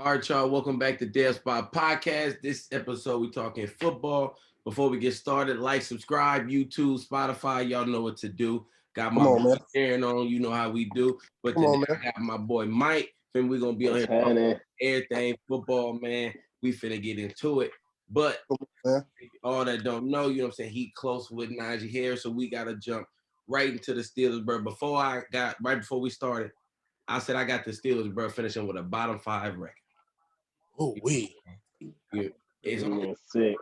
All right, y'all. Welcome back to Dev Spot Podcast. This episode, we talking football. Before we get started, like, subscribe, YouTube, Spotify. Y'all know what to do. Got my boy Aaron on. You know how we do. But today I got my boy Mike. And we're going to be on here talking everything football, man. We finna get into it. But all that don't know, you know what I'm saying, he close with Najee Harris, so we got to jump right into the Steelers, bro. Right before we started, I said I got the Steelers, bro, finishing with a bottom 5 record. Oh, it's sick.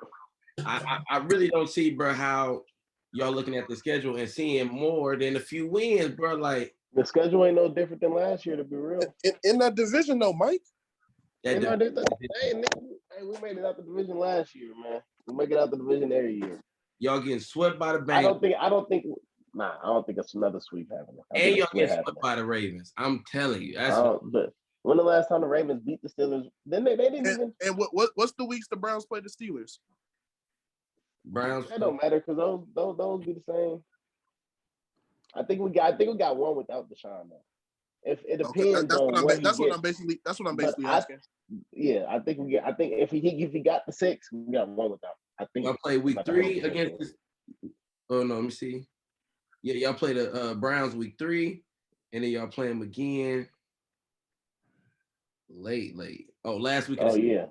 I really don't see, bro, how y'all looking at the schedule and seeing more than a few wins, bro. Like the schedule ain't no different than last year, to be real. In that division, though, Mike. Hey, we made it out the division last year, man. We make it out the division every year. Y'all getting swept by the Bengals. I don't think it's another sweep happening. And y'all getting swept by the Ravens. I'm telling you. But when the last time the Ravens beat the Steelers? Then they didn't even. And what's the weeks the Browns play the Steelers? Browns. It don't matter because those be the same. I think we got one without Deshaun though. If it depends on that's what I'm basically asking. I think if he got the 6, we got one without. I think y'all play week 3 against this. Oh no, let me see. Yeah, y'all play the Browns week 3, and then y'all play them again late. Oh, last week. Yeah.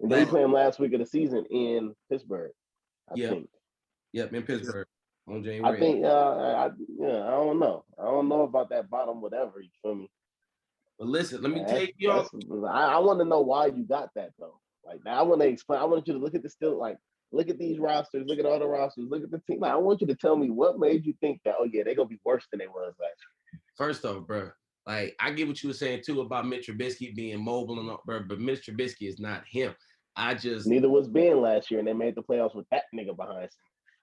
And they play them last week of the season in Pittsburgh. I think. Yep, in Pittsburgh on January. I think. I don't know. I don't know about that bottom whatever. You feel me? But listen, let me take y'all. I want to know why you got that though. Like now, I want to explain. I want you to look at look at these rosters. Look at all the rosters. Look at the team. Like, I want you to tell me what made you think that. Oh yeah, they're gonna be worse than they was last year. First off, bro. Like, I get what you were saying, too, about Mitch Trubisky being mobile and all, bro, but Mitch Trubisky is not him. Neither was Ben last year, and they made the playoffs with that nigga behind him.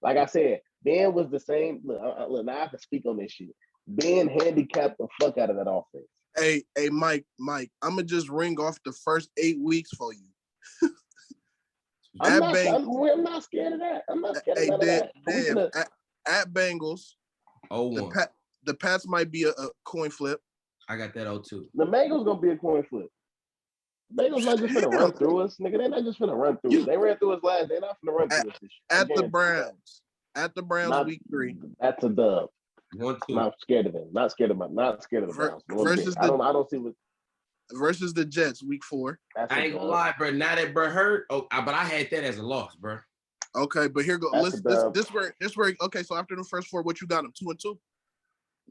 Like I said, Ben was the same. Look, now I can speak on this shit. Ben handicapped the fuck out of that offense. Hey, Mike, I'm going to just ring off the first 8 weeks for you. I'm not scared of that. I'm not scared of that. At Bengals, the Pats might be a coin flip. I got that 0-2. The Bengals gonna be a coin flip. Bengals not just finna run through us, nigga. They're not just finna run through us. They ran through us last. They're not finna run through us this year. At the Browns, week 3. That's a dub. 1-2. I'm not scared of them. Not scared of the Browns. I don't see what. Versus the Jets, week 4. I ain't gonna lie, bro. Now that bro hurt, but I had that as a loss, bro. Okay, but here go. This where. Okay, so after the first 4, what you got them 2-2?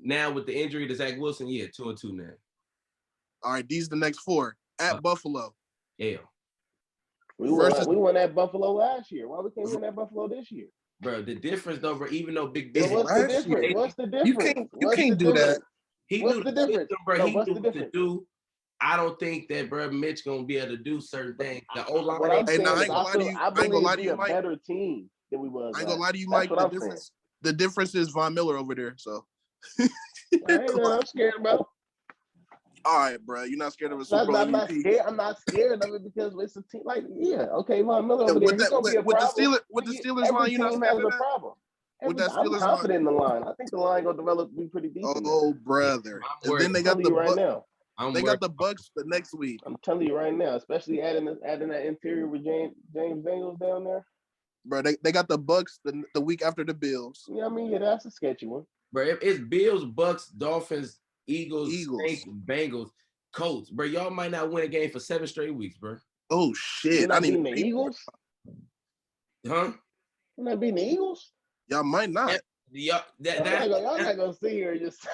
Now with the injury to Zach Wilson, 2-2 now. All right, these the next 4 at Buffalo. Yeah. We won at Buffalo last year. Why we can't win at Buffalo this year? Bro, the difference though, bro, even though Big Ben. What's the difference? What's the difference? You can't do that. He knew the difference, bro. He knew what to do. I don't think that bro Mitch gonna be able to do certain things. The O-line. I ain't gonna lie to you, Mike. A better team than we was. I ain't gonna lie to you, Mike. The difference is Von Miller over there. So. I'm scared about. All right, bro. You're not scared of a Super Bowl MVP? I'm not scared of it because it's a team. Like, okay, Von Miller over there. With the Steelers line, you're not scared of that? Problem. I'm confident in the line. I think the line gonna develop to be pretty decent. Oh, brother. And then they got the right now. They got the Bucks the next week. I'm telling you right now, especially adding that interior with James Daniels down there. Bro, they got the Bucks the week after the Bills. Yeah, I mean, that's a sketchy one. Bro, it's Bills, Bucks, Dolphins, Eagles, Saints, Bengals, Colts. Bro, y'all might not win a game for 7 straight weeks, bro. Oh shit! You're not beating the Eagles? Huh? You're not beating the Eagles? Y'all might not. Y'all not gonna sit here and just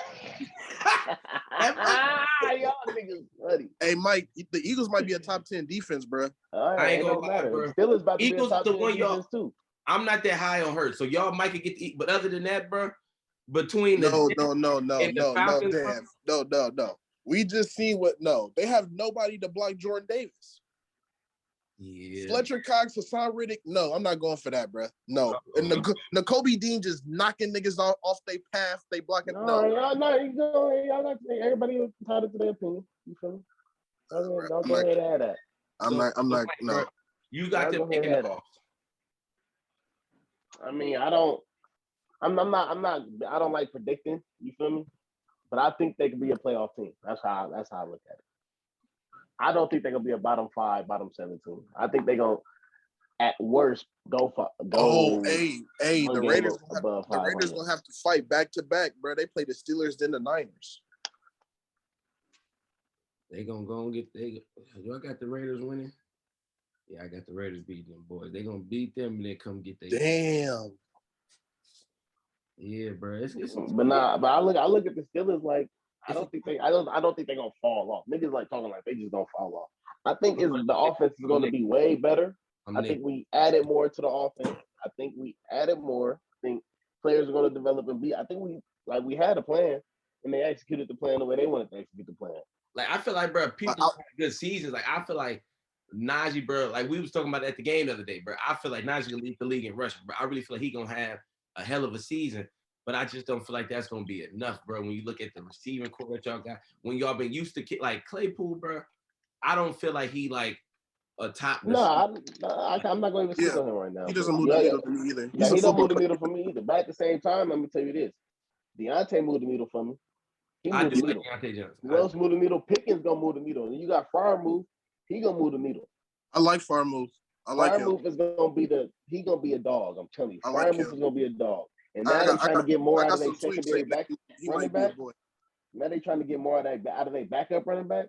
y'all niggas funny. Hey Mike, the Eagles might be a top 10 defense, bro. I ain't gonna lie, bro. Steelers about to Eagles be a top the 10 one defense too. I'm not that high on Hurts, so y'all might get the. But other than that, bro, between no, we just seen they have nobody to block Jordan Davis. Yeah. Fletcher Cox, Hassan Riddick. No, I'm not going for that, bro. No. And Nakobe Dean just knocking niggas off their path. They blocking. Y'all not everybody entitled to their opinion. You feel me? Don't go ahead and add that. I'm not. No. You got them picking it off. I mean, I don't like predicting, you feel me? But I think they could be a playoff team. That's how I look at it. I don't think they're gonna be a bottom 5, bottom 7 team. I think they're gonna, at worst, go. The Raiders above gonna have to fight back to back, bro. They play the Steelers, then the Niners. They gonna go and get. Do I got the Raiders winning? Yeah, I got the Raiders beating them boys. They gonna beat them and then come get their. Damn. Yeah, bro. But I look at the Steelers like I don't think they're gonna fall off. Niggas like talking like they just gonna fall off. I think the offense is gonna be way better. I think we added more to the offense. I think we added more. I think players are gonna develop and be. I think we had a plan and they executed the plan the way they wanted to execute the plan. Like I feel like, bro, people have good seasons. Like I feel like Najee, bro. Like we was talking about at the game the other day, bro. I feel like Najee gonna lead the league in rushing, bro. I really feel like he gonna have a hell of a season. But I just don't feel like that's gonna be enough, bro. When you look at the receiving core that y'all got, when y'all been used to like Claypool, bro, I don't feel like he like a top. No, I'm not going to speak on him right now. He doesn't move the needle for me either. Yeah, he don't move the needle for me either. But at the same time, let me tell you this: Deontay moved the needle for me. He moved the needle. Deontay Johnson. Who else moved the needle? Pickens gonna move the needle. And you got Freiermuth. He gonna move the needle. I like Freiermuth. Freiermuth is gonna be a dog. I'm telling you, Freiermuth is gonna be a dog. And now they're trying to get more out of their secondary running back. Now they're trying to get more out of their backup running backs.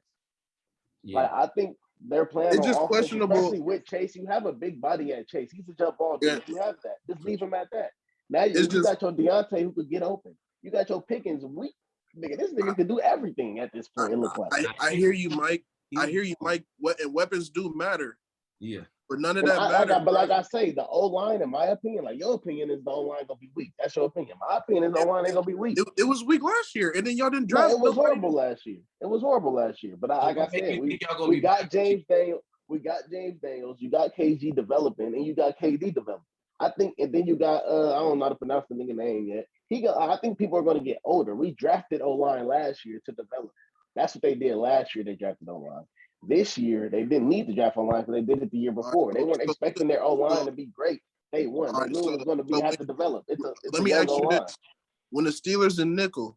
Yeah. Like I think they're playing. It's just offense, questionable. Especially with Chase, you have a big body at Chase. He's a jump ball dude. Yeah. You have that. Just leave him at that. Now you got your Deontay who could get open. You got your Pickens. Nigga, this nigga can do everything at this point. It looks like. I hear you, Mike. And weapons do matter. Yeah. But none of that matters. But like I say, the O-line, in my opinion, like your opinion is the O-line gonna be weak. That's your opinion. My opinion is the O-line ain't gonna be weak. It was weak last year, and then y'all didn't draft. No, it was horrible last year. But like I said, we got James Daniels. We got James Daniels. You got KG developing, and you got KD developing. I think, and then you got I don't know how to pronounce the nigga name yet. I think people are gonna get older. We drafted O-line last year to develop. That's what they did last year. They drafted O-line. This year, they didn't need to draft O-line because they did it the year before. They weren't expecting their O-line to be great. They won. They knew it was going to have to develop. Let me ask you this. When the Steelers in nickel,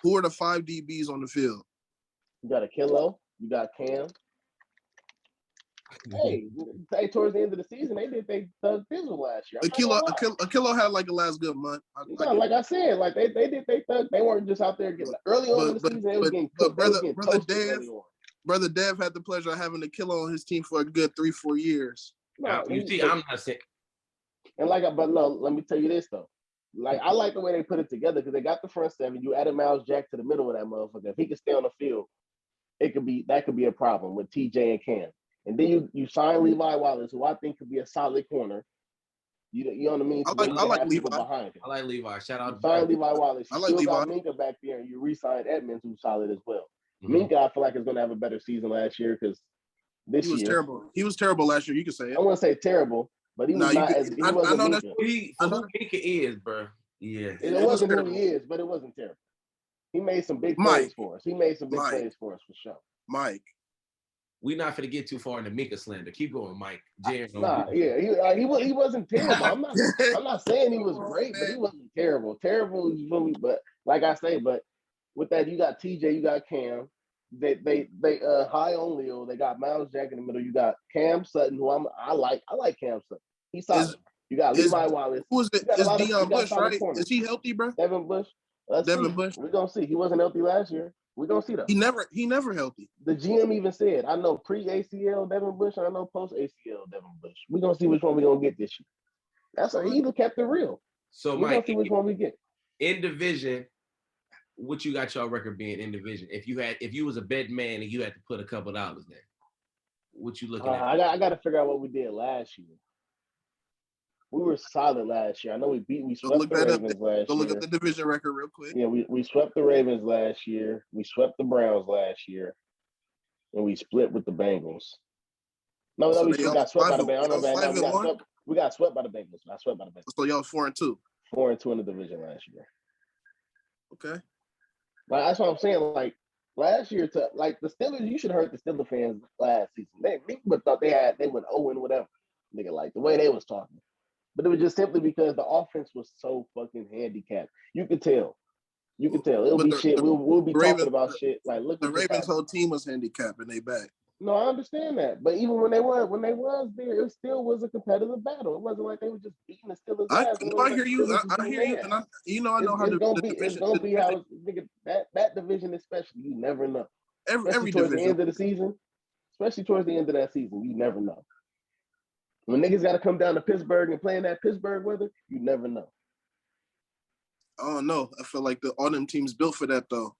who are the 5 DBs on the field? You got Akilo. You got Cam. Hey, towards the end of the season, they Thug Fizzle last year. Akilo had like a last good month. Like I said, like they did they Thug. They weren't just out there getting early on in the season. They was getting cooked. Brother Dev had the pleasure of having Akilo on his team for a good 3-4 years. No, you see, I'm not saying. And but no, let me tell you this though. Like I like the way they put it together because they got the front seven. You added Miles Jack to the middle of that motherfucker. If he could stay on the field, that could be a problem with TJ and Cam. And then you sign Levi Wallace, who I think could be a solid corner. You know what I mean? So I like Levi. Behind him. I like Levi. Shout out. Sign Levi Wallace. I like Levi. Got Minka back there, and you re-signed Edmonds, who's solid as well. Mm-hmm. Minka, I feel like is going to have a better season last year because he was terrible. He was terrible last year. You could say it. I wouldn't say terrible, but he was not as. He wasn't Minka. Who Minka is, bro. Yeah. It wasn't who he is, but it wasn't terrible. He made some big plays for us. Plays for us for sure. Mike. We're not going to get too far into Minka slander. Keep going, Mike. He wasn't terrible. I'm not saying he was great, but he wasn't terrible. Terrible is really, but like I say, but with that, you got TJ, you got Cam. They high on Leo. They got Miles Jack in the middle. You got Cam Sutton, who I like Cam Sutton. He's solid. You got Levi Wallace. Who is it? It's Deion Bush, right? Corners. Is he healthy, bro? Devin Bush. Bush. We're gonna see. He wasn't healthy last year. We're gonna see that. He never healthy. The GM even said, I know pre-ACL Devin Bush and I know post-ACL Devin Bush. We're gonna see which one we're gonna get this year. That's why he kept it real. So we're gonna see which one we get. In division, what you got your record being in division? If you was a bet man and you had to put a couple dollars there, what you looking at? I got to figure out what we did last year. We were solid last year. I know we swept the Ravens last year. Go look at the division record real quick. Yeah, we swept the Ravens last year. We swept the Browns last year. And we split with the Bengals. We got swept by the Bengals. We got swept by the Bengals. Not swept by the Bengals. So y'all 4-2. 4-2 in the division last year. Okay. Like that's what I'm saying. Like last year, the Steelers, you should have heard the Steelers fans last season. They thought they went 0 whatever. Nigga, like the way they was talking. But it was just simply because the offense was so fucking handicapped. You could tell. It'll be shit. We'll be talking about shit. Like, look. The Ravens' whole team was handicapped and they back. No, I understand that, but even when they was there, it still was a competitive battle. It wasn't like they were just beating the Steelers' ass. It I was like hear the you. Steelers was I beating hear you, their and ass. I know how It's gonna the be division. it's gonna The be division, how it's, nigga, that division especially. You never know, especially every towards the division. end of the season. Especially towards the end of that season, you never know. When niggas got to come down to Pittsburgh and play in that Pittsburgh weather, you never know. I don't know. I feel like all them teams built for that though.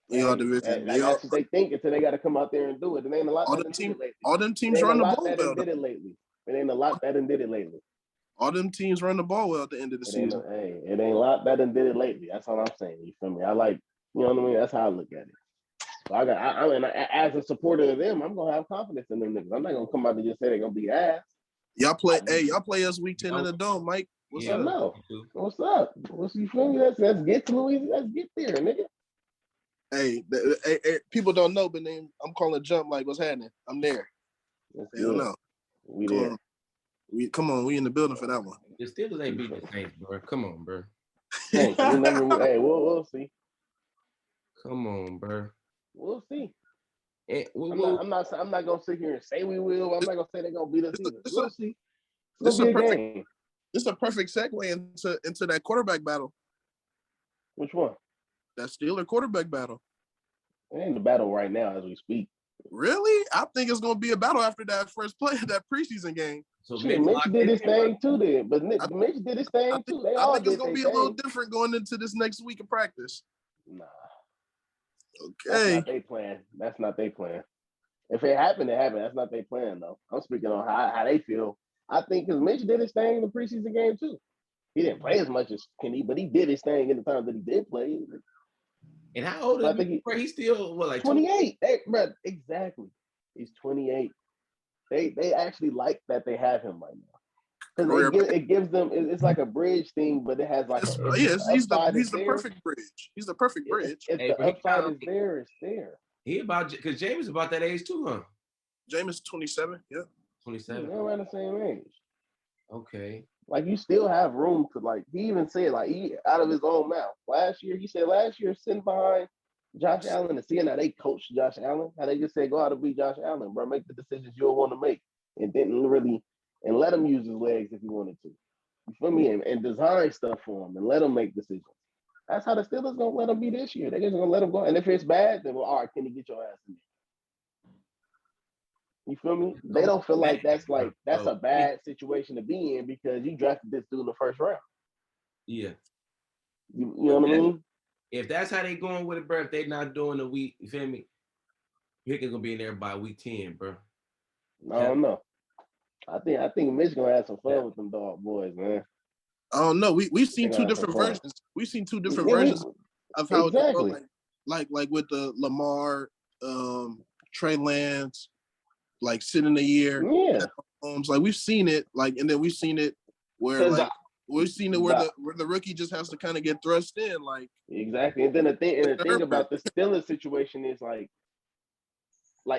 In y'all division, That's what they think until they got to come out there and do it. It ain't a lot that done did it lately. All them teams run the ball well. Did it lately. It ain't a lot that done did it lately. All them teams run the ball well at the end of the season. It ain't a lot that done did it lately. That's all I'm saying. You feel me? I like, you know what I mean? That's how I look at it. So I mean, as a supporter of them, I'm gonna have confidence in them niggas. I'm not gonna come out and just say they're gonna be ass. Y'all play us week 10 in the dome, Mike. What's up? No. What's up? You feel me? Let's get to Louisiana. Let's get there, nigga. Hey, people don't know, but I'm calling jump like what's happening. I'm there. They don't know. We there. Come on, we in the building for that one. The Steelers ain't beat the Saints, bro. Come on, bro. Hey, we'll see. Come on, bro. We'll see. I'm not gonna sit here and say we will. I'm not gonna say they're gonna beat us either. We'll see. This is a perfect segue into that quarterback battle. Which one? That Steeler quarterback battle. It ain't the battle right now as we speak. Really? I think it's gonna be a battle after that first play of that preseason game. So Mitch did his thing too, then. But Mitch did his thing too. I think it's gonna be a little different going into this next week of practice. Nah. Okay. That's not their plan. If it happened, it happened. That's not their plan, though. I'm speaking on how they feel. I think because Mitch did his thing in the preseason game too. He didn't play as much as Kenny, but he did his thing in the time that he did play. And how old is he? He's still like 28. Bro, exactly. He's 28. They actually like that they have him right now. Because it gives them, it's like a bridge thing, but it has like he's the perfect bridge. He's the perfect bridge. If the upside is there, it's there. Because James is about that age too, huh? James is 27, yeah. 27. They're around the same age. Okay. Like you still have room to he even said out of his own mouth. Last year sitting behind Josh Allen and seeing how they coached Josh Allen, how they just said go out and beat Josh Allen, bro, make the decisions you'll want to make. And didn't really and let him use his legs if he wanted to. You feel me? And design stuff for him and let him make decisions. That's how the Steelers gonna let him be this year. They're just gonna let him go. And if it's bad, then all right, can he get your ass in there? You feel me? They don't feel like that's a bad situation to be in because you drafted this dude in the first round. Yeah. You know what I mean? If that's how they going with it, bro, if they not doing the week, you feel me? Pickens gonna be in there by week 10, bro. I don't know. I think Mitch gonna have some fun with them dog boys, man. I don't know. We've seen two different versions. We've seen two different versions of how exactly. It like with the Lamar, Trey Lance, like sitting a year. Yeah. Like we've seen it, and then we've seen it where we've seen it where the rookie just has to kind of get thrust in, like exactly. And then the thing about the Steelers situation is like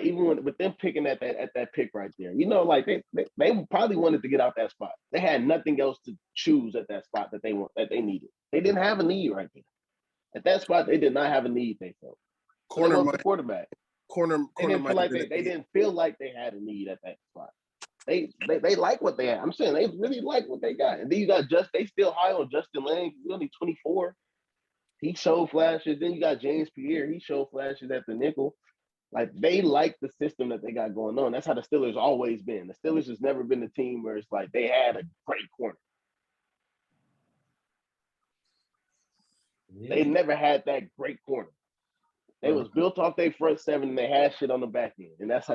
even with them picking at that pick right there, you know, like they probably wanted to get out that spot. They had nothing else to choose at that spot that they needed. They didn't have a need right there. At that spot, they did not have a need. They felt quarterback. They didn't feel like they had a need at that spot. They like what they had. I'm saying they really like what they got. And then you got they still high on Justin Lang. He's only 24. He showed flashes. Then you got James Pierre. He showed flashes at the nickel. Like they like the system that they got going on. That's how the Steelers always been. The Steelers has never been a team where it's like they had a great corner. Yeah. They never had that great corner. They was built off their front seven and they had shit on the back end. And that's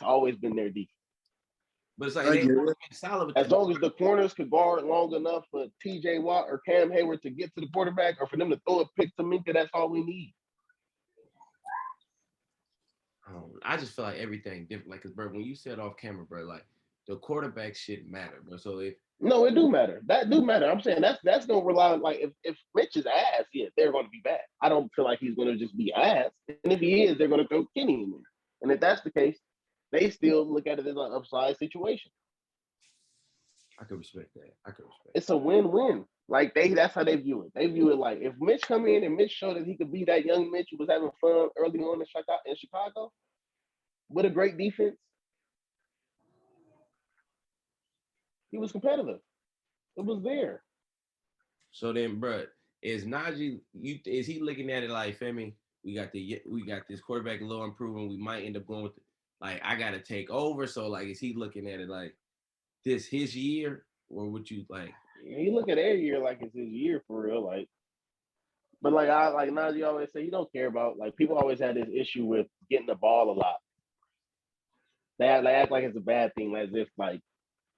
always been their defense. But it's like they solid as long as the corners could guard long enough for TJ Watt or Cam Hayward to get to the quarterback or for them to throw a pick to Minka, that's all we need. I just feel like everything different. Like, cause bro, when you said off camera, bro, like the quarterback shit matter, bro. So it do matter. That do matter. I'm saying that's gonna rely on if Mitch is ass, yeah, they're gonna be bad. I don't feel like he's gonna just be ass. And if he is, they're gonna throw Kenny in there. And if that's the case, they still look at it as an upside situation. I could respect that. It's a win-win. Like that's how they view it. They view it like if Mitch come in and Mitch showed that he could be that young Mitch who was having fun early on in Chicago, with a great defense, he was competitive. It was there. So then, bro, is Najee? Is he looking at it like, Femi? We got this quarterback a little improving. We might end up going with I got to take over. So like, is he looking at it like this his year, or would you like? He look at every year like it's his year for real. Like, but like Najee always say, he don't care about like people always had this issue with getting the ball a lot. They act like it's a bad thing, as if like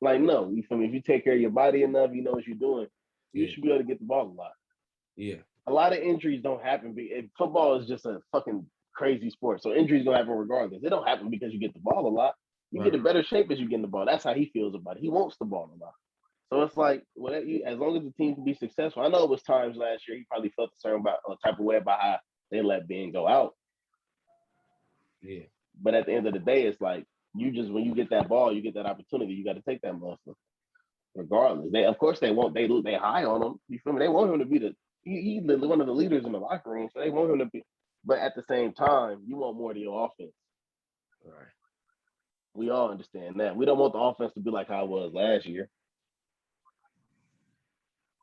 no, you feel me? If you take care of your body enough, you know what you're doing. You should be able to get the ball a lot. Yeah. A lot of injuries don't happen. Football is just a fucking crazy sport, so injuries gonna happen regardless. It don't happen because you get the ball a lot. You get in better shape as you get the ball. That's how he feels about it. He wants the ball a lot. So it's like, as long as the team can be successful. I know it was times last year he probably felt a certain type of way about how they let Ben go out. Yeah. But at the end of the day, it's like when you get that ball, you get that opportunity. You got to take that muscle, regardless. They high on him. You feel me? They want him to be he's one of the leaders in the locker room, so they want him to be. But at the same time, you want more of your offense. Right. We all understand that. We don't want the offense to be like how it was last year.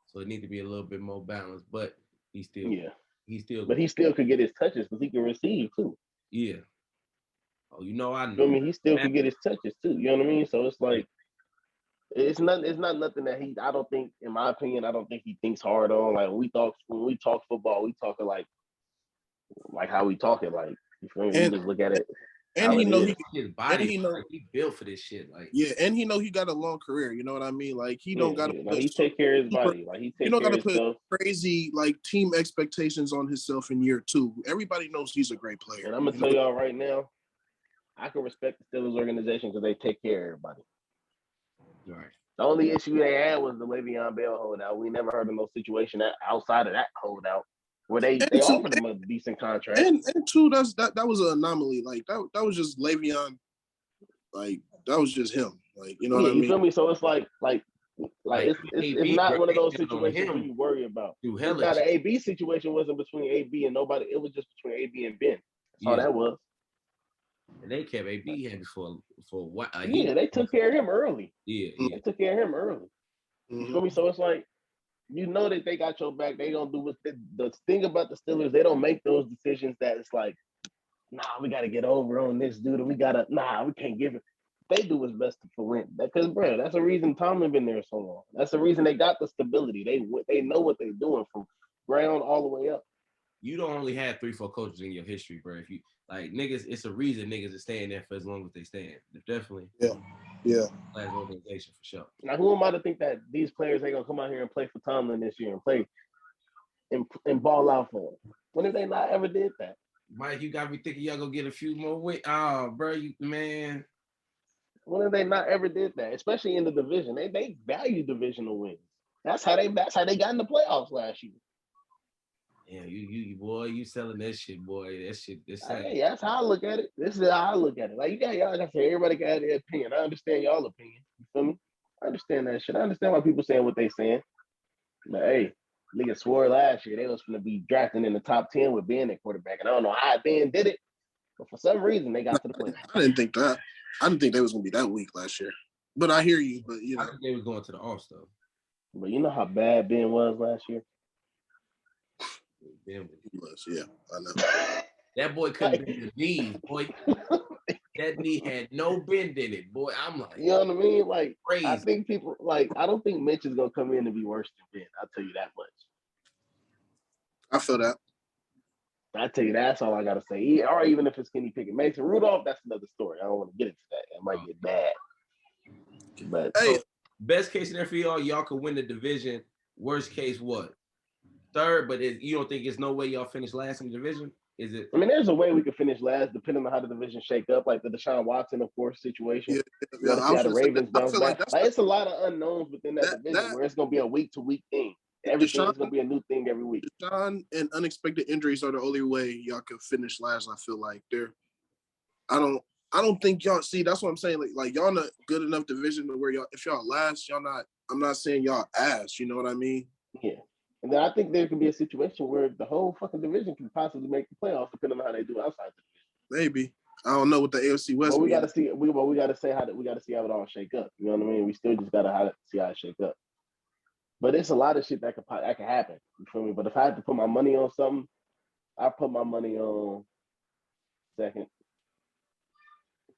So it needs to be a little bit more balanced, but But he still could get his touches because he can receive too. Yeah. Oh, I know. I mean, he still could get his touches too. You know what I mean? So it's like it's not nothing that I don't think, in my opinion, I don't think he thinks hard on. Like when we talk football, we talking like how we talk it. Like you feel me? We just look at it. And he know his body. He built for this shit. Like and he know he got a long career. You know what I mean? Like he don't got to. He take care of his body. Like he don't got to put crazy like team expectations on himself in year 2. Everybody knows he's a great player. And I'm gonna tell y'all right now, I can respect the Steelers organization because they take care of everybody. Right. The only issue they had was the Le'Veon Bell holdout. We never heard of no situation outside of that holdout where they offered him a decent contract. And two, that was an anomaly. Like that was just Le'Veon. Like that was just him. Like you know what I mean? You feel me? So it's like it's not one of those situations where you worry about. It's not an AB situation. Wasn't between AB and nobody. It was just between AB and Ben. That's all that was. And they kept AB happy for what? They took care of him early. Yeah. They took care of him early. You feel me? So it's like, that they got your back. They don't do what the thing about the Steelers. They don't make those decisions that it's like, we got to get over on this dude. We can't give it. They do what's best for win. Because, bro, that's the reason Tomlin been there so long. That's the reason they got the stability. They know what they're doing from ground all the way up. You don't only have 3-4 coaches in your history, bro. If you like niggas, it's a reason niggas are staying there for as long as they stand. Definitely. Yeah. Class organization for sure. Now, who am I to think that these players ain't gonna come out here and play for Tomlin this year and play and ball out for him? When have they not ever did that? Mike, you got me thinking y'all gonna get a few more wins. Oh, bro, man. When have they not ever did that? Especially in the division, they value divisional wins. That's how they got in the playoffs last year. Yeah, you selling that shit, boy. That shit. Hey, that's how I look at it. This is how I look at it. Like y'all got to say everybody got their opinion. I understand y'all opinion. You feel me? I understand that shit. I understand why people saying what they saying. But hey, niggas swore last year they was gonna be drafting in the top 10 with Ben at quarterback, and I don't know how Ben did it, but for some reason they got to the playoffs. I didn't think that. I didn't think they was gonna be that weak last year. But I hear you. But I think they was going to the All-Star. But you know how bad Ben was last year. Ben was, yeah, I know. That boy couldn't bend the knees, boy. That knee had no bend in it, boy. I'm like, you know what I mean? Like, crazy. I think people I don't think Mitch is gonna come in and be worse than Ben. I'll tell you that much. I feel that. I tell you, that's all I gotta say. Or even if it's Kenny Pickett, Mason Rudolph, that's another story. I don't want to get into that. It might get bad. But hey, best case scenario, y'all could win the division. Worst case, what? Third, but you don't think there's no way y'all finish last in the division? Is it? I mean, there's a way we could finish last, depending on how the division shake up, like the Deshaun Watson, of course, situation. Yeah, how the Ravens bounce back. It's a lot of unknowns within that division where it's going to be a week-to-week thing. Everything is going to be a new thing every week. Deshaun and unexpected injuries are the only way y'all can finish last. I feel like I don't think y'all see. That's what I'm saying. Like y'all not good enough division to where y'all. If y'all last, y'all not. I'm not saying y'all ass. You know what I mean? Yeah. And then I think there could be a situation where the whole fucking division can possibly make the playoffs, depending on how they do outside the division. Maybe. I don't know what the AFC West. But we got to see. We got to say we got to see how it all shake up. You know what I mean? We still just got to see how it shake up. But it's a lot of shit that could happen. You feel me? But if I had to put my money on something, I put my money on second.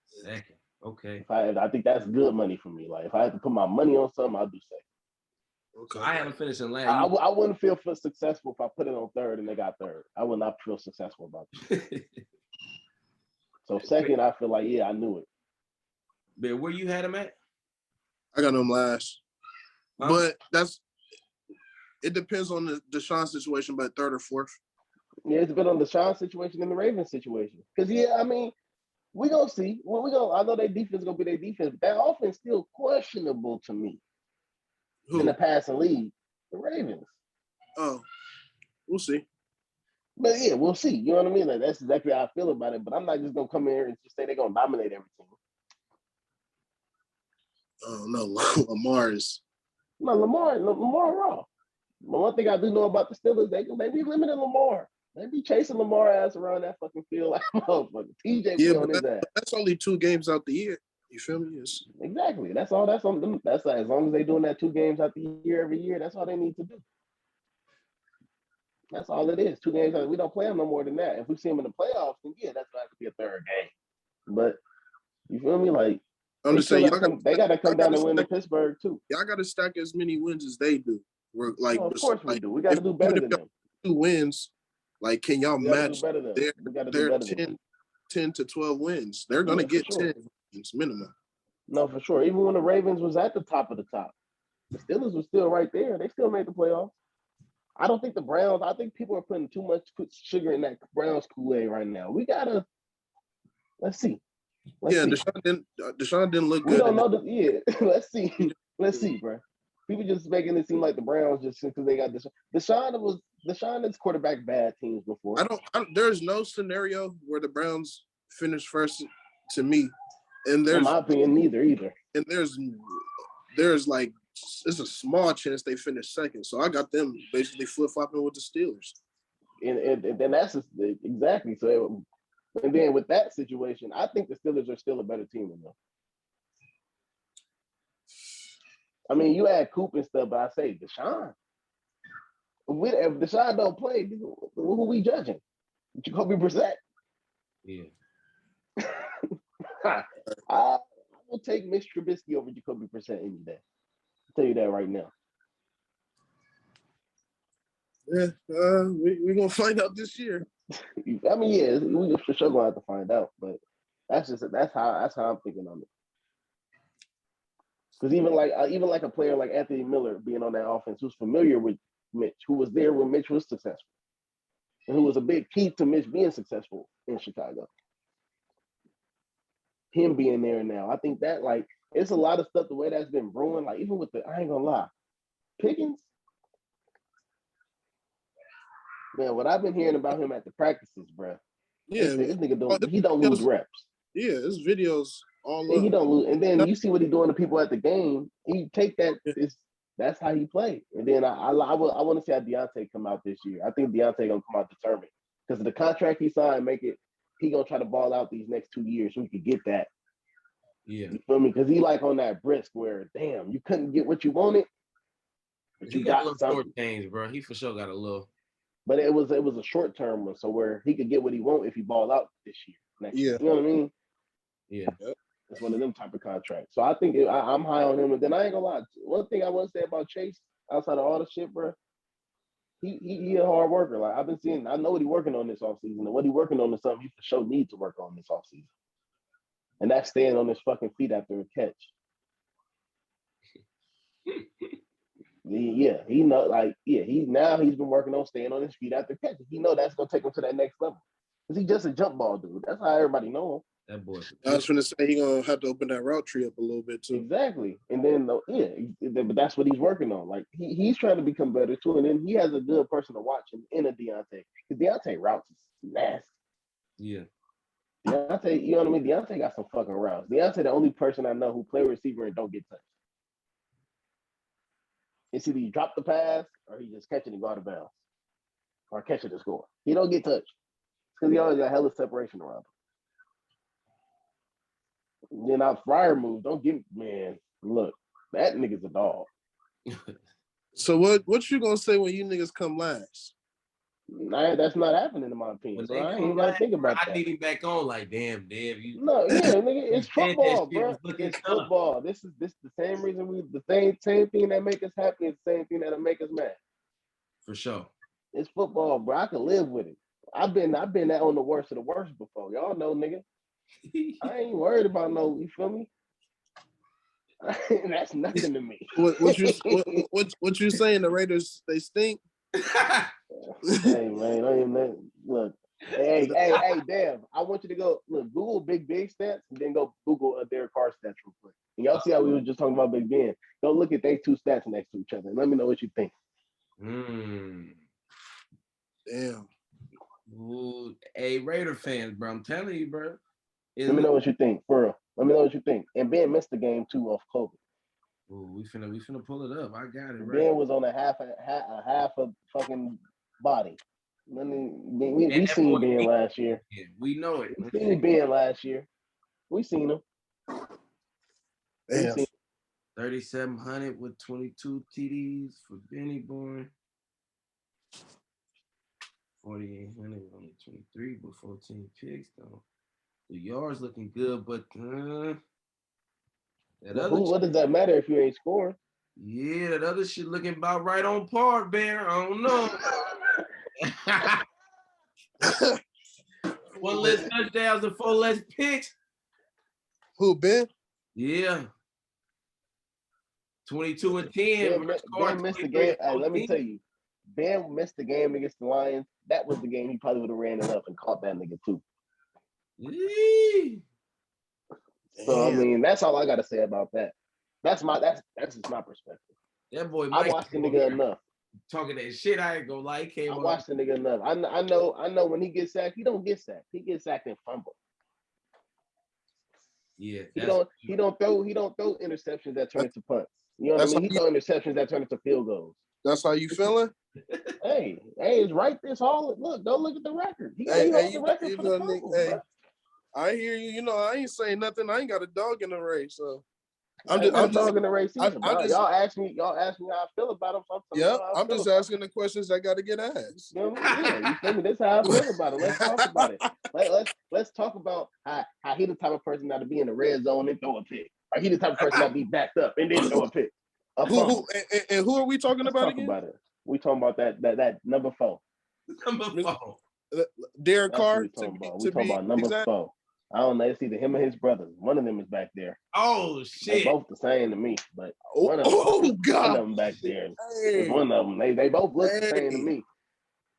Second. Okay. I think that's good money for me. Like if I had to put my money on something, I'll do second. Okay. I haven't finished in last. I wouldn't feel successful if I put it on third and they got third. I would not feel successful about that. So second, I feel like I knew it. But where you had him at? I got him last. But it depends on the Deshaun situation, but third or fourth. Yeah, it's been on the Deshaun situation and the Ravens situation. Because I mean, we gonna see. I know their defense gonna be their defense, but that offense still questionable to me. Who? In the passing league, the Ravens. Oh, we'll see. But yeah, we'll see. You know what I mean? Like that's exactly how I feel about it. But I'm not just gonna come in here and just say they're gonna dominate everything. Oh no, Lamar is. No, Lamar raw. But one thing I do know about the Steelers, they be limiting Lamar. They be chasing Lamar ass around that fucking field like motherfucker. TJ be on his ass. That's only 2 games out the year. You feel me? Exactly. That's all. That's on them. That's like, as long as they doing that 2 games out the year every year, that's all they need to do. That's all it is. 2 games. We don't play them no more than that. If we see them in the playoffs, then that's going to have to be a third game. But you feel me? Like I'm just saying, they got to come down and win in Pittsburgh too. Y'all got to stack as many wins as they do. Of course we do. We got to do better than them. 2 wins. Like, can y'all match their 10 to 12 wins? They're going to get 10 wins minimum. No, for sure. Even when the Ravens was at the top of the top, the Steelers was still right there. They still made the playoffs. I don't think the Browns, I think people are putting too much sugar in that Browns Kool-Aid right now. We got to, let's see. Deshaun didn't look good. We don't know. Let's see. Let's see, bro. People just making it seem like the Browns just because they got Deshaun. Deshaun has quarterback bad teams before. There's no scenario where the Browns finish first to me, and there's, in my opinion, neither either. And there's like it's a small chance they finish second. So I got them basically flip flopping with the Steelers. And then that's just, exactly so. And then with that situation, I think the Steelers are still a better team than them. I mean, you add Coop and stuff, but I say Deshaun. If Deshaun don't play, who we judging? Jacoby Brissett? Yeah. I will take Mitch Trubisky over Jacoby Brissett any day. I'll tell you that right now. Yeah, we're going to find out this year. I mean, we for sure going to have to find out, but that's how I'm thinking on it. Because even like a player like Anthony Miller being on that offense, who's familiar with Mitch, who was there when Mitch was successful, and who was a big key to Mitch being successful in Chicago. Him being there now, I think that it's a lot of stuff the way that's been brewing. Like even with I ain't gonna lie, Pickens. Man, what I've been hearing about him at the practices, bro. Yeah, this nigga he don't lose reps. Yeah, his videos all up. He don't lose, and then you see what he doing to people at the game. He take that. That's how he play. And then I want to see how Deontay come out this year. I think Deontay gonna come out determined because the contract he signed he gonna try to ball out these next 2 years so he could get that. Yeah, you feel me? Because he on that brisk where damn you couldn't get what you wanted, but you got a little short change, bro. He for sure got a little. But it was a short term one, so where he could get what he want if he ball out this year. Next year. You know what I mean? Yeah. It's one of them type of contracts. So I think I'm high on him. And then I ain't gonna lie. One thing I want to say about Chase, outside of all the shit, bro, he a hard worker. Like I've been seeing, I know what he's working on this offseason. And what he's working on is something he for sure needs to work on this offseason. And that's staying on his fucking feet after a catch. He know, he's been working on staying on his feet after catching. He know that's gonna take him to that next level. Because he's just a jump ball dude. That's how everybody know him. That boy. I was gonna say he gonna have to open that route tree up a little bit too. Exactly. And then but that's what he's working on. Like he's trying to become better too. And then he has a good person to watch in a Deontay. Because Deontay routes is nasty. Yeah. Deontay, you know what I mean? Deontay got some fucking routes. Deontay the only person I know who play receiver and don't get touched. It's either you drop the pass or he just catch it and go out of bounds. Or catch it and score. He don't get touched. Because he always got hella separation around him. Then our Fryer move. Don't get man. Look, that nigga's a dog. So what you gonna say when you niggas come last? Nah, that's not happening in my opinion. So I ain't even gotta think about that. I need him back on. Like, damn, you. No, yeah, nigga, it's football, bro. It's football. This is the same reason the same thing that make us happy is the same thing that'll make us mad. For sure. It's football, bro. I can live with it. I've been that on the worst of the worst before. Y'all know, nigga. I ain't worried about no. You feel me? That's nothing to me. What you saying? The Raiders they stink. Hey man, don't even look. Hey, damn. I want you to go look, Google Big stats and then go Google Derek Carr stats real quick. And y'all see how we were just talking about Big Ben. Go look at they two stats next to each other and let me know what you think. Damn. Ooh, hey, Raider fans, bro. I'm telling you, bro. Let me know what you think, for real. Let me know what you think. And Ben missed the game too off COVID. Ooh, we finna pull it up. I got it. Right. Ben was on a half of fucking body. We seen Ben last year. Yeah, we know it. We seen Ben last year. We seen him. Damn. 3,700 with 22 TDs for Benny Bourne. 4,800 only 23 but 14 picks though. The yards looking good, but what does that matter if you ain't scoring? Yeah, that other shit looking about right on par, Bear. I don't know. One less touchdowns and 4 less picks. Who, Ben? Yeah. 22 and 10. Ben missed the game. Let me tell you, Ben missed the game against the Lions. That was the game he probably would have ran it up and caught that nigga too. So I mean, that's all I got to say about that. That's just my perspective. That boy, I watched the nigga enough. Talking that shit, I ain't gonna lie. I watched the nigga enough. I know when he gets sacked, he don't get sacked. He gets sacked and fumble. Yeah, he don't throw interceptions that turn into punts. You know what I mean? He throw interceptions that turn into field goals. That's how you feeling? Hey, it's right. This all look. Go look at the record. He holds the record for the fumbles, I hear you. You know, I ain't saying nothing. I ain't got a dog in the race, so I'm dog in the race either. Y'all ask me how I feel about him. Yeah, I'm just asking the questions that got to get asked. You know what I mean? Yeah, you feel me? That's how I feel about it. Let's talk about it. Let's talk about how he the type of person not to be in the red zone and throw a pick. Or he the type of person that be backed up and then throw a pick. Who are we talking about again? About it. We talking about that number 4. Number 4. Derek Carr. We talking about number 4. I don't know. It's either him or his brothers. One of them is back there. Oh shit! They both the same to me, but one of them back there. Hey. One of them. They both look the same to me.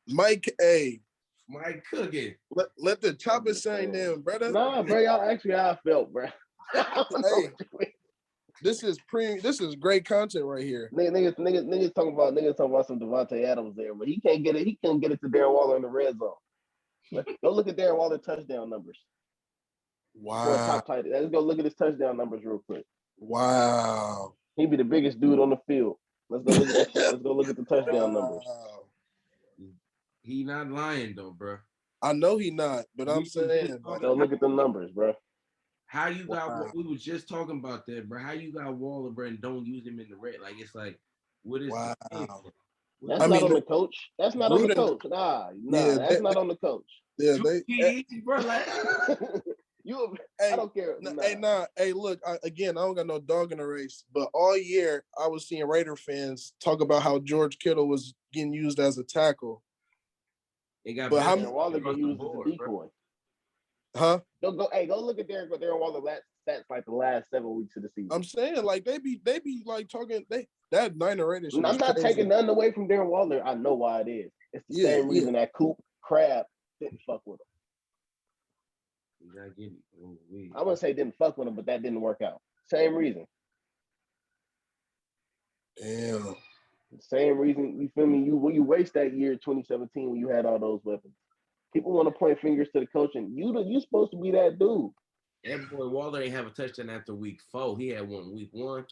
Mike Cooking. Let the chopper sign them, brother. Nah, bro. Y'all actually how I felt, bro. This is great content right here. Niggas talking about some Devontae Adams there, but he can't get it. He couldn't get it to Darren Waller in the red zone. Go look at Darren Waller touchdown numbers. Wow. Let's go look at his touchdown numbers real quick. Wow. He be the biggest dude on the field. Let's go look at the touchdown numbers. He not lying though, bro. I know he not, but I'm saying go look at the numbers, bro. How you got? We was just talking about that, bro. How you got Waller, bro, and don't use him in the red? Like it's like, what is? Wow. That's not on the coach. That's not on the coach. Nah, that's not on the coach. Yeah, bro. Like, I don't care. Hey, look, I don't got no dog in the race, but all year I was seeing Raider fans talk about how George Kittle was getting used as a tackle. Darren Waller get used as a decoy. Bro. Huh? Go look at Darren Waller stats like the last 7 weeks of the season. I'm saying like they be like talking that Niner Raiders. I'm not taking nothing away from Darren Waller. I know why it is. It's the same reason that Coop Crab didn't fuck with him. I wouldn't say didn't fuck with him, but that didn't work out. Same reason. Damn. Same reason. You feel me? You waste that year 2017 when you had all those weapons. People want to point fingers to the coach, and you supposed to be that dude. That boy Waller ain't have a touchdown after week 4. He had one week 1,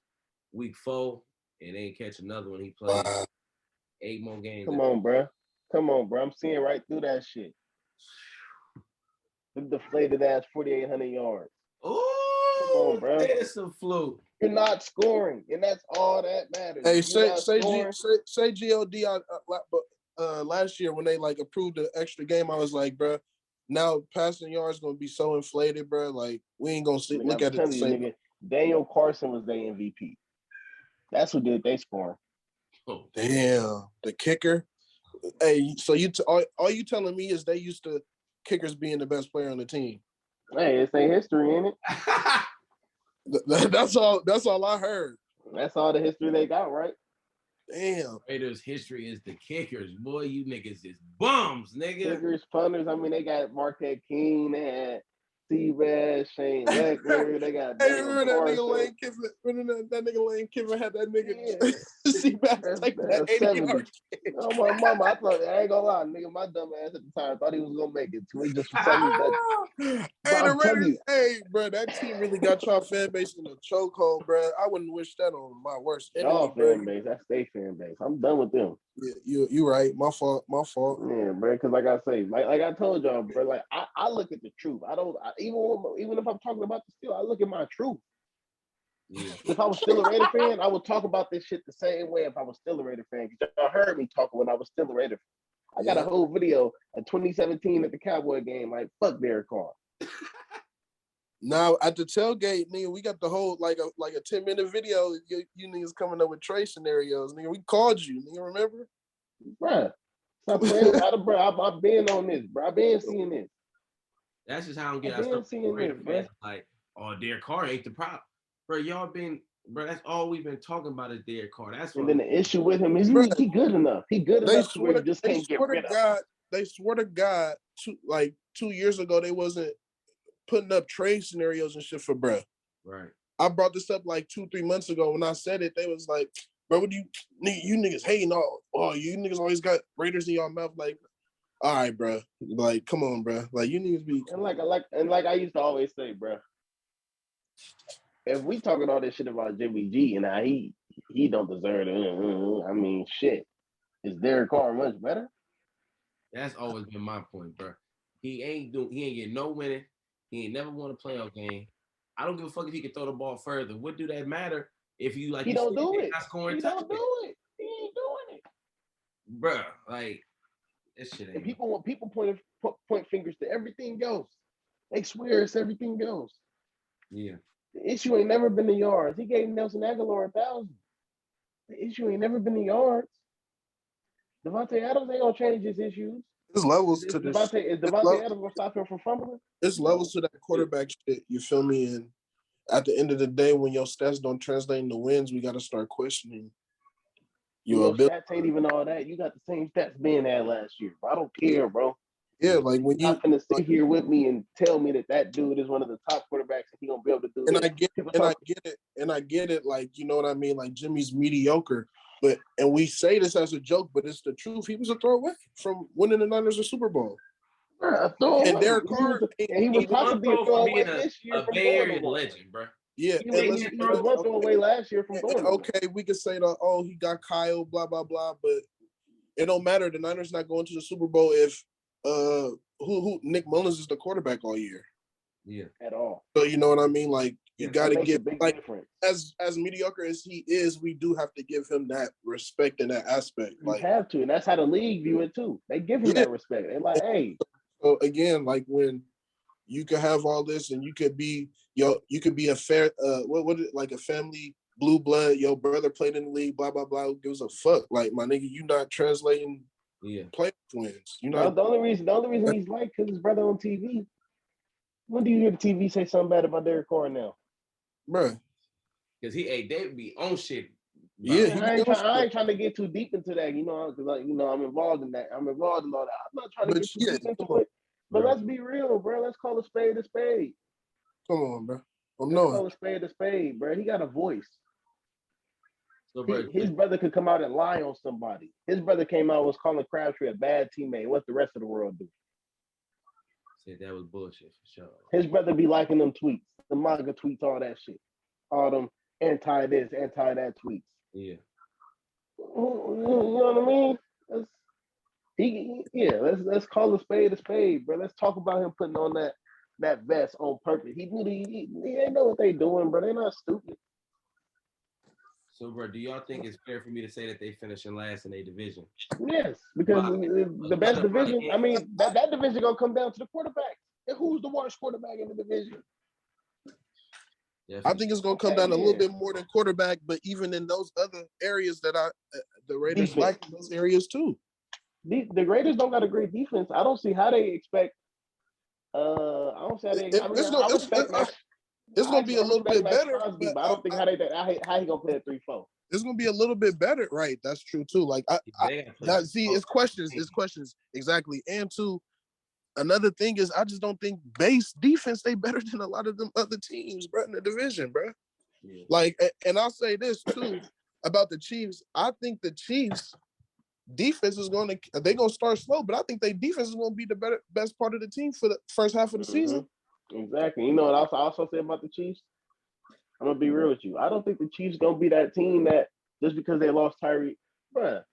week 4, and ain't catch another one. He played 8 more games. Come on, bro. I'm seeing right through that shit. The deflated ass 4,800 yards. Oh, on, bro. It's a fluke. You're not scoring, and that's all that matters. Hey, say God. Last year when they like approved the extra game, I was like, bro, now passing yards gonna be so inflated, bro. Like we ain't gonna look at it the same. Nigga, Daniel Carson was their MVP. That's who did they scoring. Oh, damn, the kicker. Hey, so all you telling me is they used to kickers being the best player on the team? Hey, it's their history in it. That's all I heard. That's all the history they got, right? Damn. Raiders' history is the kickers. Boy, you niggas is bums, nigga. Kickers, punters. I mean, they got Marquette King. They had Seabass, Shane Leckler. They got remember that nigga Lane Kiffin? Remember that nigga Lane Kiffin had that nigga Seabass take that 80 yards. Oh, my mama, I ain't gonna lie, nigga, my dumb ass at the time thought he was gonna make it. So he just for some reason. Hey, the Raiders, hey, bro, that team really got y'all fan base in a chokehold, bro. I wouldn't wish that on my worst enemy. Y'all fan base, that's their fan base. I'm done with them. Yeah, you right. My fault. Yeah, bro. Because like I say, like I told y'all, bro. Like I look at the truth. Even if I'm talking about the Steelers, I look at my truth. Yeah. If I was still a Raider fan, I would talk about this shit the same way if I was still a Raider fan. Because y'all heard me talking when I was still a Raider fan. I got a whole video of 2017 at the Cowboy game. Like, fuck Derek Carr. Now at the tailgate, nigga, we got the whole like a 10-minute video. You niggas coming up with trade scenarios, nigga. We called you, nigga. Remember, bruh? Stop playing, bro. I've been on this, bro. I've been seeing this. That's just how I'm getting stuff from Raider fans. Like, oh, Derek Carr ain't the problem, bro. Y'all been, bro. That's all we've been talking about is Derek Carr. That's what. And then the issue with him is he good enough. He good enough to where you just can't get rid of him. They swear to God, 2 years ago they wasn't putting up trade scenarios and shit for bruh. Right. I brought this up like 2-3 months ago. When I said it, they was like, bro, what do you niggas hating all? Oh, you niggas always got Raiders in your mouth. Like, all right, bro. Like, come on, bro. Like, you niggas be. And like I used to always say, bro, if we talking all this shit about Jimmy G and how he don't deserve it, I mean, shit. Is Derek Carr much better? That's always been my point, bro. He ain't getting no winning. He ain't never won a playoff game. I don't give a fuck if he can throw the ball further. What do that matter if you like? He don't do it. Not scoring he don't do it. He ain't doing it, bro. Like this shit ain't. And people point fingers to everything else. They swear it's everything else. Yeah. The issue ain't never been the yards. He gave Nelson Aguilar 1,000. The issue ain't never been the yards. Devontae Adams ain't gonna change his issues. There's levels to this. Is Devontae Adams gonna stop him from fumbling? There's levels to that quarterback shit. You feel me? And at the end of the day, when your stats don't translate into wins, we got to start questioning your ability. Stats ain't even all that. You got the same stats Ben had last year. Bro. I don't care, bro. Yeah, like when you're not gonna sit here with me and tell me that dude is one of the top quarterbacks and he gonna be able to do and this. I get it. Like, you know what I mean? Like Jimmy's mediocre, and we say this as a joke, but it's the truth. He was a throwaway from winning the Niners a Super Bowl. And Derek Carr, he was possibly a throwaway this year from Bay Area legend, bro. Yeah, he was one throwaway last year from going. Okay, we could say that. Oh, he got Kyle, blah blah blah, but it don't matter. The Niners not going to the Super Bowl if who Nick Mullins is the quarterback all year. Yeah, at all. So you know what I mean? Like you got to give like difference. as mediocre as he is, we do have to give him that respect in that aspect. You have to, and that's how the league view it too. They give him that respect. They're like, hey. So again, like when you could have all this, and you could be a fair like a family blue blood. Your brother played in the league. Blah blah blah. Who gives a fuck? Like my nigga, you not translating. Playoff wins. You know the only reason he's like because his brother on TV. When do you hear the TV say something bad about Derek Carr now, bro? Because they be on shit. Yeah, I ain't trying to get too deep into that, because I'm involved in that. I'm involved in all that. I'm not trying to get too deep into it. But let's be real, bro. Let's call a spade a spade. Come on, bro. Let's call a spade, bro. He got a voice. His brother could come out and lie on somebody. His brother came out and was calling Crabtree a bad teammate. What's the rest of the world do? Said that was bullshit for sure. His brother be liking them tweets, the manga tweets, all that shit, all them anti this, anti that tweets. Yeah. You know what I mean? Let's call a spade, bro. Let's talk about him putting on that that vest on purpose. He knew they know what they doing, bro. They're not stupid. So, bro, do y'all think it's fair for me to say that they finishing last in their division? Yes, because the best division. I mean, that division gonna come down to the quarterback. And who's the worst quarterback in the division? I think it's gonna come down a little bit more than quarterback, but even in those other areas that the Raiders lack in those areas too. The Raiders don't got a great defense. I don't see how they expect. I don't see how they. It's gonna be a little bit better, but I don't think how he gonna play at 3-4. It's gonna be a little bit better, right? That's true too. Like it's questions exactly. And two, another thing is I just don't think base defense they better than a lot of them other teams, bro, in the division, bro. Yeah. Like, and I'll say this too about the Chiefs. I think the Chiefs defense is they're gonna start slow, but I think their defense is gonna be the best part of the team for the first half of the season. Exactly. You know what I also say about the Chiefs? I'm gonna be real with you. I don't think the Chiefs gonna be that team that just because they lost Tyree, bruh.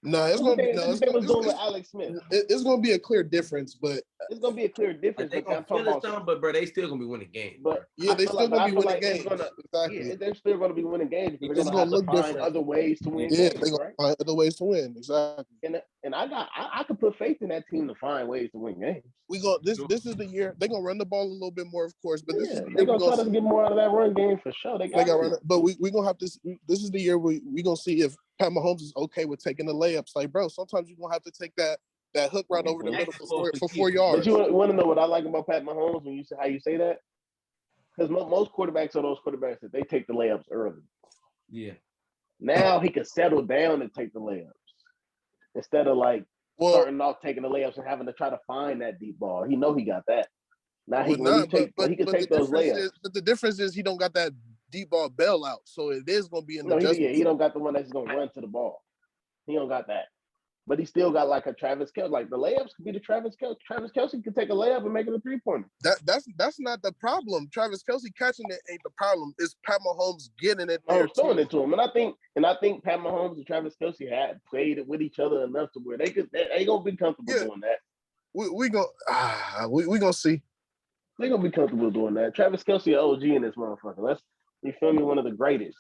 No, it's gonna be Alex Smith. It's gonna be a clear difference, but it's gonna be a clear difference. They gonna feel it some, but bro, they still gonna be winning games. But yeah, they still gonna be winning games. Exactly. Yeah, they're still gonna be winning games because they're gonna look find other ways to win. Yeah, they're gonna find other ways to win. Exactly. And I could put faith in that team to find ways to win games. This is the year they're gonna run the ball a little bit more, of course, but this is the year they're gonna try to get more out of that run game for sure. They got run it, but we gonna have to. This is the year we gonna see if Pat Mahomes is okay with taking the layups. Like, bro, sometimes you're gonna have to take that hook right over the middle for 4 yards. But you want to know what I like about Pat Mahomes when you say how you say that? Because most quarterbacks are those quarterbacks that they take the layups early. Yeah. Now he can settle down and take the layups instead of starting off taking the layups and having to try to find that deep ball. He know he got that. Now he can take those layups. But the difference is he don't got that deep ball bailout, so it is going to be an adjustment. He don't got the one that's going to run to the ball. He don't got that. But he still got like a Travis Kelce. Like the layups could be the Travis Kelce. Travis Kelce could take a layup and make it a 3-pointer. That's not the problem. Travis Kelce catching it ain't the problem. It's Pat Mahomes getting it there. Throwing it to him. And I think Pat Mahomes and Travis Kelce had played it with each other enough to where they gonna be comfortable doing that. We gonna see. They're gonna be comfortable doing that. Travis Kelce, OG in this motherfucker. You feel me? One of the greatest.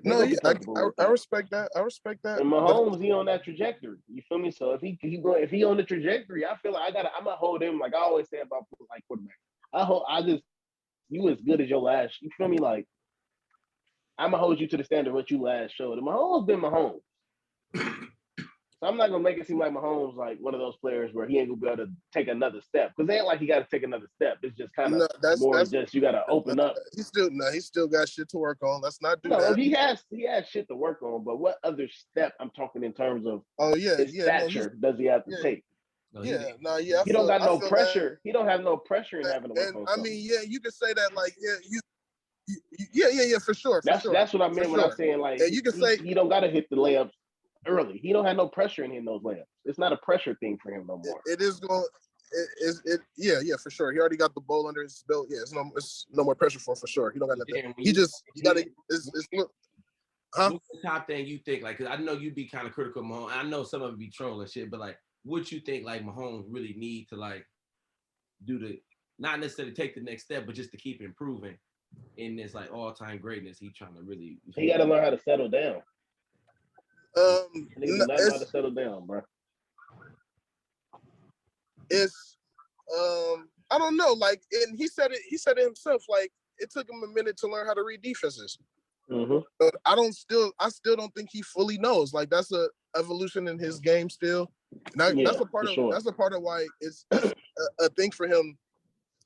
No, I respect that. And Mahomes, he on that trajectory. You feel me? So if he on the trajectory, I feel like I'm gonna hold him like I always say about like quarterback. You as good as your last. You feel me? Like I'm gonna hold you to the standard of what you last showed. And Mahomes been Mahomes. So I'm not gonna make it seem like Mahomes like one of those players where he ain't gonna be able to take another step because it ain't like he got to take another step. It's just kind of just you got to open up. He still got shit to work on. Let's not do that. He has shit to work on, but what other step I'm talking in terms of? Stature does he have to take? He don't got no pressure. He don't have no pressure in having to work on something. I mean, you can say that like for sure. That's what I meant when I'm saying like you can say he don't got to hit the layups early. He don't have no pressure in hitting those layups. It's not a pressure thing for him no more. It is going. For sure. He already got the ball under his belt. Yeah, it's no more pressure for sure. He don't got nothing. He got to. What's the top thing you think? Like, because I know you be kind of critical of Mahomes. I know some of it be trolling shit, but like, what you think like Mahomes really need to like do not necessarily take the next step, but just to keep improving in this like all-time greatness. He trying to really. He got to learn how to settle down. He got to settle down, bro. It's I don't know, like, and he said it himself, like it took him a minute to learn how to read defenses. But I still don't think he fully knows. Like that's a evolution in his game still. That's a part of why it's a thing for him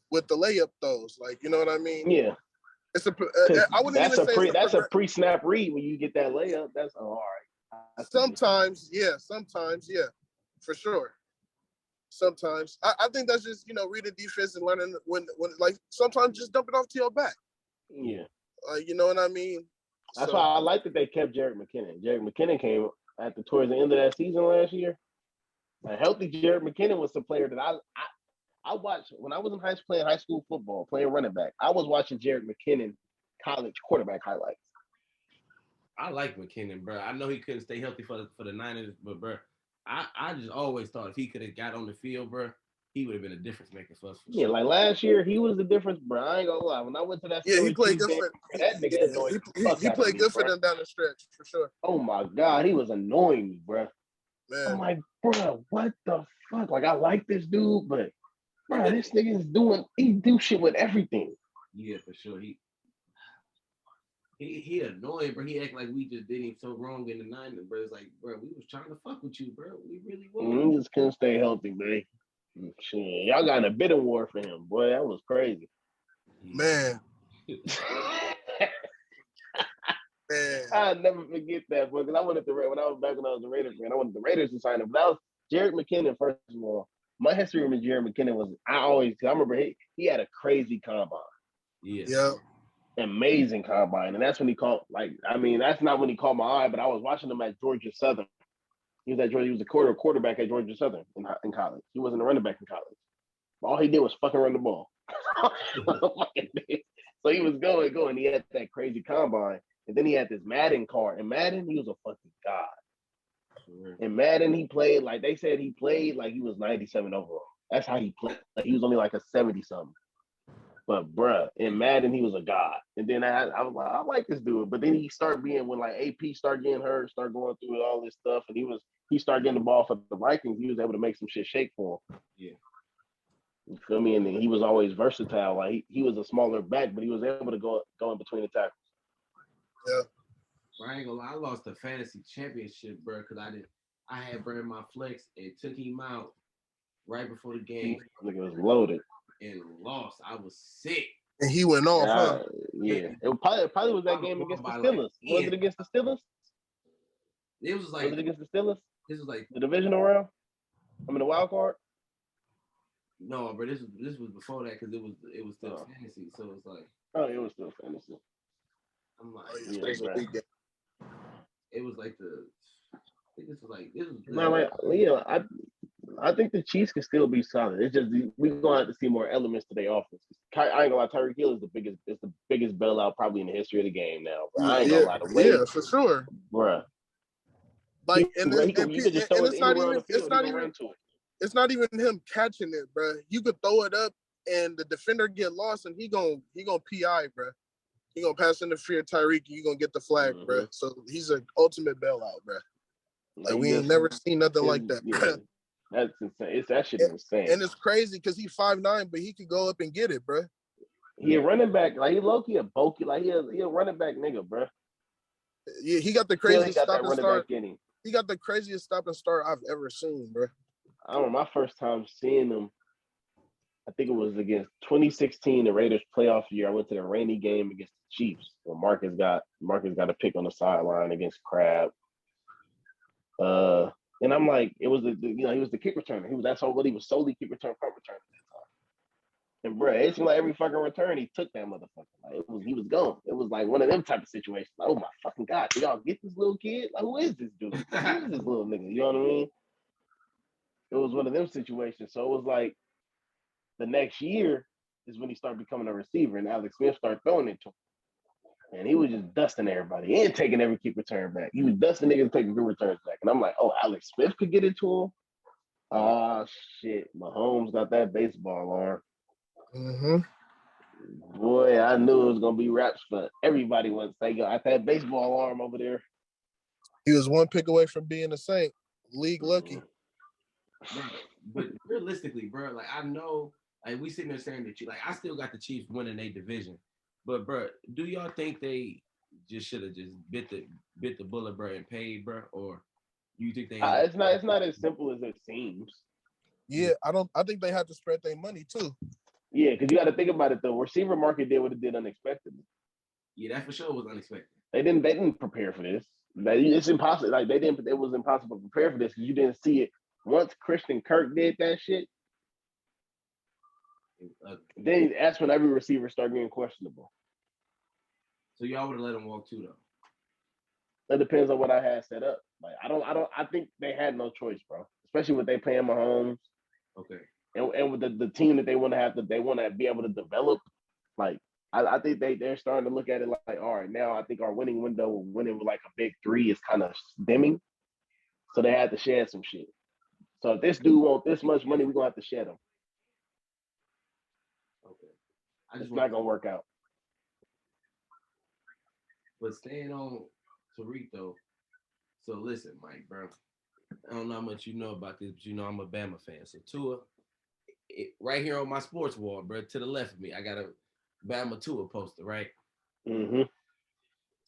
with the layup throws. Like, you know what I mean? Yeah. It's I wouldn't even say that's a pre-snap read when you get that layup. That's all right. Sometimes, for sure. Sometimes I think that's just reading defense and learning when like sometimes just dump it off to your back. Yeah, you know what I mean. That's why I like that they kept Jerick McKinnon. Jerick McKinnon came towards the end of that season last year. A healthy Jerick McKinnon was the player that I watched when I was in playing high school football, playing running back. I was watching Jerick McKinnon college quarterback highlights. I like McKinnon, bro. I know he couldn't stay healthy for the Niners, but bro, I just always thought if he could have got on the field, bro, he would have been a difference maker for us. For Yeah, sure. like last year, he was the difference, bro. I ain't gonna lie. When I went to that, Yeah, he played good Tuesday, for. that nigga annoyed the fuck He out of played me, good for bro. them down the stretch for sure. Oh my god, he was annoying me, bro. Man. I'm like, bro, what the fuck? Like, I like this dude, but bro, this nigga's he do shit with everything. Yeah, for sure. He annoying, bro. He act like we just did him so wrong in the 90s, bro. It's like, bro, we was trying to fuck with you, bro. We really was. He just couldn't stay healthy, man. Shit, y'all got in a bidding war for him, boy. That was crazy. Man. Man. I'll never forget that, boy. Because I wanted when I was a Raiders fan, I wanted the Raiders to sign him. But that was Jerick McKinnon, first of all. My history with Jerick McKinnon was I remember he had a crazy combine. Yeah. Amazing combine. And that's when he caught, that's not when he caught my eye, but I was watching him at Georgia Southern. He was a quarterback at Georgia Southern in college. He wasn't a running back in college. All he did was fucking run the ball. So he was going. He had that crazy combine. And then he had this Madden card. And Madden, he was a fucking god. In Madden, he played like they said he played like he was 97 overall. That's how he played. Like he was only like a 70-something. But bruh, in Madden, he was a god. And then I was like, I like this dude. But then he started being when like AP started getting hurt, started going through all this stuff, and he started getting the ball for the Vikings. He was able to make some shit shake for him. Yeah. You feel me? And he was always versatile. Like he was a smaller back, but he was able to go in between the tackles. Yeah. I ain't gonna lie, I lost the fantasy championship, bro, because I had burned my flex and took him out right before the game. Nigga was loaded. And lost. I was sick. And he went off, huh? Yeah. It probably was that game against the Steelers. Was it against the Steelers? It was like. Was it against the Steelers? This was like the divisional round. The wild card. No, but this was before that because it was still fantasy. So it's like. Oh, it was still fantasy. I'm like, it was like I think this was like this was. No, I think the Chiefs can still be solid. It's just we're gonna have to see more elements to their offense. I ain't gonna lie, Tyreek Hill is the biggest bailout probably in the history of the game now. Bro. I ain't gonna lie, yeah, for sure, bro. Like, it's not even him catching it, bro. You could throw it up and the defender get lost, and he gonna PI, bro. He gonna pass interfere Tyreek, and you gonna get the flag, bro. So he's an ultimate bailout, bro. Like we ain't never seen nothing like that. Yeah. That's insane. That shit is insane. And it's crazy because he's 5'9", but he could go up and get it, bro. He a running back. Like he low-key a bulky. Like he a running back nigga, bro. Yeah, he got the craziest stop and start. He got the craziest stop and start I've ever seen, bro. I don't know. My first time seeing him, I think it was against 2016, the Raiders playoff year. I went to the rainy game against the Chiefs. Where Marcus got a pick on the sideline against Crab. And I'm like, it was he was the kick returner. He was solely kick return, punt return at that time. And bro, it seemed like every fucking return he took that motherfucker. Like he was gone. It was like one of them type of situations. Like, oh my fucking god, did y'all get this little kid? Like, who is this dude? Who is this little nigga? You know what I mean? It was one of them situations. So it was like the next year is when he started becoming a receiver, and Alex Smith started throwing it to him. And he was just dusting everybody and taking every kick return back. He was dusting niggas and taking good returns back. And I'm like, oh, Alex Smith could get it to him? Oh, shit. Mahomes got that baseball arm. Mm-hmm. Boy, I knew it was going to be raps for everybody once they got that baseball arm over there. He was one pick away from being a Saint. League lucky. But realistically, bro, like I know, like we sitting there saying that I still got the Chiefs winning their division. But bro, do y'all think they just should have just bit the bullet, bro, and paid, bro, or you think they? It's not as simple as it seems. Yeah, I think they had to spread their money too. Yeah, because you got to think about it. The receiver market did what it did unexpectedly. Yeah, that for sure was unexpected. They didn't prepare for this. It's impossible. Like it was impossible to prepare for this because you didn't see it once Christian Kirk did that shit. Then that's when every receiver started getting questionable. So y'all would have let him walk too, though. That depends on what I had set up. Like I think they had no choice, bro. Especially with they paying Mahomes. Okay. And with the team that they want to be able to develop. Like I think they're starting to look at it like, all right, now I think our winning window, winning with like a big three, is kind of dimming. So they had to shed some shit. So if this dude wants this much money, we're gonna have to shed him. It's not gonna work out. But staying on Tariq though. So listen, Mike, bro. I don't know how much you know about this, but you know I'm a Bama fan. So Tua, right here on my sports wall, bro, to the left of me, I got a Bama Tua poster, right? Mm-hmm.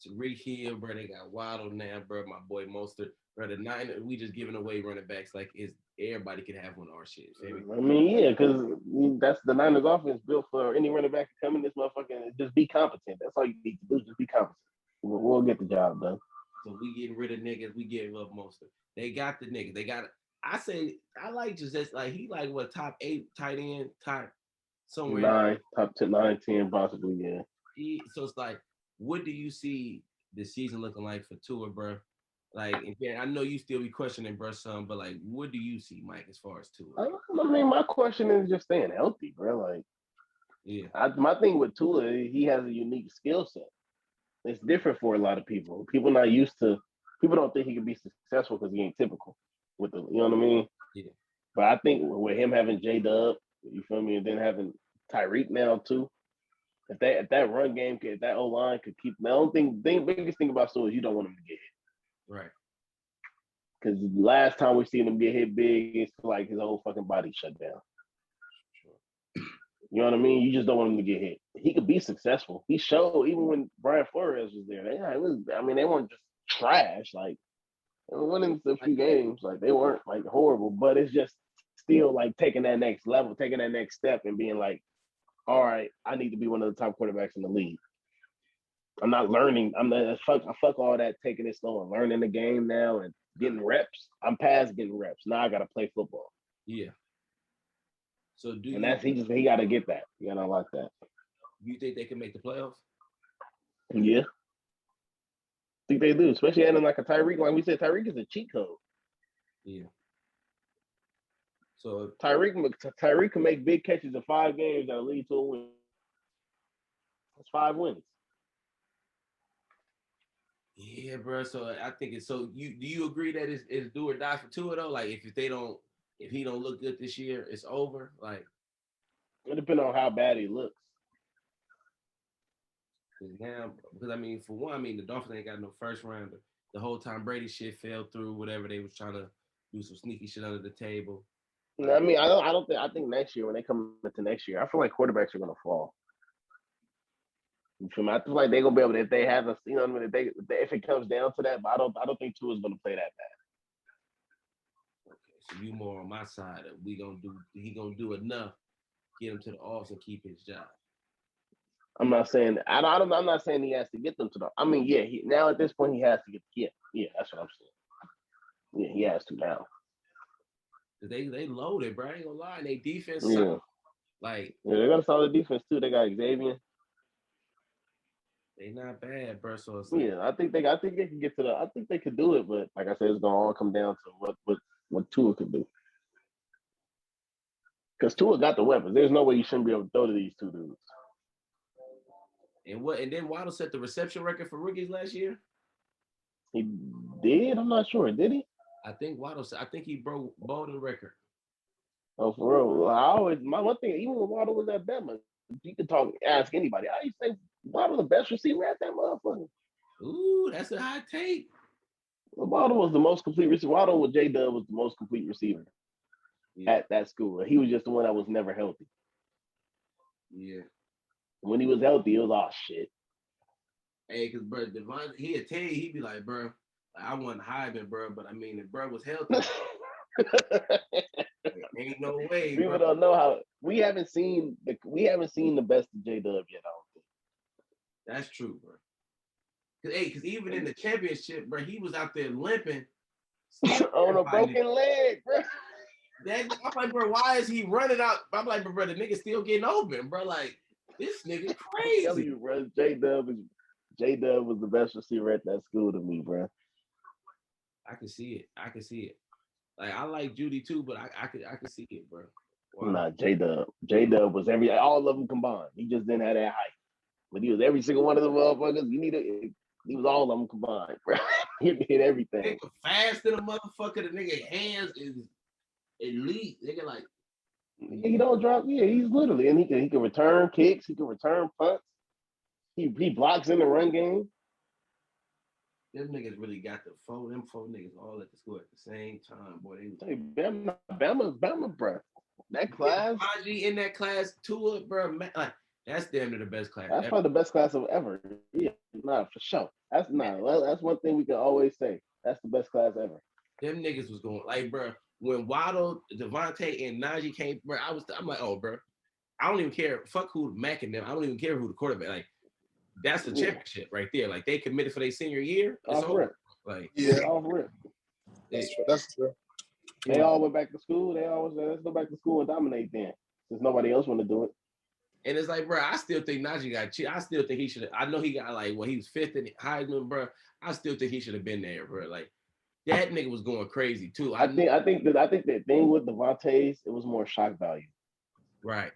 Tariq Hill, bro. They got Waddle now, bro. My boy Mostert, bro. The Niners, we just giving away running backs like it's everybody can have one of our shit. I mean, yeah, because that's the Niners offense built for any running back to come in this motherfucker and just be competent. That's all you need to do, just be competent. We'll get the job done. So we getting rid of niggas. We gave up Mostert. They got the niggas. They got. I say I like just like he like what top 8 tight end top somewhere 9 top 10, 9, 10 possibly, yeah. So it's like, what do you see the season looking like for Tua, bro? Like, again, I know you still be questioning, bro, some, but like, what do you see, Mike, as far as Tua? I mean, my question is just staying healthy, bro. Like, yeah, my thing with Tua, he has a unique skill set. It's different for a lot of people. People not used to. People don't think he can be successful because he ain't typical with the. You know what I mean? Yeah. But I think with him having J-Dub, you feel me, and then having Tyreek now too. If that run game, if that O-line could keep, the biggest thing about Tua is you don't want him to get hit. Right. Because last time we seen him get hit big, it's like his whole fucking body shut down. Sure. You know what I mean? You just don't want him to get hit. He could be successful. He showed even when Brian Flores was there. They weren't just trash. Like they were winning a few games. Like they weren't like horrible, but it's just still like taking that next level, taking that next step, and being like, all right, I need to be one of the top quarterbacks in the league. I'm not learning. Fuck all that taking it slow and learning the game now and getting reps. I'm past getting reps. Now I gotta play football. Yeah. So he gotta get that. You gotta like that. You think they can make the playoffs? Yeah. I think they do, especially adding like a Tyreek. Like we said, Tyreek is a cheat code. Yeah. So Tyreek can make big catches in 5 games that'll lead to a win. That's 5 wins. Yeah, bro. So I think it's so. Do you agree that it's do or die for Tua though? Like if he don't look good this year, it's over. Like it depends on how bad he looks. Because I mean, for one, the Dolphins ain't got no first rounder. The whole time Brady shit fell through. Whatever they was trying to do some sneaky shit under the table. I mean, I think next year when they come into next year, I feel like quarterbacks are gonna fall. I feel like they're gonna be able to, if they have a, you know what I mean, if it comes down to that, but I don't think Tua's gonna play that bad. Okay, so you more on my side of he gonna do enough, get him to the offs and keep his job. I'm not saying I'm not saying he has to get them to the. I mean, yeah, now at this point he has to get. Yeah, that's what I'm saying. Yeah, he has to now. They loaded, bro. I ain't gonna lie. They defense, yeah. Like they got a solid defense too. They got Xavier. They not bad, bro. So it's like, I think they can get to the. I think they could do it, but like I said, it's gonna all come down to what Tua could do. Because Tua got the weapons. There's no way you shouldn't be able to throw to these two dudes. And then Waddle set the reception record for rookies last year. He did. I'm not sure. Did he? I think he broke Bolden record. Oh, for real. My one thing, even when Waddle was at Bama, you could ask anybody. I used to say Waddle the best receiver at that motherfucker. Ooh, that's a hot take. Waddle was the most complete receiver. Waddle with J-Dub was the most complete receiver at that school. He was just the one that was never healthy. Yeah. When he was healthy, it was all shit. Hey, because bro, Devon, he'd tell you, he'd be like, bro, I want Heisman, bro, but I mean, if bro was healthy, ain't no way. People bro. Don't know how. We haven't seen the best of J-Dub yet. I don't think. That's true, bro. Because even in the championship, bro, he was out there limping on a broken leg, bro. I'm like, bro, why is he running out? I'm like, bro, the nigga still getting open, bro. Like, this nigga crazy. I'm telling you, bro, J-Dub was the best receiver at that school to me, bro. I can see it. Like, I like Judy too, but I could see it, bro. Wow. Nah, J-Dub was all of them combined. He just didn't have that height. But he was every single one of the motherfuckers. He was all of them combined, bro. He did everything. Nigga fast than a motherfucker. The nigga hands is elite. Nigga like He don't drop. Yeah, he's literally, and he can return kicks. He can return punts. He blocks in the run game. Them niggas really got the them four niggas all at the school at the same time, boy. Hey, Bama, bro. That class. Najee in that class, Tua, bro. Like, that's damn near the best class. That's probably the best class of ever. Yeah, for sure. That's one thing we can always say. That's the best class ever. Them niggas was going like, bro. When Waddle, Devontae, and Najee came, bro, I'm like, oh, bro, I don't even care. Fuck who Mac and them. I don't even care who the quarterback. Like, that's the championship right there. Like, they committed for their senior year. It's over. Like, yeah, off rip. That's true. They all went back to school. They always said, let's go back to school and dominate then, since nobody else want to do it. And it's like, bro, I still think Najee got cheated. I still think he should have. I know he got like, he was fifth in Heisman, bro. I still think he should have been there, bro. Like, that nigga was going crazy too. I think the thing with Devontae's, it was more shock value. Right.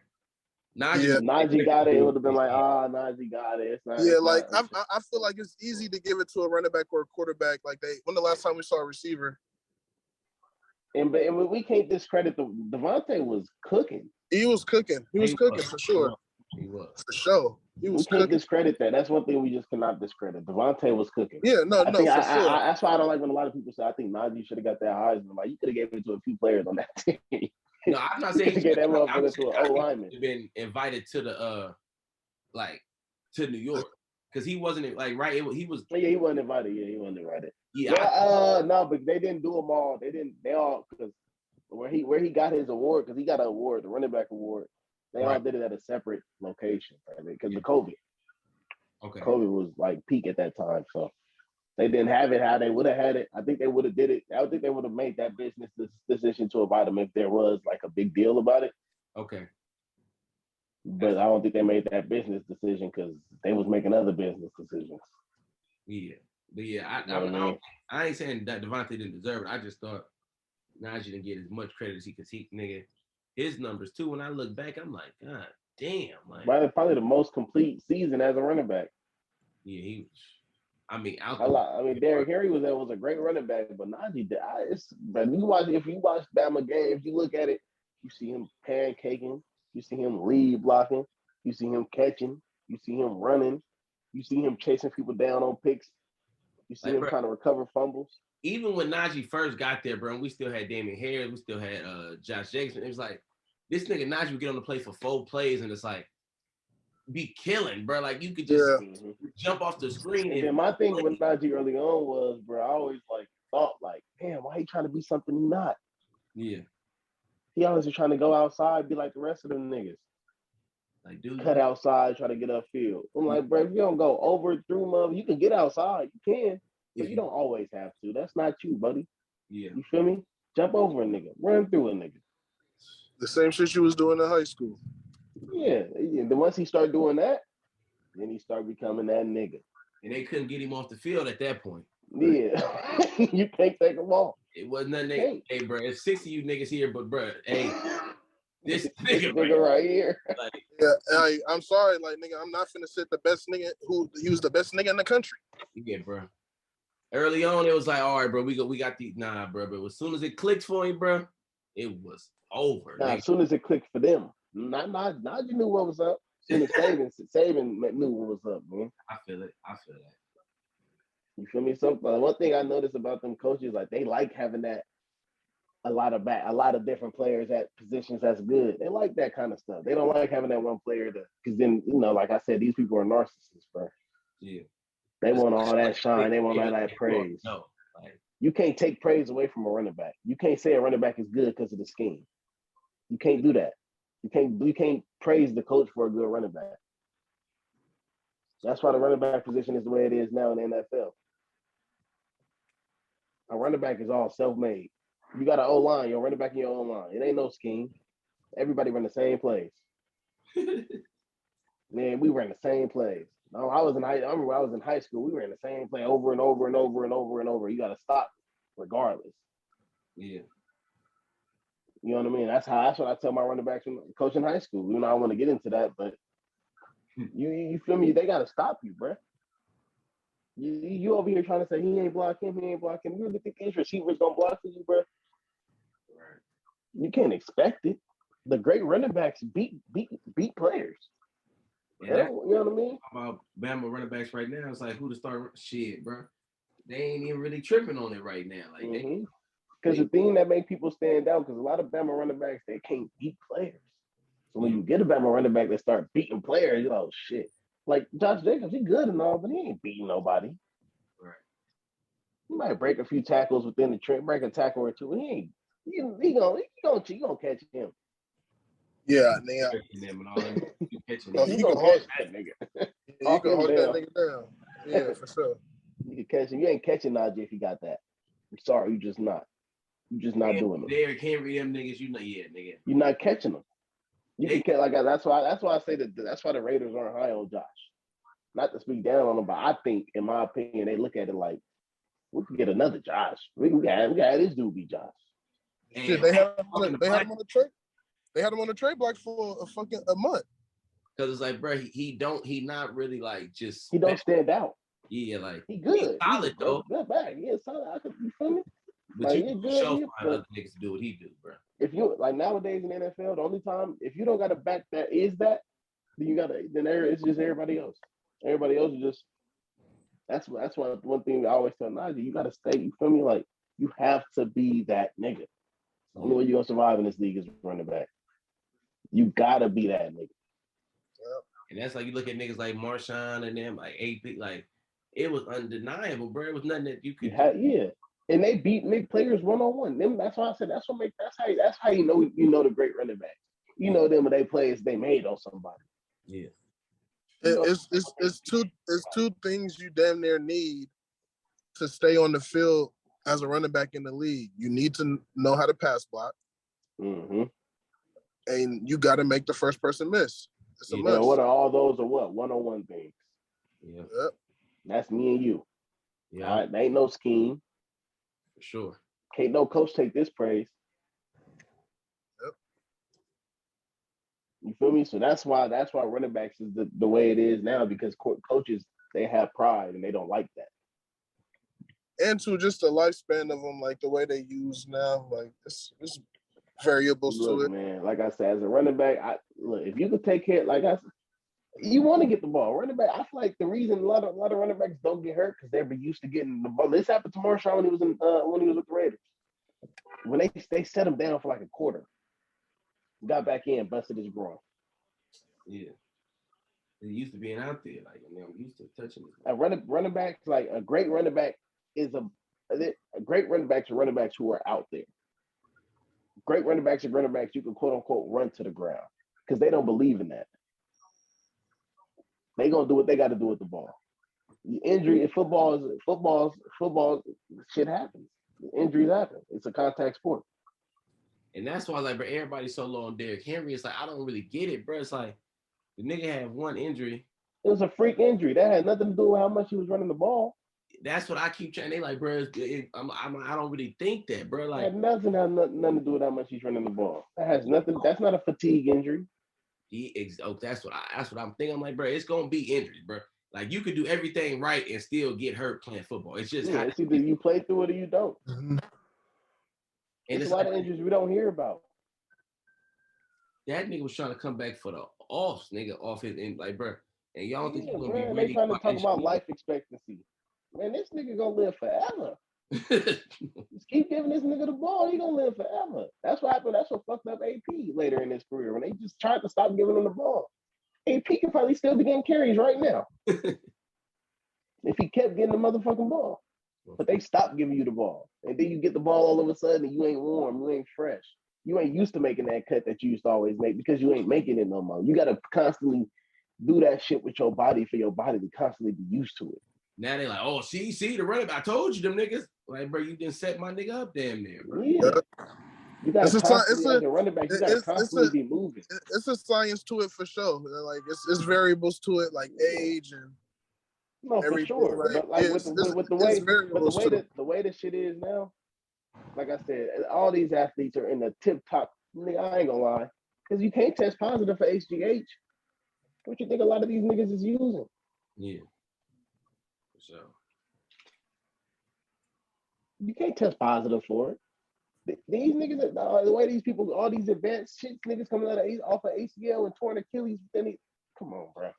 Najee got it. It would have been like, Najee got it. I feel like it's easy to give it to a running back or a quarterback. Like when the last time we saw a receiver? And we can't discredit Devontae was cooking. He was cooking. He was cooking for sure. He was for sure. He was. We can't discredit that. That's one thing we just cannot discredit. Devontae was cooking. Yeah, no, for sure. That's why I don't like when a lot of people say I think Najee should have got that Heisman. Like you could have given it to a few players on that team. No, I'm not saying he get that motherfucker to an O-lineman. Been invited to the to New York because he wasn't like right. He was. Yeah, he wasn't invited. Yeah, he wasn't invited. Yeah. No, but they didn't do them all. They all because where he got his award because he got an award, the running back award. They all did it at a separate location because of COVID. Okay. COVID was like peak at that time, so they didn't have it how they would have had it. I think they would have did it. I don't think they would have made that business decision to invite them if there was like a big deal about it. Okay. But I don't think they made that business decision because they was making other business decisions. Yeah. But yeah, I ain't saying that Devontae didn't deserve it. I just thought Najee didn't get as much credit as he could. Nigga, his numbers too. When I look back, I'm like, God damn. Like, probably the most complete season as a running back. Yeah, he was. I mean, Derrick Henry was a great running back, but Najee, if you watch Bama games, you look at it, you see him pancaking, you see him lead blocking, you see him catching, you see him running, you see him chasing people down on picks, you see him trying to recover fumbles. Even when Najee first got there, bro, we still had Damian Harris, we still had Josh Jacobson. It was like this nigga Najee would get on the play for 4 plays, and it's like be killing, bro. Like you could just jump off the screen. And my thing with Najee early on was, bro, I always thought damn, why he trying to be something he not? Yeah. He always was trying to go outside, be like the rest of them niggas. Like, dude, cut outside, try to get upfield. I'm like, bro, if you don't go over through mother, you can get outside, you can, but you don't always have to. That's not you, buddy. Yeah. You feel me? Jump over a nigga, run through a nigga. The same shit you was doing in high school. Yeah. Then once he started doing that, then he started becoming that nigga. And they couldn't get him off the field at that point. Yeah. You can't take him off. It wasn't nothing. Hey, bro, it's 6 of you niggas here, but bro, hey, this nigga right here. I'm sorry, nigga, I'm not finna sit the best nigga he was the best nigga in the country. Yeah, bro. Early on, it was like, all right, bro, we got the bro. But as soon as it clicked for him, bro, it was over. As soon as it clicked for them, not you knew what was up. As soon as Saban knew what was up, man. I feel it. You feel me? One thing I noticed about them coaches, they like having that a lot of different players at positions that's good. They like that kind of stuff. They don't like having that one player because then, like I said, these people are narcissists, bro. Yeah. They want all that shine. They want all that praise. No. You can't take praise away from a running back. You can't say a running back is good because of the scheme. You can't do that. You can't praise the coach for a good running back. That's why the running back position is the way it is now in the NFL. A running back is all self-made. You got an O-line, you're running back in your own line. It ain't no scheme. Everybody run the same plays. Man, we ran the same plays. I remember I was in high school, we ran the same play over and over and over and over and over. You got to stop regardless. Yeah. You know what I mean? That's what I tell my running backs when coaching high school. I don't want to get into that, but you feel me? They got to stop you, bro. You over here trying to say he ain't blocking. You really think these receivers gonna block for you, bro? Right. You can't expect it. The great running backs beat players. And that, you know what I mean? About Bama running backs right now, it's like who to start shit, bro. They ain't even really tripping on it right now. Like because the thing that make people stand out, because a lot of Bama running backs, they can't beat players. So when you get a Bama running back that start beating players, you're like, oh shit. Like Josh Jacobs, he good and all, but he ain't beating nobody. Right. He might break a few tackles within the trip, break a tackle or two. He ain't. He gonna catch him. Yeah, you can hold that nigga. You can hold that nigga down. Yeah, for sure. You can catch him. You ain't catching Najee if you got that. I'm sorry, you just not. You just not doing it. Derrick Henry, them niggas, nigga. You're not catching them. You can catch that's why I say that's why the Raiders aren't high on Josh. Not to speak down on them, but I think, in my opinion, they look at it like we can get another Josh. We got this dude be Josh. Shit, they had him on the trade. They had him on the trade block for a month. Because it's like, bro, he not really like just. He don't stand out. Yeah, like he good. He's solid though. Good back. Yeah, solid. You feel me? But like, you can show other niggas to do what he do, bro. If you like nowadays in the NFL, the only time if you don't got a back then it's just everybody else. Everybody else is just. That's why one thing I always tell Najee, you gotta stay. You feel me? Like you have to be that nigga. The only way you gonna survive in this league is running back. You gotta be that nigga. Yep. And that's like you look at niggas like Marshawn and them, like AP, like it was undeniable, bro. It was nothing that you could. Yeah, and they beat players 1-on-1. Them. That's why I said that's how you know the great running backs. You know them when they plays they made on somebody. Yeah. It's two things you damn near need to stay on the field as a running back in the league. You need to know how to pass block. Mm-hmm. And you got to make the first person miss. It's a must. What are all those or what? 1-on-1 things. Yeah. Yep. That's me and you. Yeah. All right. There ain't no scheme. For sure. Can't no coach take this praise. Yep. You feel me? So that's why running backs is the way it is now, because coaches, they have pride and they don't like that. And to just the lifespan of them, like the way they use now, like it's variables to it. Man, like I said, as a running back, if you could take care, like I said, you want to get the ball. Running back, I feel like the reason a lot of running backs don't get hurt because they're used to getting the ball. This happened to Marshawn when he was with the Raiders. When they set him down for like a quarter, got back in, busted his groin. Yeah. He used to being out there, like, and I'm used to touching his a running back, like a great running back is a great running backs are running backs who are out there. Great running backs are running backs you can quote unquote run to the ground because they don't believe in that. They gonna do what they got to do with the ball. The injury in football shit happens. Injuries happen. It's a contact sport. And that's why, like, bro, everybody's so low on Derrick Henry. It's like I don't really get it, bro. It's like the nigga had one injury. It was a freak injury. That had nothing to do with how much he was running the ball. That's what I keep trying. They like, bro, I don't really think that, bro. Like, it had nothing to do with how much he's running the ball. That has nothing. That's not a fatigue injury. That's what I'm thinking. I'm like, bro, it's gonna be injuries, bro. Like you could do everything right and still get hurt playing football. It's just it's either you play through it or you don't. Mm-hmm. And it's a lot of injuries we don't hear about. That nigga was trying to come back for the offs, nigga, off his end, like, bro. And y'all think he's gonna be ready? They trying to talk about life expectancy. Man, this nigga gonna live forever. Just keep giving this nigga the ball, he gonna live forever. That's what happened. That's what fucked up AP later in his career when they just tried to stop giving him the ball. AP could probably still be getting carries right now if he kept getting the motherfucking ball. But they stopped giving you the ball, and then you get the ball all of a sudden, and you ain't warm, you ain't fresh, you ain't used to making that cut that you used to always make because you ain't making it no more. You gotta constantly do that shit with your body for your body to constantly be used to it. Now they like, oh, see, the running back. I told you them niggas. Like, bro, you didn't set my nigga up damn near, bro. Yeah. You got to running back. You got to constantly be moving. It's a science to it for sure. Like it's variables to it, like age and. No, for sure. But like with the way the shit is now, like I said, all these athletes are in the tip top. Nigga, I ain't gonna lie, because you can't test positive for HGH. What you think a lot of these niggas is using? Yeah. So you can't test positive for it. These niggas, the way these people, all these advanced shit, niggas coming off of ACL and torn Achilles. Come on, bro.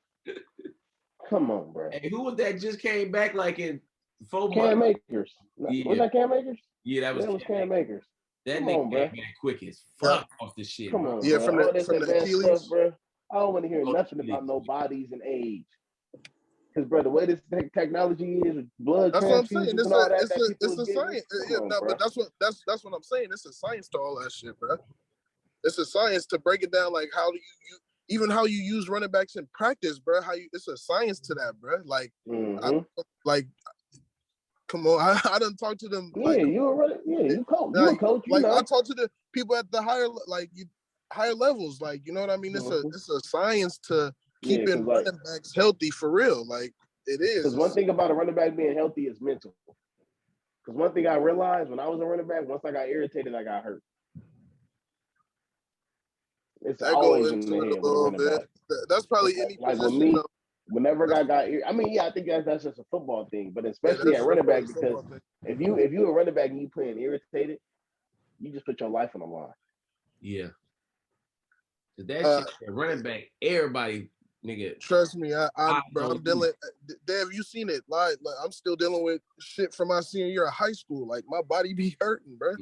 Come on, bro. Hey, who was that just came back like in 4 months? Cam Akers. Yeah. Was that Cam Akers? Yeah, that was Cam Akers. That nigga came back quick as fuck off the shit. Come on, yeah, bro. from the Achilles, stuff, bro. I don't want to hear nothing about no bodies and age. Because, bro, the way this technology is, blood that's what I'm saying. It's a science. But that's what I'm saying. It's a science to all that shit, bro. It's a science to break it down. Like how do you even how you use running backs in practice, bro? It's a science to that, bro. Like, come on, I done talked to them. Yeah, you coach. You a coach. Like I talk to the people at the higher levels. Like, you know what I mean? It's a science to keeping running backs healthy for real. Like it is. Because one thing about a running back being healthy is mental. Because one thing I realized when I was a running back, once I got irritated, I got hurt. It's that always in the head with a running back. That's probably any like position. With me, whenever I got, I mean, I think that's just a football thing, but especially at running back, because if you a running back and you playing irritated, you just put your life on the line. Yeah. That shit, running back, everybody, nigga. Trust me, I'm dealing. Dave, you seen it? Like I'm still dealing with shit from my senior year of high school. Like my body be hurting, bro.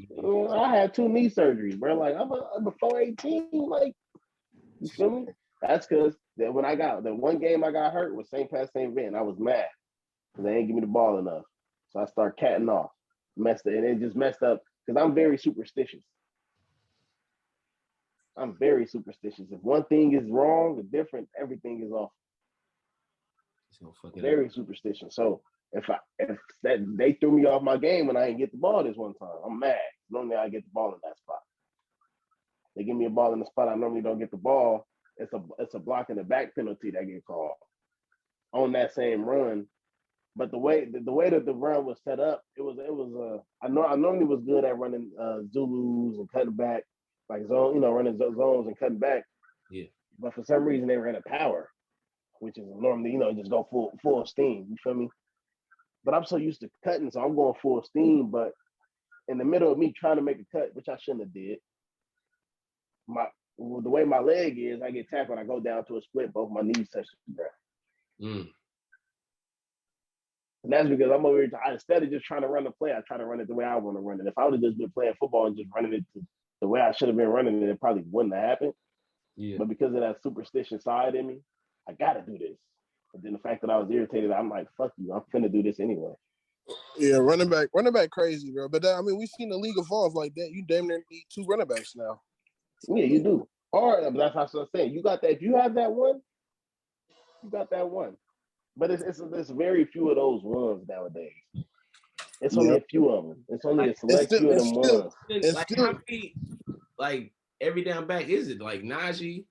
I had 2 knee surgeries, bro. Like I'm before 18. Like, you feel me? That's because when I got the one game I got hurt was St. Pat St. Vincent. I was mad because they ain't give me the ball enough. So I started catting off. And it just messed up because I'm very superstitious. I'm very superstitious. If one thing is wrong or different, everything is off. Very superstitious. So if they threw me off my game when I didn't get the ball this one time, I'm mad. Normally I get the ball in that spot. They give me a ball in the spot I normally don't get the ball. It's a block in the back penalty that get called on that same run. But the way that the run was set up, I normally was good at running Zulus and cutting back, like zone, running zones and cutting back. Yeah. But for some reason they ran a power, which is normally, just go full steam. You feel me? But I'm so used to cutting, so I'm going full steam. But in the middle of me trying to make a cut, which I shouldn't have did, the way my leg is, I get tackled, I go down to a split, both my knees touch the ground. And that's because I'm over here, instead of just trying to run the play, I try to run it the way I want to run it. If I would have just been playing football and just running it the way I should have been running it probably wouldn't have happened. Yeah. But because of that superstition side in me, I got to do this. And then the fact that I was irritated, I'm like, fuck you, I'm finna do this anyway. Yeah, running back crazy, bro. But we've seen the league evolve like that. You damn near need 2 running backs now. Yeah, you do. Or that's what I'm saying. You got that. If you have that one, you got that one. But it's very few of those ones nowadays. It's only a few of them. It's only a select few of them ones. Like how many, like every down back is it? Like Najee,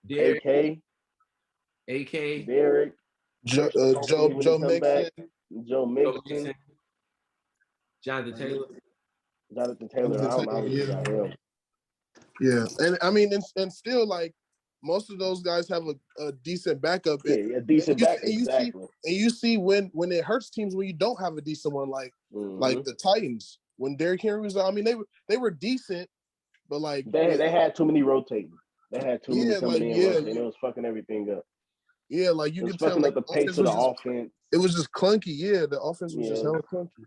Derek, AK, Derek, Joe Mixon, Jonathan Taylor. I don't know. Yeah, and I mean, and still, like, most of those guys have a decent backup. Yeah, a decent backup. Exactly. You see when it hurts teams when you don't have a decent one, like the Titans. When Derrick Henry was, I mean, they were decent, but like they had too many rotating. They had too many coming in, and it was fucking everything up. Yeah, like you could tell, fucking like, up the pace of the offense. It was just clunky. Yeah, the offense was just hella clunky.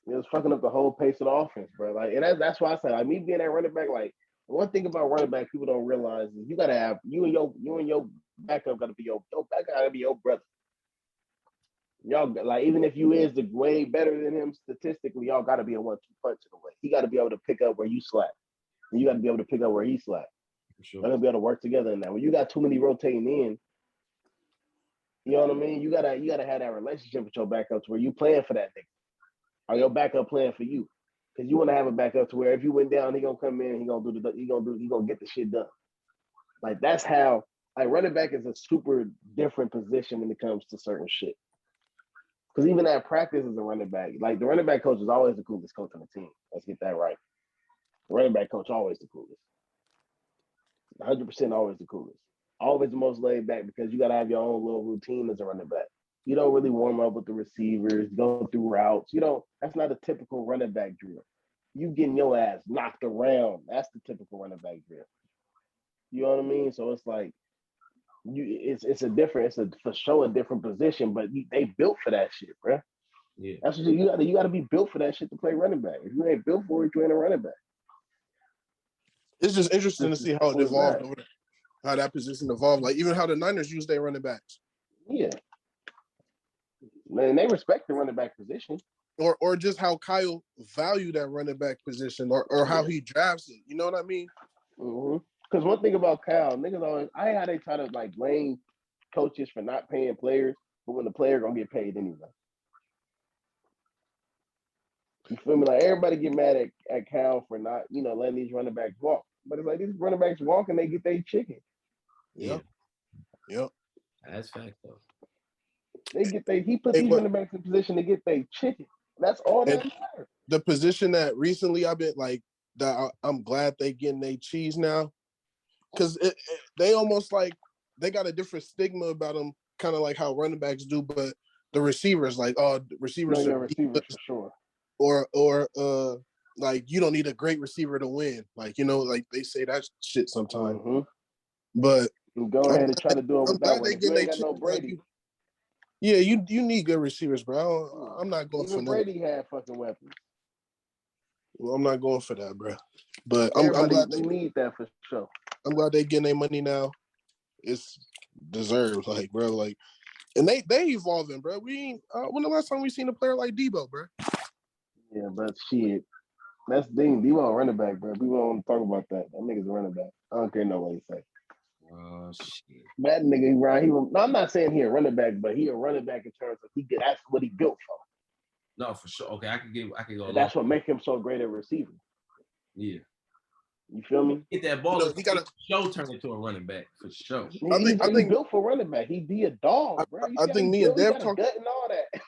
It was fucking up the whole pace of the offense, bro. Like, and that's why I said, like, me being that running back, like, one thing about running back people don't realize is you gotta have you and your backup gotta be your backup gotta be your brother. Y'all, like, even if you is the way better than him statistically, y'all gotta be a 1-2 punch in a way. He gotta be able to pick up where you slack, and you gotta be able to pick up where he slack. For sure. They're gonna be able to work together in that. When you got too many rotating in, you know what I mean? You gotta have that relationship with your backup to where you playing for that nigga, or your backup playing for you. Because you want to have a backup to where if you went down, he gonna come in, he gonna get the shit done. Like, that's how, like, running back is a super different position when it comes to certain shit. Because even at practice as a running back, like, the running back coach is always the coolest coach on the team. Let's get that right. The running back coach always the coolest. 100% always the coolest. Always the most laid back because you gotta have your own little routine as a running back. You don't really warm up with the receivers, go through routes. That's not a typical running back drill. you getting your ass knocked around. That's the typical running back drill. You know what I mean? So it's like it's for sure a different position, but they built for that shit, bro. Yeah, that's what you got to be built for that shit to play running back. If you ain't built for it, you ain't a running back. It's just interesting to see how it evolved over how that position evolved. Like even how the Niners use their running backs. Yeah, man, they respect the running back position. Or just how Kyle valued that running back position, or how he drafts it. You know what I mean? Because one thing about Kyle, niggas always, I how they try to like blame coaches for not paying players, but when the player gonna get paid anyway. You feel me? Like everybody get mad at Cal for not, letting these running backs walk. But it's like these running backs walk and they get their chicken. Yep. That's fact though. He put these running backs in position to get their chicken. That's all that matters. The position that recently I've been like that, I'm glad they getting their cheese now, because they almost like they got a different stigma about them, kind of like how running backs do. But the receivers, like, receivers are receivers for sure. Or like you don't need a great receiver to win. Like, like they say that shit sometimes. But go ahead and try to do it without one. You ain't got no Brady. Yeah, you need good receivers, bro. I'm not going for Brady had fucking weapons. Well, I'm not going for that, bro. But I'm glad they need that for sure. I'm glad they getting their money now. It's deserved, like, bro. Like, and they evolving, bro. We ain't when the last time we seen a player like Debo, bro? Yeah, but shit, that's the thing. Debo a running back, bro. People don't want to talk about that. That nigga's a running back. I don't care no what he say. Oh shit. That nigga, Ryan, I'm not saying he a running back, but he a running back in terms of that's what he built for. No, for sure. Okay, I could go. That's what make him so great at receiving. Yeah. You feel me? Get that ball. He got to turn into a running back for sure. I think built for running back. He be a dog, bro. I think me and Dev talked and all that.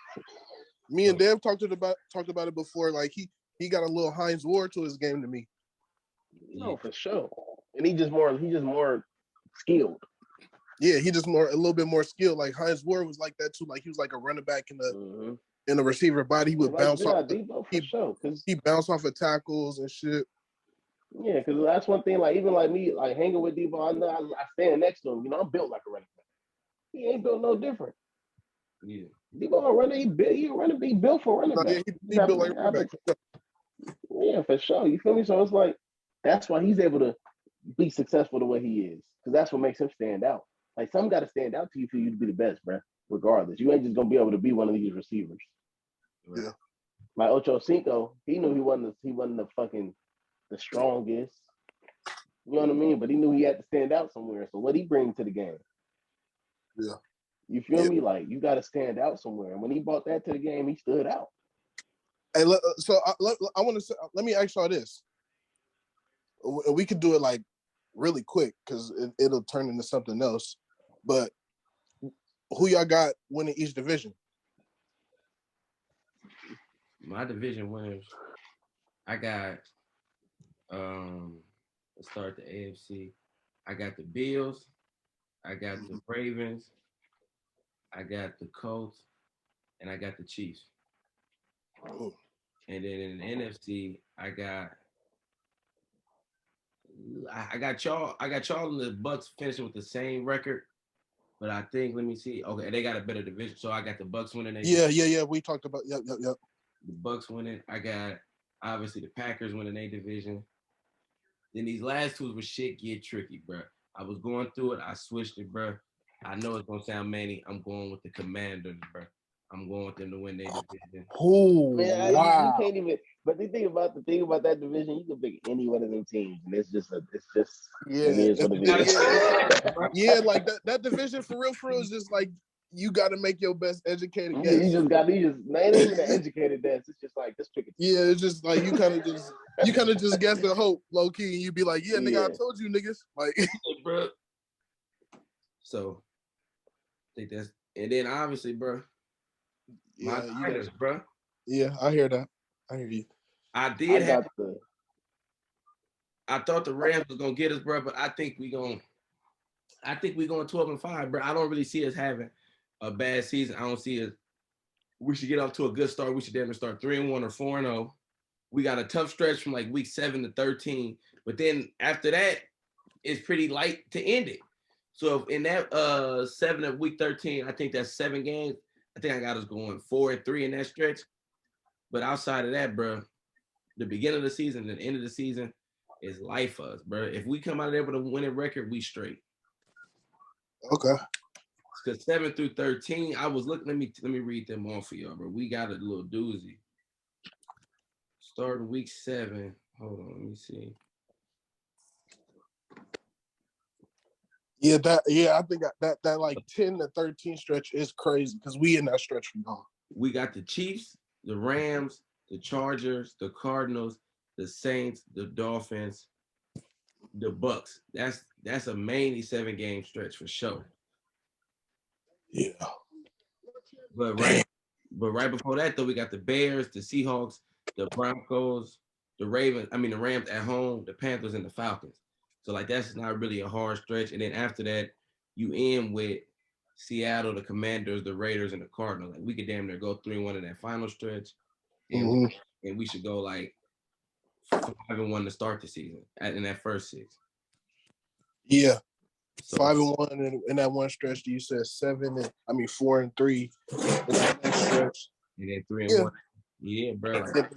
Me and Dev talked about it before. Like he got a little Hines Ward to his game to me. No, for sure. And he just more skilled. Yeah, he just a little bit more skilled. Like Hines Ward was like that too. Like he was like a running back in the receiver body. He would bounce off. He bounced off of tackles and shit. Yeah, because that's one thing. Like even like me, like hanging with Debo, I know I stand next to him. I'm built like a running back. He ain't built no different. Yeah, Debo a runner. He built for running back. Yeah, he built like a running back. Yeah, for sure. You feel me? So it's like that's why he's able to be successful the way he is, because that's what makes him stand out. Like some got to stand out to you for you to be the best, bro. Regardless, you ain't just gonna be able to be one of these receivers. Yeah. Like Ocho Cinco, he knew he wasn't the strongest. You know what I mean? But he knew he had to stand out somewhere. So what he bring to the game? Yeah. You feel me? Like you got to stand out somewhere. And when he brought that to the game, he stood out. Hey, so I want to say, let me ask y'all this. We could do it like really quick because it'll turn into something else. But who y'all got winning each division? My division winners, I got let's start the AFC. I got the Bills, I got the Ravens, I got the Colts, and I got the Chiefs. Oh. And then in the NFC, I got y'all and the Bucks finishing with the same record. But I think, let me see. Okay, they got a better division. So I got the Bucks winning. Yeah. We talked about yep. The Bucks winning. I got obviously the Packers winning their division. Then these last two was shit get tricky, bro. I was going through it. I switched it, bro. I know it's gonna sound manny. I'm going with the Commanders, bro. I'm going with them to win their division. Oh, wow! You can't even. But the thing about that division, you can pick any one of them teams, and it's just. Yeah, it is what it is. Yeah, like that division for real is just like you got to make your best educated guess. You just ain't even an educated guess. It's just like just pick it. Yeah, it's just like you kind of just guess and hope low key, and you be like, yeah, nigga, I told you, niggas, like, bro. So, I think that's, and then obviously, bro. My Niners, bro. Yeah, I hear that. I hear you. I thought the Rams was gonna get us, bro, but I think we going 12-5, bro. I don't really see us having a bad season. I don't see us. We should get off to a good start. We should definitely start 3-1 or 4-0. We got a tough stretch from like week 7 to 13, but then after that, it's pretty light to end it. So if in that 7 of week 13, I think that's 7 games. I think I got us going 4-3 in that stretch. But outside of that, bro, the beginning of the season and the end of the season is life for us, bro. If we come out of there with a winning record, we straight. Okay. Because 7 through 13, I was looking. Let me read them all for y'all, bro. We got a little doozy. Starting week 7. Hold on, let me see. Yeah, I think that like 10 to 13 stretch is crazy because we in that stretch from y'all. We got the Chiefs, the Rams, the Chargers, the Cardinals, the Saints, the Dolphins, the Bucks. That's a mainly 7-game stretch for sure. Yeah. But right before that though, we got the Bears, the Seahawks, the Broncos, the Rams at home, the Panthers, and the Falcons. So like that's not really a hard stretch. And then after that, you end with Seattle, the Commanders, the Raiders, and the Cardinals. Like we could damn near go 3-1 in that final stretch, and we should go like 5-1 to start the season in that first 6. Yeah. So 5-1 in that one stretch. You said 4-3 in that next stretch. And then 3-1. Yeah, bro. Like,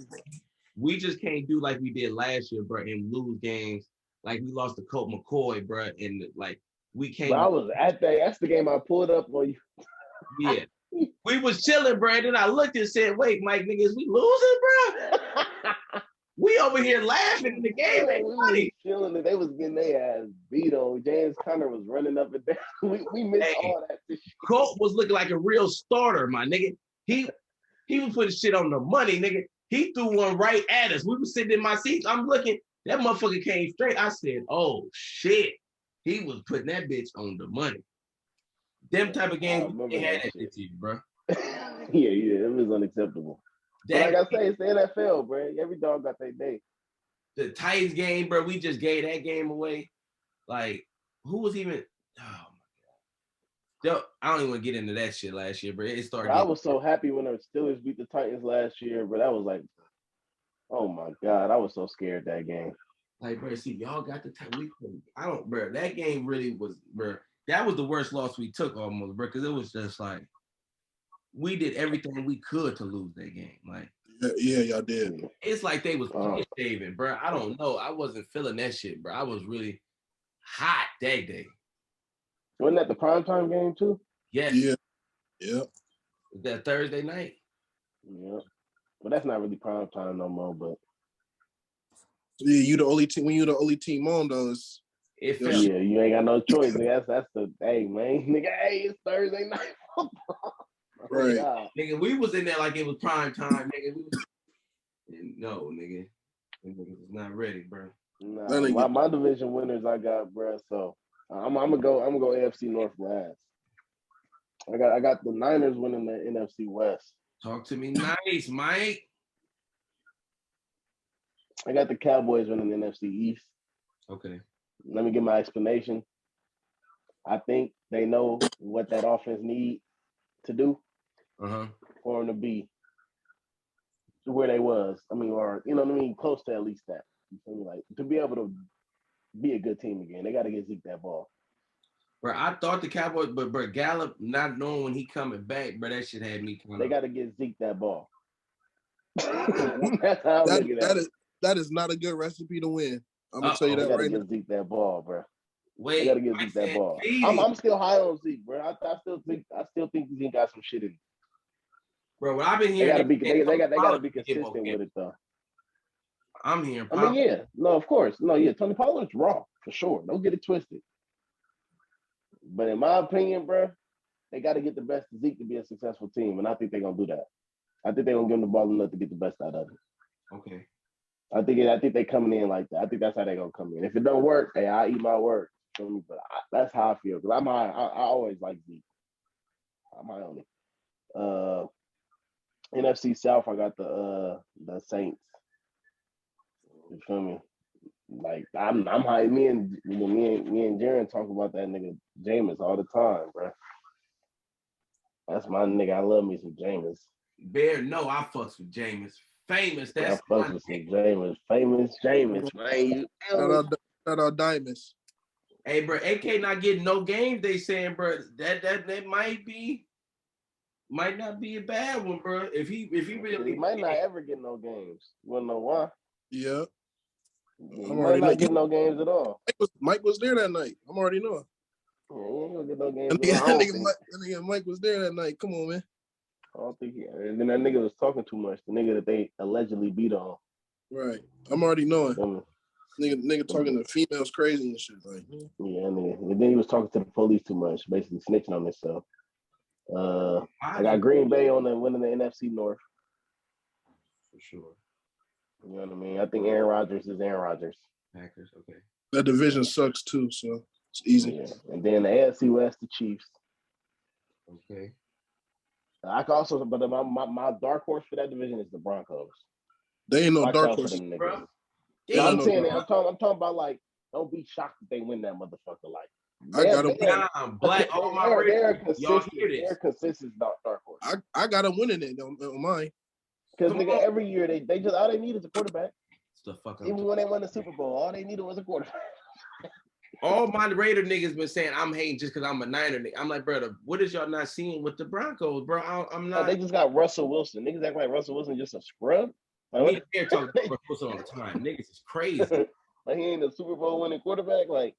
we just can't do like we did last year, bro, and lose games. Like we lost to Colt McCoy, bro, and like we can't. But I was at that. That's the game I pulled up on you. Yeah, we was chilling, bro. And then I looked and said, "Wait, Mike, niggas, we losing, bro? We over here laughing in the game ain't funny." Chilling, they was getting their ass beat on. James Conner was running up and down. We missed all that shit. Colt was looking like a real starter, my nigga. He was putting shit on the money, nigga. He threw one right at us. We were sitting in my seats. I'm looking. That motherfucker came straight. I said, "Oh shit!" He was putting that bitch on the money. Them type of games we had that this year, bro. Yeah, it was unacceptable. But like I say, it's the NFL, bro. Every dog got their day. The Titans game, bro. We just gave that game away. Like, who was even? Oh my god! I don't even want to get into that shit last year, bro. It started. I was so happy when the Steelers beat the Titans last year, but that was like, oh my god, I was so scared that game. Like, bro, see, y'all got the time. Bro. That game really was, bro. That was the worst loss we took almost, bro, because it was just like we did everything we could to lose that game. Like, yeah, y'all did. It's like they was shaving, bro. I don't know. I wasn't feeling that shit, bro. I was really hot that day. Wasn't that the primetime game too? Yes. Yeah. That Thursday night. Yeah. But that's not really primetime no more, but yeah, you the only team. When you the only team on those, you ain't got no choice. Nigga. That's the hey man, nigga. Hey, it's Thursday night football. Right, nigga. We was in there like it was prime time, nigga. No, nigga. Niggas is not ready, bro. Nah, my division winners I got, bro. So I'm gonna go AFC North last. I got the Niners winning the NFC West. Talk to me nice, Mike. I got the Cowboys winning the NFC East. Okay. Let me give my explanation. I think they know what that offense need to do for them to be where they was. I mean, or you know what I mean, close to at least that. You feel me? Like to be able to be a good team again, they got to get Zeke that ball. Bro, I thought the Cowboys, but bro, Gallup not knowing when he coming back, bro, that shit had me kind of. They got to get Zeke that ball. That's how I'm looking at it. That is not a good recipe to win. I'm gonna tell you that right now. They got to get Zeke that ball, bro. Wait, they got to get Zeke that ball. I'm still high on Zeke, bro. I still think Zeke got some shit in him. Bro, what I've been hearing, they got to be consistent with it though. I'm hearing. I mean, yeah, no, of course, no, yeah. Tony Pollard's raw for sure. Don't get it twisted. But in my opinion, bro, they got to get the best of Zeke to be a successful team, and I think they're gonna do that. I think they're gonna give him the ball enough to get the best out of it. Okay. I think they coming in like that. I think that's how they're gonna come in. If it don't work, hey, I eat my work. But that's how I feel because I'm high. I always like Zeke. I'm high on it. NFC South, I got the Saints. You feel me? Like I'm high. Me and Jaren talk about that nigga Jameis all the time, bro. That's my nigga. I love me some Jameis. Bear, no, I fucks with Jameis Famous. I That's fuck with some Jameis. Famous Jameis, man. Shout out Diamonds. Hey, bro, AK not getting no games. They saying, bro, that might not be a bad one, bro. If he really, he might not ever get no games. You wanna know why? Yeah. He might not get no games at all. Mike was there that night. I'm already knowing. Yeah, he ain't gonna get no games That at all. nigga Mike was there that night. Come on, man. I don't think and then that nigga was talking too much. The nigga that they allegedly beat on. Right. I'm already knowing. Nigga talking to females crazy and shit. Like, yeah, and then he was talking to the police too much, basically snitching on himself. I got Green Bay on the winning the NFC North. For sure. You know what I mean? I think Aaron Rodgers is Aaron Rodgers. Packers, okay. That division sucks too, so it's easy. Yeah. And then the AFC West, the Chiefs. Okay. I can also, but my dark horse for that division is the Broncos. They ain't no dark horse, bro. Yeah, I'm saying, I'm talking about like, don't be shocked if they win that motherfucker. Like, I got them. Black. They're consistent dark horse. I got them winning it on mine. Because nigga, every year they just all they need is a quarterback. The fuck even when they won the Super Bowl, all they needed was a quarterback. All my Raider niggas been saying I'm hating just because I'm a Niner nigga. I'm like, brother, what is y'all not seeing with the Broncos, bro? I'm not. Oh, they just got Russell Wilson. Niggas act like Russell Wilson just a scrub. We here talking about Russell Wilson all the time. Niggas is crazy. Like he ain't a Super Bowl winning quarterback. Like,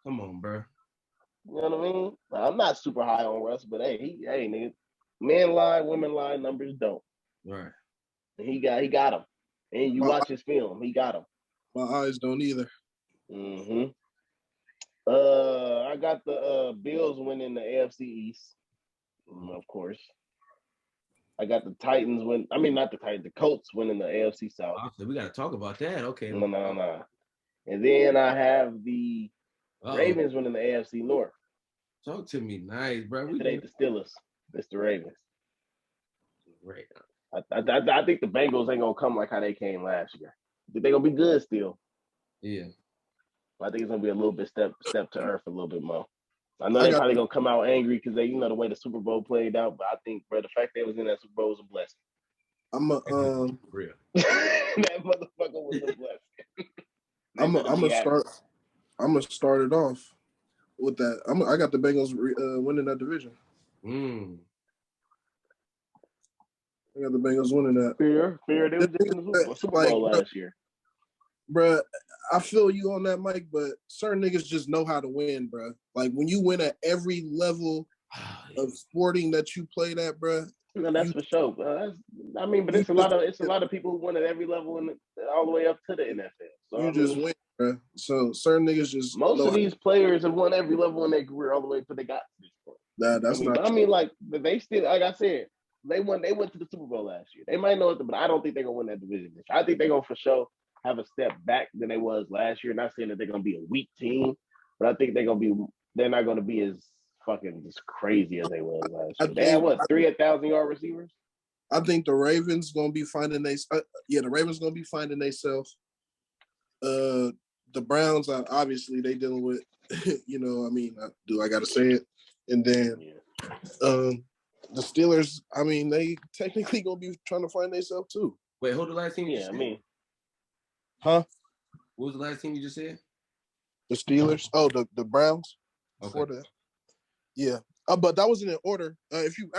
come on, bro. You know what I mean? I'm not super high on Russ, but hey, nigga, men lie, women lie, numbers don't. Right. And he got him. And you watch his film, he got him. My eyes don't either. Mm-hmm. I got the Bills winning the AFC East, of course. I got the Titans not the Titans, the Colts winning the AFC South. So we got to talk about that. Okay. No. And then I have the Ravens winning the AFC North. Talk to me nice, bro. It ain't the Steelers. It's the Ravens. Right. I think the Bengals ain't gonna come like how they came last year. I think they're gonna be good still. Yeah. I think it's gonna be a little bit step to earth a little bit more. I know they're probably gonna come out angry because they, the way the Super Bowl played out. But I think, bro, the fact they was in that Super Bowl was a blessing. Real. That motherfucker was a blessing. I'm gonna start it off with that. I got the Bengals winning that division. I got the Bengals winning that. Fair. They was just in the Super Bowl last year. Bruh, I feel you on that, Mike, but certain niggas just know how to win, bruh. Like, when you win at every level of sporting that you played at, bruh. No, that's for sure. But it's a lot of people who win at every level and all the way up to the NFL. So just win, bruh. So certain niggas just most of these players have won every level in their career all the way till they got to this point. They still, like I said, they went to the Super Bowl last year. They might know it, but I don't think they're gonna win that division this year. I think they're gonna for sure have a step back than they was last year. Not saying that they're gonna be a weak team, but I think they're not gonna be as fucking just crazy as they was last year. They had 3 1,000-yard receivers. I think the Ravens gonna be finding the Ravens gonna be finding themselves. The Browns are obviously they dealing with, do I gotta say it? And then the Steelers, they technically gonna be trying to find themselves too. Wait, hold the last team you just said? Huh? What was the last team you just said? The Steelers. Oh, the Browns. Okay. Yeah. But that wasn't in order. If you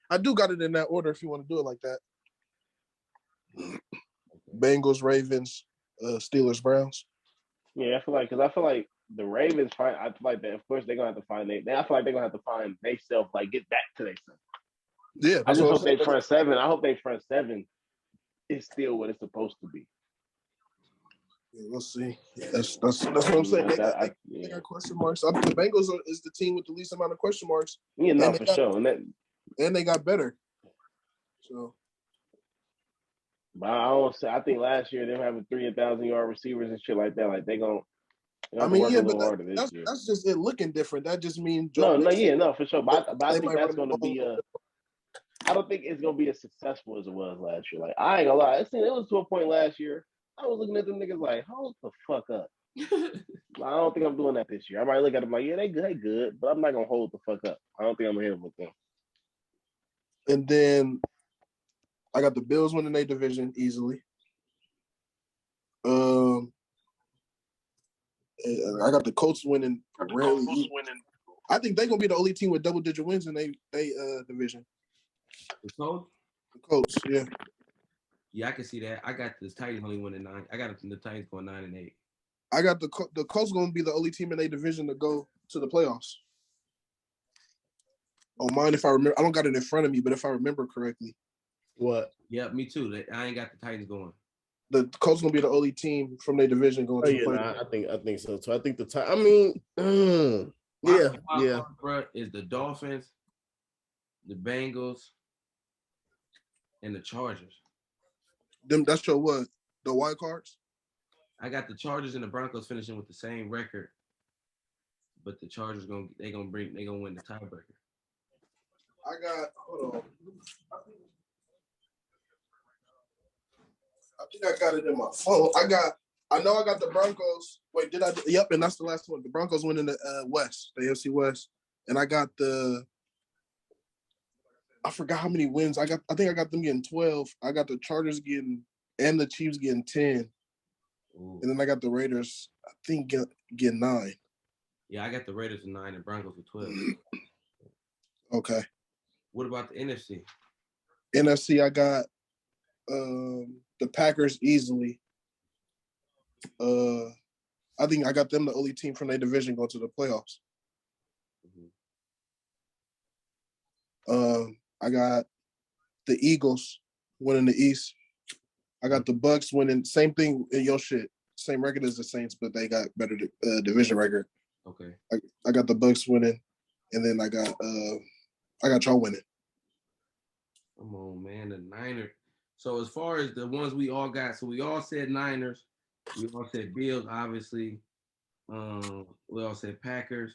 I do got it in that order if you want to do it like that. Bengals, Ravens, Steelers, Browns. Yeah, I feel like the Ravens find. I feel like that. Of course, they're gonna have to find. I feel like they're gonna have to find themselves, like get back to themselves. Yeah, I just hope they front seven. I hope they front seven is still what it's supposed to be. Yeah, we'll see. That's what I'm saying. They got question marks. The Bengals is the team with the least amount of question marks. Yeah, no, for sure. And they got better. So. But I think last year they were having 3 1,000-yard receivers and shit like that. Like they gonna. That's just it looking different. That just means for sure. But I think that's gonna be I don't think it's gonna be as successful as it was last year. Like I ain't gonna lie, it was to a point last year. I was looking at them niggas like, hold the fuck up. I don't think I'm doing that this year. I might look at them like, yeah, they good, but I'm not gonna hold the fuck up. I don't think I'm gonna hit them with them. And then I got the Bills winning their division easily. I got the Colts winning. I think they're gonna be the only team with double-digit wins in they division. The Colts? The Colts, yeah. Yeah, I can see that. I got the Titans only winning 9. I got the Titans going 9-8. I got the Colts gonna be the only team in their division to go to the playoffs. Oh, mine if I remember. I don't got it in front of me, but if I remember correctly. What? Yeah, me too. I ain't got the Titans going. The Colts gonna be the only team from their division going to the playoffs. I think so too. I think yeah. Bro, is the Dolphins, the Bengals, and the Chargers. That's your what? The wild cards? I got the Chargers and the Broncos finishing with the same record, but the Chargers gonna win the tiebreaker. Hold on. I think I got it in my phone. I know I got the Broncos. Wait, did I? Yep, and that's the last one. The Broncos winning the West, the AFC West, and I got I forgot how many wins I got. I think I got them getting 12. I got the Chargers getting and the Chiefs getting 10. Ooh. And then I got the Raiders, I think, getting 9. Yeah, I got the Raiders with 9 and Broncos with 12. Okay. What about the NFC? NFC, I got the Packers easily. I think I got them the only team from their division going to the playoffs. Mm-hmm. I got the Eagles winning the East. I got the Bucks winning. Same thing in your shit. Same record as the Saints, but they got better division record. Okay. I got the Bucks winning, and then I got y'all winning. Come on, man, the Niners. So as far as the ones we all got, so we all said Niners. We all said Bills, obviously. We all said Packers.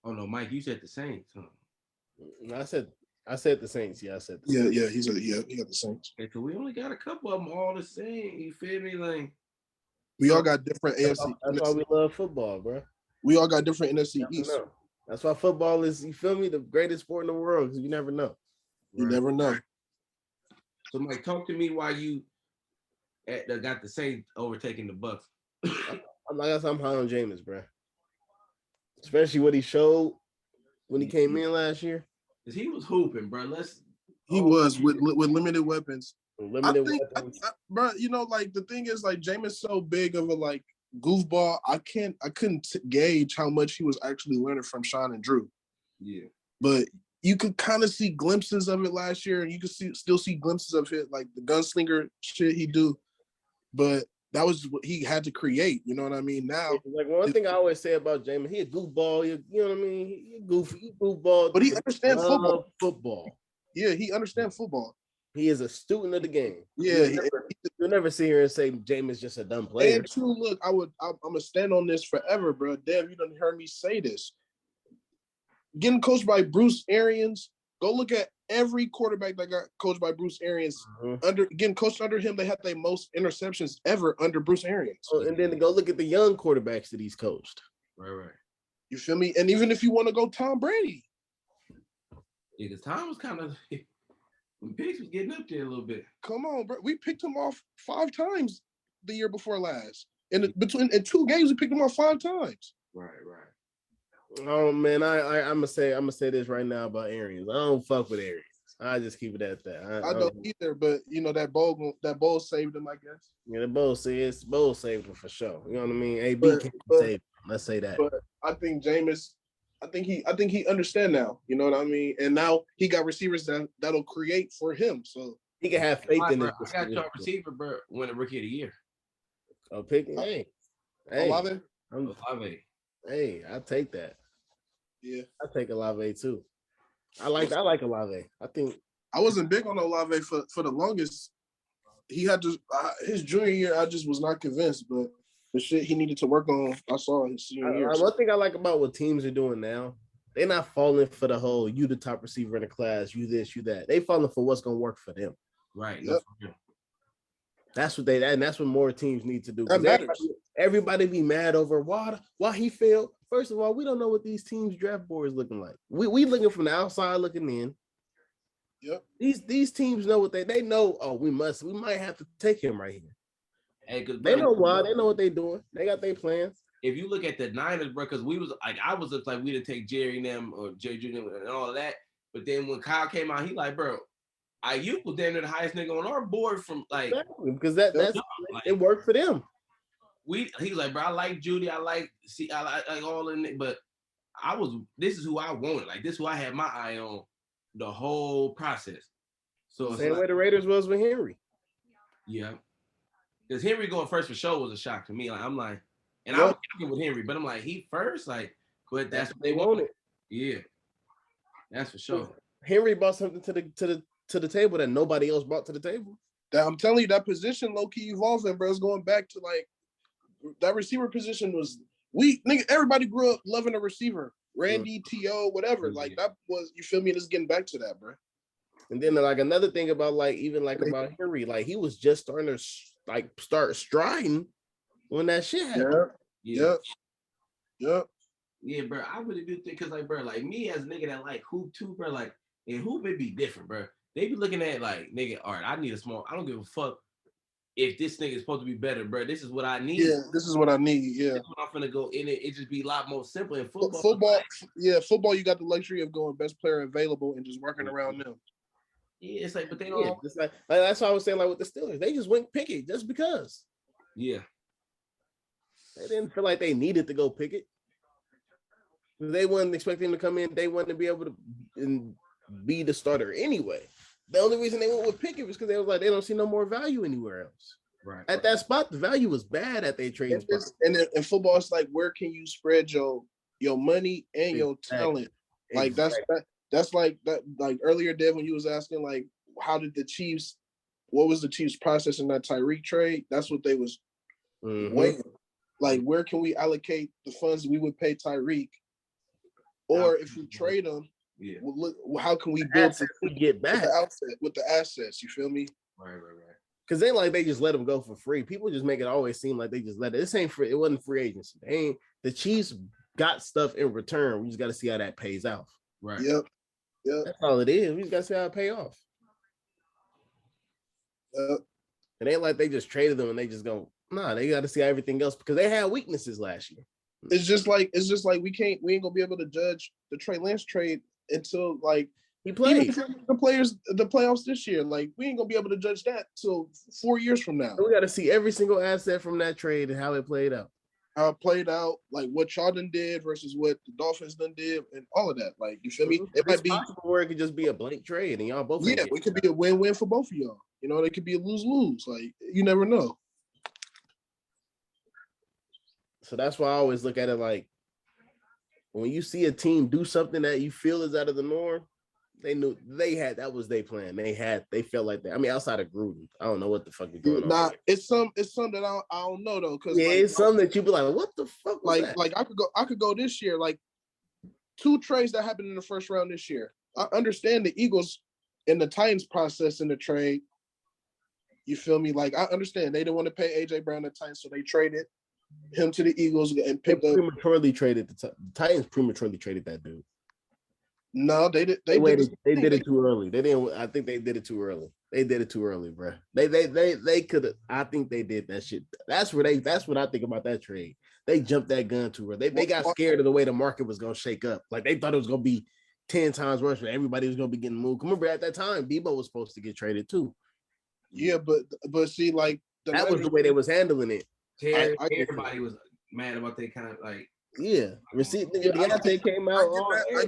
Oh no, Mike, you said the Saints, huh? I said the Saints. Yeah, I said the Saints. He got the Saints. Okay, so we only got a couple of them all the same. You feel me? Like we all got different AFC. That's why we love football, bro. We all got different NFC East. That's why football is, you feel me, the greatest sport in the world, because you never know. You never know. So Mike, talk to me why you got the Saints overtaking the Bucks. I'm high on Jameis, bro. Especially what he showed when he came in last year. Cause he was hooping, bro. He was with limited weapons. Weapons. Bro, you know, like the thing is, like Jameis so big of a like goofball. I couldn't gauge how much he was actually learning from Sean and Drew. Yeah, but you could kind of see glimpses of it last year, and you could still see glimpses of it, like the gunslinger shit he do. But that was what he had to create. You know what I mean? Now, like one thing I always say about Jameis, he a goofball. You know what I mean? He goofball. But he understands football. Yeah, he understands football. He is a student of the game. Yeah, you'll never sit here and say Jameis just a dumb player. And true, look, I'm gonna stand on this forever, bro. Damn, you done heard me say this. Getting coached by Bruce Arians, go look at every quarterback that got coached by Bruce Arians. Mm-hmm. Getting coached under him, they had their most interceptions ever under Bruce Arians. Oh, and then go look at the young quarterbacks that he's coached. Right. You feel me? And even if you want to go Tom Brady. Yeah, because Tom was kind of when Pigs was getting up there a little bit. Come on, bro. We picked him off 5 times the year before last. In 2 games, we picked him off 5 times. Right. Oh man, I'm gonna say this right now about Arians. I don't fuck with Arians. I just keep it at that. I don't either, but you know that bowl saved him, I guess. Yeah, the bowl saved him for sure. You know what I mean? AB can't save him. Let's say that. But I think Jameis, I think he understand now. You know what I mean? And now he got receivers that'll create for him, so he can have faith in it. I got your receiver, bro, win a Rookie of the Year. Oh, picking, hey, Olave. Hey, I'll take that. Yeah, I take Olave too. I like Olave. I think I wasn't big on Olave for the longest. He had to his junior year. I just was not convinced, but the shit he needed to work on, I saw his senior year. One thing I like about what teams are doing now, they're not falling for the whole you the top receiver in the class, you this, you that. They falling for what's gonna work for them. Right. Yep. That's what and that's what more teams need to do. That matters. Everybody be mad over why he failed. First of all, we don't know what these teams' draft boards looking like. We looking from the outside looking in. Yep. These teams know what they know. Oh, we might have to take him right here. Hey, they know why. They know what they're doing. They got their plans. If you look at the Niners, bro, because I was just like, we didn't take Jerry and them or Jerry Jr. and all of that. But then when Kyle came out, he like, bro, Ayuk was damn near the highest nigga on our board from like exactly, because that's like, it worked for them. He was like, bro, I like Judy, I like all in it, but this is who I wanted. Like this is who I had my eye on the whole process. So same way the Raiders was with Henry. Yeah. Because Henry going first for sure was a shock to me. Like I'm like, and I was talking with Henry, but I'm like, he first, like, but that's what they wanted. Yeah. That's for sure. Henry brought something to the table that nobody else brought to the table. I'm telling you, that position low-key evolving, bro. It's going back to like that receiver position was everybody grew up loving a receiver. Randy, T.O., whatever. Like that was, you feel me? It's getting back to that, bro. And then like another thing about about Henry, like he was just starting to start striding when that shit happened. Yeah. Yeah, bro. I really do think, because like, bro, like me as a nigga that like hoop too, bro, like, and hoop may be different, bro. They be looking at like, nigga, all right, I don't give a fuck if this nigga is supposed to be better, bro. This is what I need. Yeah, this is what I need. Yeah. This is what I'm finna go in it. It just be a lot more simple in football. Football, you got the luxury of going best player available and just working around them. Yeah, it's like, but they don't. Yeah, it's like that's what I was saying, like with the Steelers. They just went Pickett just because. Yeah. They didn't feel like they needed to go Pickett. They wasn't expecting him to come in. They wanted to be able to be the starter anyway. The only reason they went with Pickett was because they was like, they don't see no more value anywhere else. Right. At that spot, the value was bad at their trading spot. And in football, it's like, where can you spread your money and your talent? Like that's like that. Like earlier, Dev, when you was asking, like, what was the Chiefs' process in that Tyreek trade? That's what they was waiting. Like, where can we allocate the funds we would pay Tyreek? Or if we trade them, how can we build to get back with the assets? You feel me? Right. Because they just let them go for free. People just make it always seem like they just let it. This ain't free. It wasn't free agency. The Chiefs got stuff in return. We just got to see how that pays off. Right. Yep. That's all it is. We just got to see how it pay off. It ain't like they just traded them and they just go, nah, they got to see everything else because they had weaknesses last year. It's just like we ain't gonna be able to judge the Trey Lance trade until like he played the playoffs this year. Like we ain't gonna be able to judge that till 4 years from now. So we got to see every single asset from that trade and how it played out. How it played out, like what y'all done did versus what the Dolphins done did, and all of that. Like you feel me? It might be possible where it could just be a blank trade and y'all both. Yeah, it could be a win-win for both of y'all. You know, it could be a lose-lose. Like you never know. So that's why I always look at it like when you see a team do something that you feel is out of the norm, they knew that was their plan. They felt like that. I mean, outside of Gruden, I don't know what the fuck is going on. Nah, it's some that I don't know though. Cause it's something that you be like, what the fuck? Was that? Like I could go this year. Like 2 trades that happened in the first round this year. I understand the Eagles and the Titans process in the trade. You feel me? Like I understand they didn't want to pay AJ Brown the Titans, so they traded him to the Eagles and picked up. Prematurely traded the Titans. Prematurely traded that dude. No, they did. They did it too early. They didn't. I think they did it too early. They did it too early, bro. They could have. I think they did that shit. That's what I think about that trade. They jumped that gun too early. They got scared of the way the market was gonna shake up. Like they thought it was gonna be 10 times worse, and everybody was gonna be getting moved. Remember at that time, Debo was supposed to get traded too. Yeah, but see, like that was the way they was handling it. Everybody was mad about they kind of like. Yeah, Deontay came out. I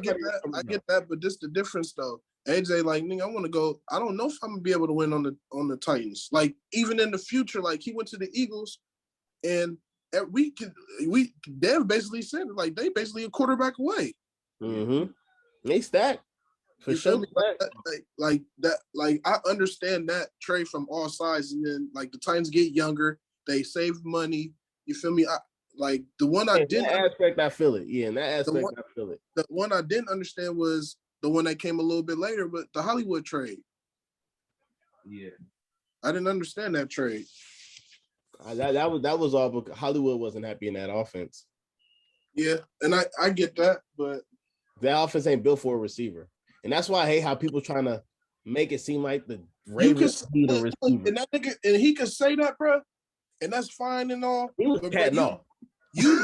get that, but this the difference though. AJ, like, nigga, I want to go. I don't know if I'm gonna be able to win on the Titans. Like, even in the future, like he went to the Eagles, and Dev basically said like they basically a quarterback away. Mm-hmm. They stacked for sure. Like that. Like I understand that trade from all sides, and then like the Titans get younger, they save money. You feel me? Like the one I didn't aspect, I feel it. Yeah, in that aspect, I feel it. The one I didn't understand was the one that came a little bit later, but the Hollywood trade. Yeah, I didn't understand that trade. That was all because Hollywood wasn't happy in that offense. Yeah, and I get that, but that offense ain't built for a receiver, and that's why I hate how people trying to make it seem like the You could Ravens need a receiver. and that nigga, and he could say that, bro, and that's fine and all. He was catting off. You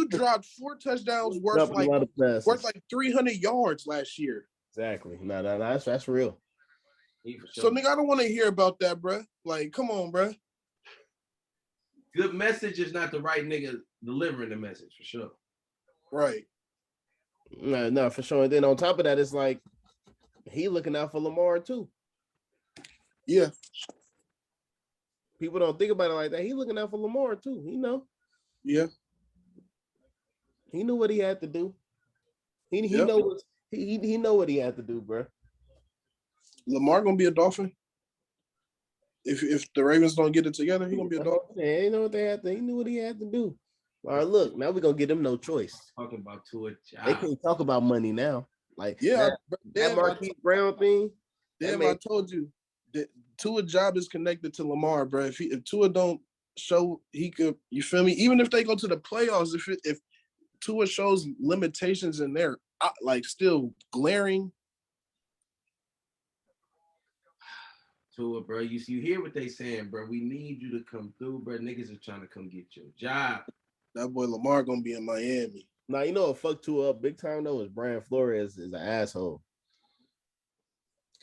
dropped 4 touchdowns worth like 300 yards last year. Exactly. No, that's real. So nigga, I don't want to hear about that, bro. Like, come on, bro. Good message is not the right nigga delivering the message for sure. Right. No, for sure. And then on top of that, it's like he looking out for Lamar too. Yeah. People don't think about it like that. He looking out for Lamar too. You know. Yeah. He knew what he had to do. He know what he had to do, bro. Lamar gonna be a Dolphin. If the Ravens don't get it together, he gonna be a Dolphin. Yeah, he know what they had to. He knew what he had to do. All right, look, now we're gonna give them no choice. Talking about Tua. They can't talk about money now. Like that Marquise Brown thing. Damn, I told you that Tua job is connected to Lamar, bro. If Tua don't show he could, you feel me? Even if they go to the playoffs, if Tua shows limitations in there, like still glaring. Tua, bro, you hear what they saying, bro. We need you to come through, bro. Niggas are trying to come get your job. That boy Lamar gonna be in Miami. Now you know what fucked Tua up big time though is Brian Flores is an asshole.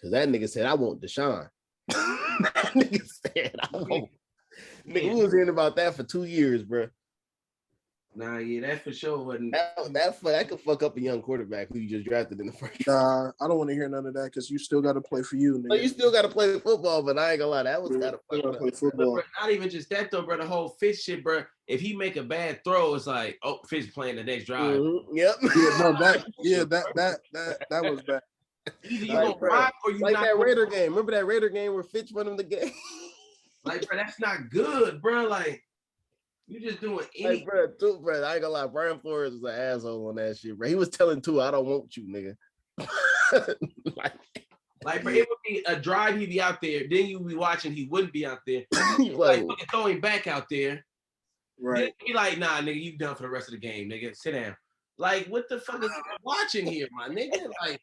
Cause that nigga said I want Deshaun. That nigga said I want. Nigga, we was hearing about that for 2 years, bro. Nah, yeah, that for sure wasn't. That could fuck up a young quarterback who you just drafted in the first. Nah, I don't want to hear none of that because you still got to play for you. Nigga. No, you still got to play football, but I ain't gonna lie, that was gotta play football. Bro, not even just that though, bro. The whole Fitz shit, bro. If he make a bad throw, it's like, oh, Fitz playing the next drive. Mm-hmm. Yep. That was bad. Either you gonna rock or you like not that Raider game. Remember that Raider game where Fitz won him the game? Like, bro, that's not good, bro. Like, you just doing anything. Like, bro, I ain't gonna lie. Brian Flores was an asshole on that shit, bro. He was telling Tua, I don't want you, nigga. like, bro, it would be a drive, he'd be out there. Then you'd be watching, he wouldn't be out there. like throwing back out there. Right. He like, nah, nigga, you done for the rest of the game, nigga. Sit down. Like, what the fuck is watching here, my nigga? Like,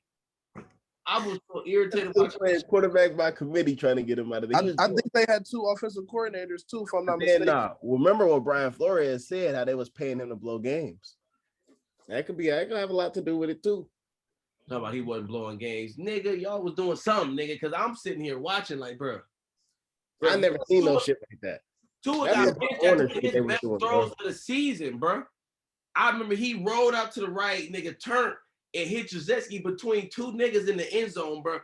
I was so irritated. Playing quarterback by committee trying to get him out of there. I think they had 2 offensive coordinators too, if I'm not mistaken. Nah, remember what Brian Flores said, how they was paying him to blow games. That could have a lot to do with it too. Talking about he wasn't blowing games. Nigga, y'all was doing something, nigga, because I'm sitting here watching like, bro. I never seen no shit like that. Tua got his best throws of the season, bro. I remember he rolled out to the right, nigga, turned and hit Jacek between 2 niggas in the end zone, bro.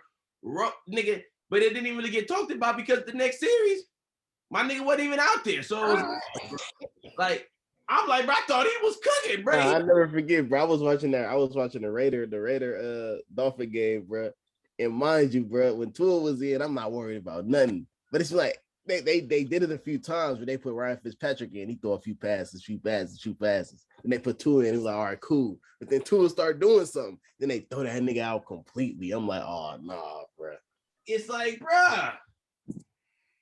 Nigga, but it didn't even really get talked about because the next series, my nigga wasn't even out there. So it was like, I'm like, bro, I thought he was cooking, bro. I never forget, bro. I was watching the Raider Dolphin game, bro. And mind you, bro, when Tua was in, I'm not worried about nothing. But it's like they did it a few times where they put Ryan Fitzpatrick in. He threw a few passes. And they put Tua in. It was like, all right, cool. But then Tua started doing something. Then they throw that nigga out completely. I'm like, oh, nah, bro. It's like, bro.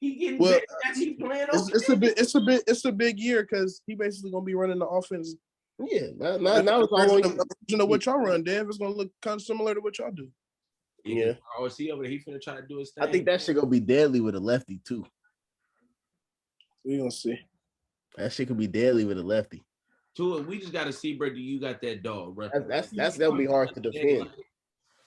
He getting he playing it's a big year because he basically gonna be running the offense. Yeah, now it's all you know what y'all run, Dev. It's gonna look kind of similar to what y'all do. Yeah. Oh, see over there, he finna try to do his thing. I think that shit gonna be deadly with a lefty too. We gonna see. That shit could be deadly with a lefty. Tua, we just gotta see, bro. Do you got that dog, bro? That's gonna be hard to defend.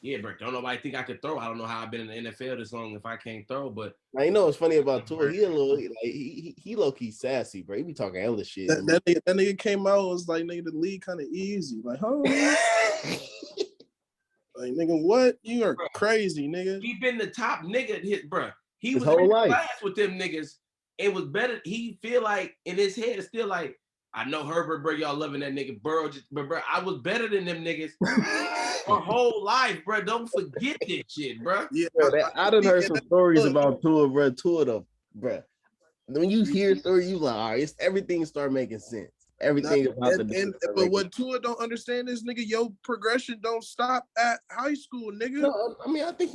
Yeah, bro. Don't nobody think I could throw. I don't know how I've been in the NFL this long if I can't throw, but now, you know what's funny about Tua? He a little like he low key sassy, bro. He be talking hella shit. That nigga came out was like, nigga, the league kind of easy. Like, huh? Like, nigga, what? You are crazy, nigga. He been the top nigga hit, bro. He his was whole in life class with them niggas. It was better. He feel like in his head, it's still like, I know Herbert, bro. Y'all loving that nigga Burrow, but bro, I was better than them niggas my whole life, bro. Don't forget this shit, bro. Yeah, I done heard some stories about Tua, bro. Tua, though, bro. When you hear stories, you like, all right, everything start making sense. Everything about but what Tua don't understand is, nigga, your progression don't stop at high school, nigga. No, I mean, I think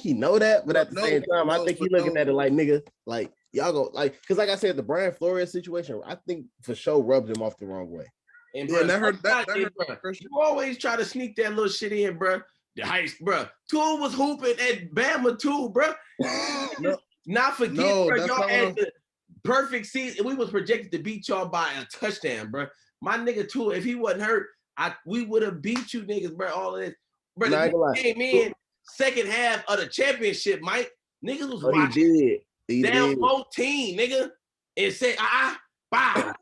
he know that, but at the same time, I think he looking at it like, nigga, like y'all go like, because like I said, the Brian Flores situation, I think for sure rubbed him off the wrong way. And bro, that hurt. You always try to sneak that little shit in, bro. The heist, bro. Tua was hooping at Bama too, bro. No, Not forget, no, bro, that's y'all not had the perfect season. We was projected to beat y'all by a touchdown, bro. My nigga Tua, if he wasn't hurt, we would have beat you niggas, bro. All of this, bro. The nigga came in second half of the championship, Mike. Niggas was watching. He down did. 14, nigga, and said, bow,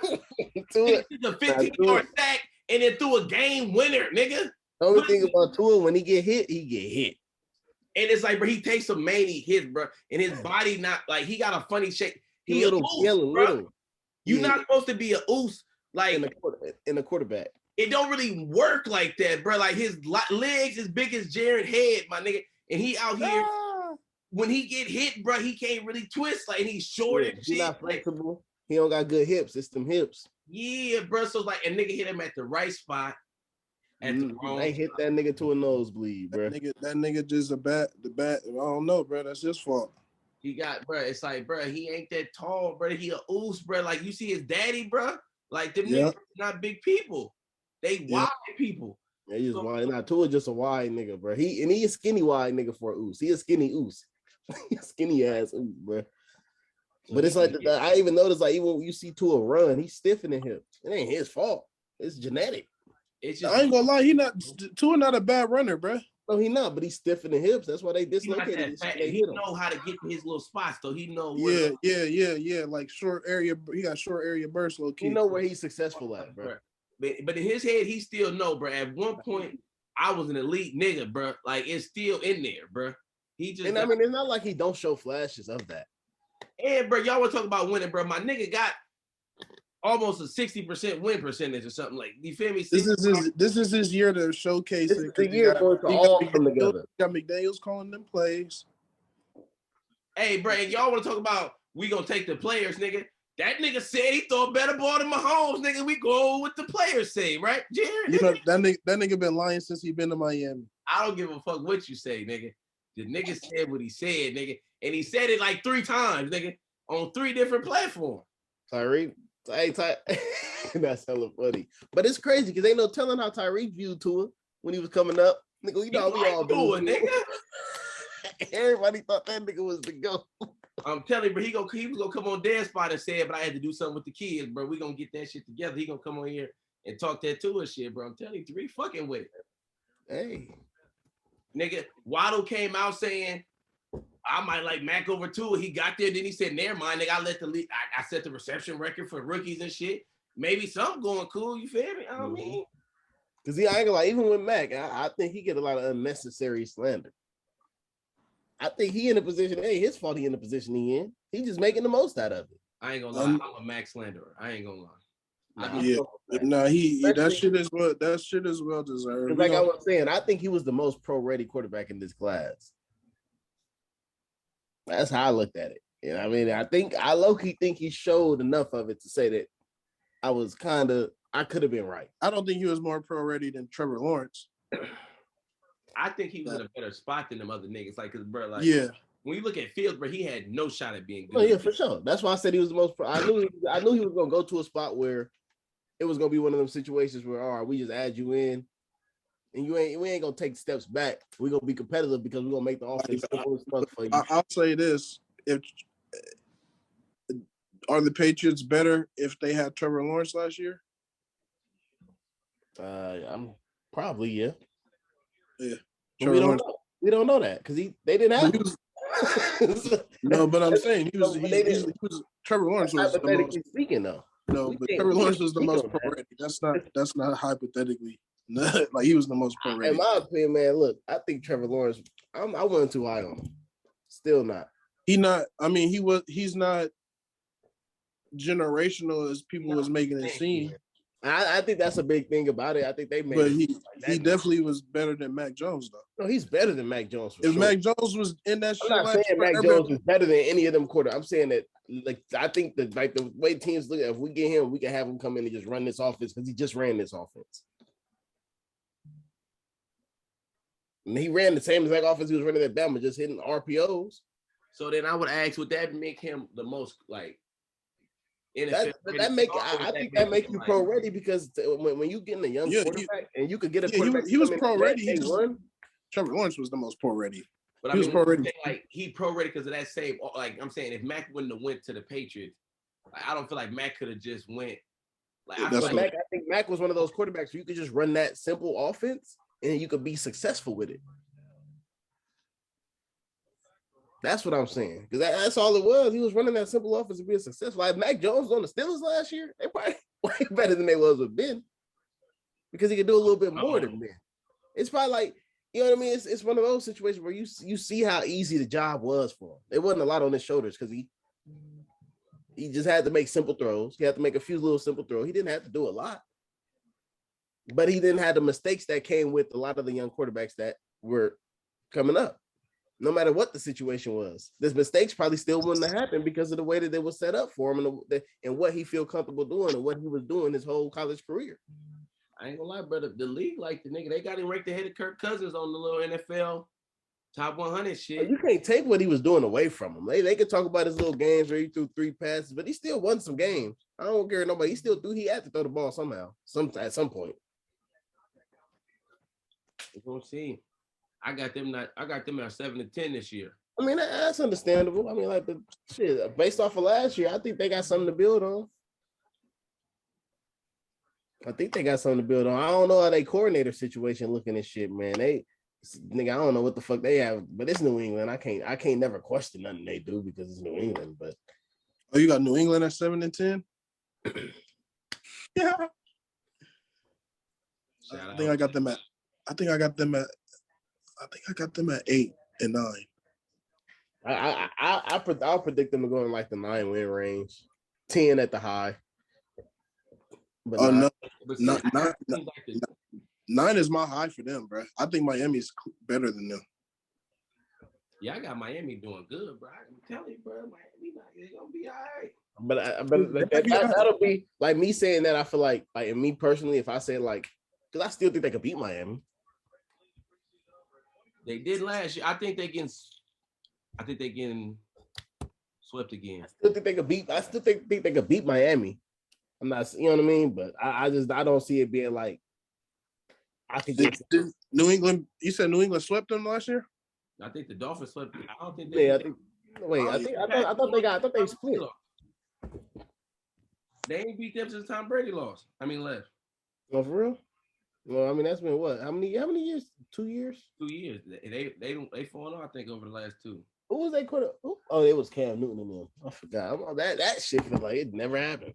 Nigga took a 15-yard sack and then threw a game winner, nigga. The only thing about Tua, when he get hit, he get hit. And it's like, bro, he takes some many hits, bro, and his body not like he got a funny shape. He a little. You're not supposed to be a oos like in a quarterback. It don't really work like that, bro. Like his legs as big as Jared Head, my nigga, and he out here. When he get hit, bro, he can't really twist. Like, and he's short and shit. He's not flexible. He don't got good hips. It's them hips. Yeah, bro. So like a nigga hit him at the right spot. I hit that nigga to a nosebleed, bro. That nigga just the bat. I don't know, bro. That's his fault. He got, bro. It's like, bro, he ain't that tall, bro. He a oos, bro. Like you see his daddy, bro. Like them niggas not big people. They wide people. Yeah, he's wide. Not Tua, just a wide nigga, bro. He a skinny wide nigga for oos. He a skinny oos. Skinny ass oos, bro. But it's like I even noticed, like even when you see Tua run, he's stiffening him. It ain't his fault. It's genetic. It's just, I ain't gonna lie, Tua not a bad runner, bro. No, he not, but he's stiffening hips. That's why they dislocated. He know how to get to his little spots, though. He know. Yeah. Like short area. He got short area burst, low key. You know where he's successful at, bro. But in his head, he still know, bro. At one point, I was an elite nigga, bro. Like it's still in there, bro. He just. And I mean, it's not like he don't show flashes of that. And bro, y'all want to talk about winning, bro? My nigga got almost a 60% win percentage or something. Like, you feel me? This is his year to showcase it. The year for to all come together. Got McDaniels calling them plays. Hey, bro, and y'all want to talk about we gonna take the players, nigga? That nigga said he throw a better ball than Mahomes, nigga. We go with the players say, right, Jared? You know that nigga been lying since he been to Miami. I don't give a fuck what you say, nigga. The nigga said what he said, nigga, and he said it like 3 times, nigga, on 3 different platforms. Tyreek. That's hella funny. But it's crazy because ain't no telling how Tyreek viewed Tua when he was coming up. Nigga, you know we all do it, nigga. Everybody thought that nigga was the GOAT. I'm telling you, bro, he was gonna come on Dance Spot and say it, but I had to do something with the kids, bro. We gonna get that shit together. He gonna come on here and talk that Tua shit, bro. I'm telling you, Tariq fucking with it. Hey. Nigga, Waddle came out saying, I might like Mac over Tua. He got there, then he said, never mind, nigga, I set the reception record for rookies and shit. Maybe something going cool, you feel me? I don't mean. Because I ain't gonna lie, even with Mac, I think he get a lot of unnecessary slander. I think he in a position, his fault he in the position he in. He just making the most out of it. I ain't gonna lie, I'm a Mac slanderer. I ain't gonna lie. That shit is well deserved. Like I was saying, I think he was the most pro-ready quarterback in this class. That's how I looked at it. You know what I mean? I low-key think he showed enough of it to say that I could have been right. I don't think he was more pro-ready than Trevor Lawrence. I think he was in a better spot than them other niggas. Like, cause bro, like, when you look at Fields, bro, he had no shot at being good. Oh yeah, for sure. That's why I said he was the most. I knew he was gonna go to a spot where it was gonna be one of them situations where, all right, we just add you in, and we ain't gonna take steps back. We're gonna be competitive because we're gonna make the offense for you. I'll say this: are the Patriots better if they had Trevor Lawrence last year? I'm probably yeah. We don't know that because they didn't have him. No, but I'm saying he was Trevor Lawrence was hypothetically speaking though. No, but Trevor Lawrence was the most pro-ready. That's not hypothetically. Like he was the most pro-ready. In my opinion, man, look, I think Trevor Lawrence. I wasn't too high on him. Still not. He's not generational as people was making it seem. I think that's a big thing about it. I think they made. But he definitely was better than Mac Jones, though. No, he's better than Mac Jones. If Mac Jones was in that shit, I'm not saying Mac Jones is better than any of them quarterbacks. I'm saying that, like, I think that, like, the way teams look at, if we get him, we can have him come in and just run this offense because he just ran this offense. And he ran the same exact offense he was running at Bama, just hitting RPOs. So then I would ask, would that make him the most, like, NFL. I think that make you pro ready because when you getting a young quarterback and you could get a quarterback, he was pro ready. Trevor Lawrence was the most pro ready. But I mean, pro ready. Like he pro ready because of that same. Like I'm saying, if Mac wouldn't have went to the Patriots, I don't feel like Mac could have just went. Like I think Mac was one of those quarterbacks where you could just run that simple offense and you could be successful with it. That's what I'm saying. Because that's all it was. He was running that simple offense to be successful. Like Mac Jones was on the Steelers last year, they probably way better than they was with Ben. Because he could do a little bit more than Ben. It's probably like, you know what I mean? It's one of those situations where you see how easy the job was for him. It wasn't a lot on his shoulders because he just had to make simple throws. He had to make a few little simple throws. He didn't have to do a lot. But he didn't have the mistakes that came with a lot of the young quarterbacks that were coming up. No matter what the situation was, this mistakes probably still wouldn't have happened because of the way that they were set up for him and what he feel comfortable doing and what he was doing his whole college career. I ain't gonna lie, brother. The league, like the nigga, they got him ranked ahead of Kirk Cousins on the little NFL top 100 shit. You can't take what he was doing away from him. They could talk about his little games where he threw 3 passes, but he still won some games. I don't care nobody. He had to throw the ball somehow, at some point. We're gonna see. I got them at 7-10 this year. I mean, that's understandable. I mean, like the shit based off of last year, I think they got something to build on. I don't know how they coordinator situation looking at shit, man. I don't know what the fuck they have, but it's New England. I can't never question nothing they do because it's New England. But you got New England at 7-10? Yeah. I think I got them at 8 and 9. I'll predict them to go in like the 9-win range, 10 at the high. But no, 9 is my high for them, bro. I think Miami's better than them. Yeah, I got Miami doing good, bro. I'm telling you, bro, Miami they're gonna be all right. But that'll be like me saying that. I feel like and me personally, if I say like, because I still think they could beat Miami. They did last year. I think they getting swept again. I still think they could beat Miami. I'm not, you know what I mean, but I don't see it being like I could get New England. You said New England swept them last year. I think the Dolphins swept. I don't think. I thought they split. They ain't beat them since Tom Brady left. Oh, for real? Well, I mean, that's been what? How many years? 2 years? 2 years. They fallen off, I think, over the last 2. Who was they quarter? Oh, it was Cam Newton and them. I forgot. That shit feels like it never happened.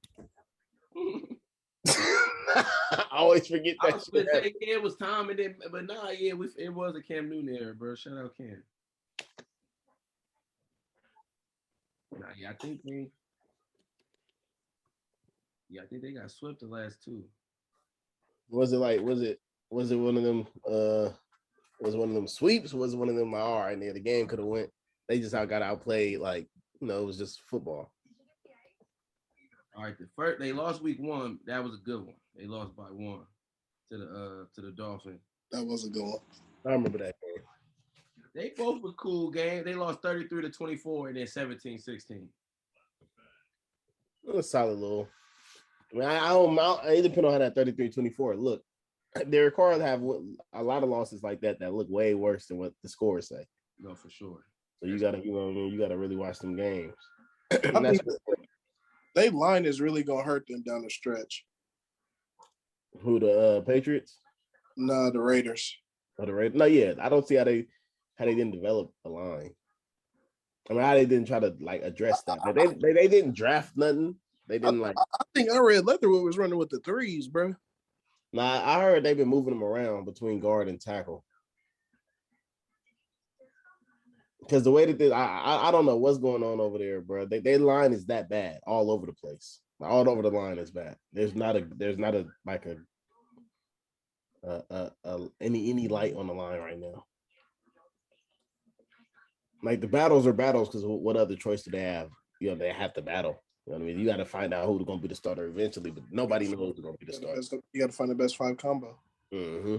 I always forget that shit. It was Tom and then, but nah, yeah, it was a Cam Newton era, bro. Shout out Cam. Nah, yeah, I think they got swept the last 2. Was it one of them was one of them sweeps? Was one of them like, all right, the game could have went. They just got outplayed, like, it was just football. All right, they lost week 1. That was a good one. They lost by 1 to the Dolphins. That was a good one. I remember that game. They both were cool games. They lost 33-24 and then 17-16. It was solid little. I mean, it depends on how that 33-24 look. Derek Carr have a lot of losses like that look way worse than what the scores say. No, for sure. So you gotta really watch them games. They line is really gonna hurt them down the stretch. Who, the Patriots? No, the Raiders. Oh, the Raiders. No, yeah, I don't see how they didn't develop a line. I mean, how they didn't try to like address that. But they didn't draft nothing. They didn't I think I read Leatherwood was running with the 3s, bro. Nah, I heard they've been moving them around between guard and tackle. Because the way that I don't know what's going on over there, bro. Their line is that bad all over the place. All over the line is bad. There's not any light on the line right now. Like the battles are battles because what other choice do they have? They have to battle. You know what I mean? You got to find out who's going to be the starter eventually, but nobody knows who's going to be the starter. You got to find the best 5 combo. Mm-hmm.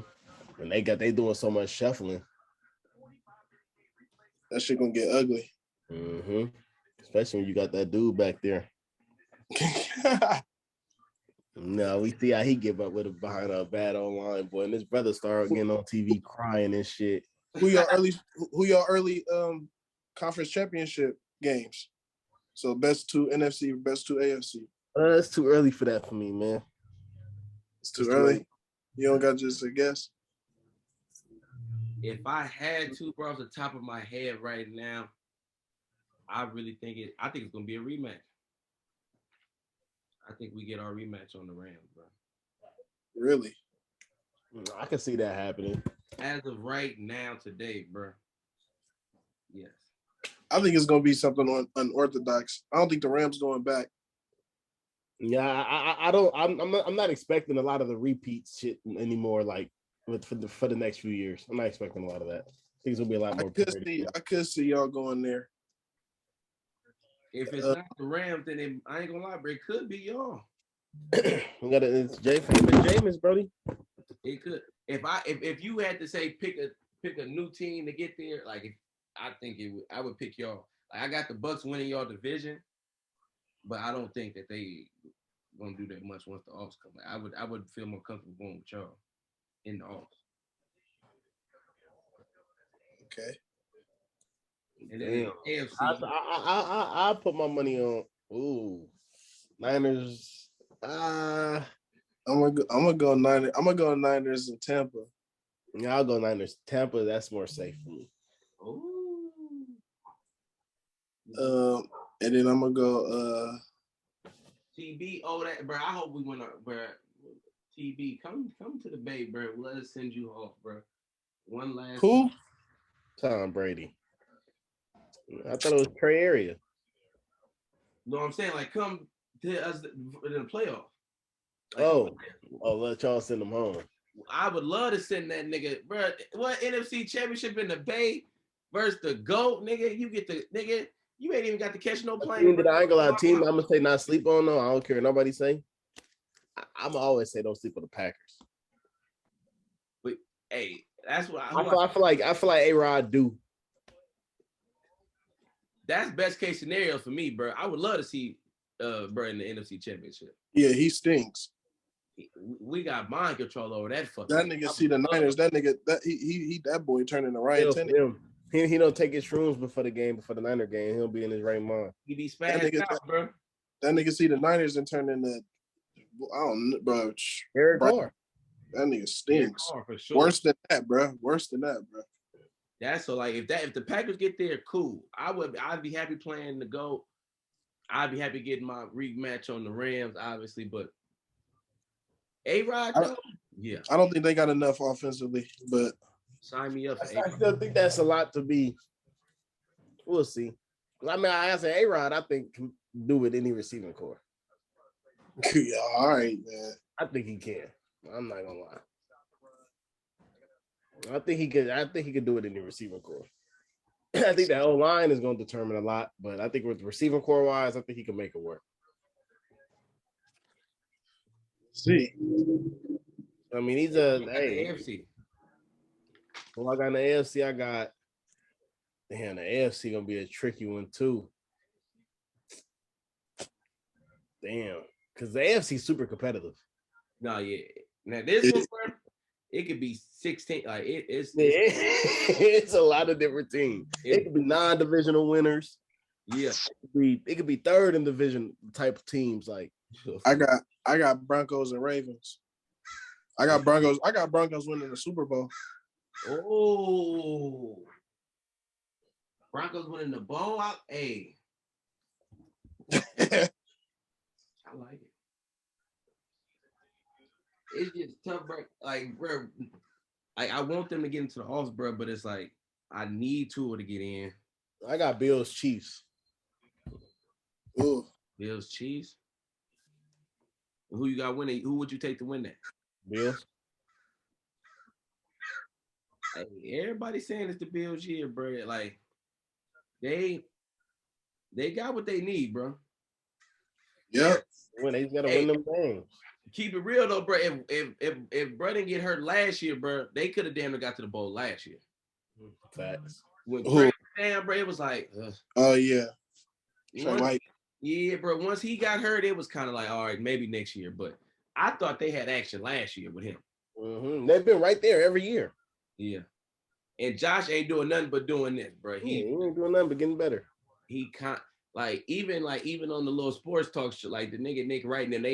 And they doing so much shuffling. That shit gonna get ugly. Mm-hmm. Especially when you got that dude back there. No, we see how he give up with it behind a bad online boy, and his brother started getting on TV crying and shit. Who your early conference championship games? So best 2 NFC, best 2 AFC. It's too early for that for me, man. It's too early. You don't got just a guess. If I had to, bro, off the top of my head right now, I think it's gonna be a rematch. I think we get our rematch on the Rams, bro. Really? I can see that happening. As of right now, today, bro. Yes. I think it's gonna be something unorthodox. I don't think the Rams going back. Yeah, I'm not expecting a lot of the repeat shit anymore. Like for the next few years, I'm not expecting a lot of that. I think it's gonna be a lot more. I could see y'all going there. If it's not the Rams, then I ain't gonna lie, bro. It could be y'all. It's Jameis, Brody. It could. If you had to say pick a new team to get there, like I would pick y'all. Like I got the Bucks winning y'all division, but I don't think that they gonna do that much once the offs come. Like I would feel more comfortable going with y'all in the offs. Okay. And then AFC. I put my money on Niners. I'm gonna go Niners. I'm gonna go Niners in Tampa. Yeah, I'll go Niners. Tampa, that's more safe for me. And then I'm gonna go TB. Oh, that bro. I hope we win, bro. TB, come to the Bay, bro. Let us send you off, bro. One last. Who? Tom Brady. I thought it was Trey Area. No, I'm saying like come to us in the playoff. Like, let y'all send them home. I would love to send that nigga, bro. What NFC championship in the Bay versus the GOAT, nigga? You get the nigga. You ain't even got to catch no plane. But I ain't gonna lie, team. I'm gonna say not sleep on. No, I don't care. Nobody say. I'm always say don't sleep on the Packers. But hey, that's what I feel like A-Rod do. That's best case scenario for me, bro. I would love to see bro in the NFC championship. Yeah, he stinks. We got mind control over that fucking. That nigga see the Niners. That nigga that boy turning the right. He don't take his shrooms before the Niner game. He'll be in his right mind. He be spazzed out, bro. That nigga see the Niners and turn into bro. Eric Carr. That nigga stinks. Carr, for sure. Worse than that, bro. That's so like if the Packers get there, cool. I'd be happy playing the GOAT. I'd be happy getting my rematch on the Rams, obviously, but A-Rod, yeah. I don't think they got enough offensively, but sign me up. I still think that's a lot to be. We'll see. I mean, I say A-Rod, I think can do with any receiving core. Yeah, all right, man. I think he can. I'm not gonna lie. I think he could do it in the receiving core. I think that whole line is going to determine a lot, but I think with the receiving core wise, I think he can make it work. See, I mean, he's the AFC. Well, I got in the AFC. I got the AFC gonna be a tricky one too. Damn, because the AFC is super competitive. No, yeah. Now this one, bro, it could be 16. Like it's a lot of different teams. It could be non-divisional winners. Yeah, it could be third in division type of teams. Like I got Broncos and Ravens. I got Broncos winning the Super Bowl. Oh, Broncos winning the bowl. Hey, I like it. It's just tough, bro. Like, bro, I want them to get into the offs, bro, but it's like I need Tua to get in. I got Bills Chiefs. Ooh. Bills Chiefs. Who you got winning? Who would you take to win that? Bills. Hey, everybody's saying it's the Bills here, bro. Like they got what they need, bro. Yep. When they gotta win them games. Keep it real though, bro. If bro didn't get hurt last year, bro, they could have damn near got to the bowl last year. Facts. When Brady down, bro, it was like, oh yeah. Trey White. Yeah, bro. Once he got hurt, it was kind of like, all right, maybe next year. But I thought they had action last year with him. Mm-hmm. They've been right there every year. Yeah. And Josh ain't doing nothing but doing this, bro. He ain't doing nothing but getting better. He can't even on the little sports talk shit, like the nigga Nick Wright, and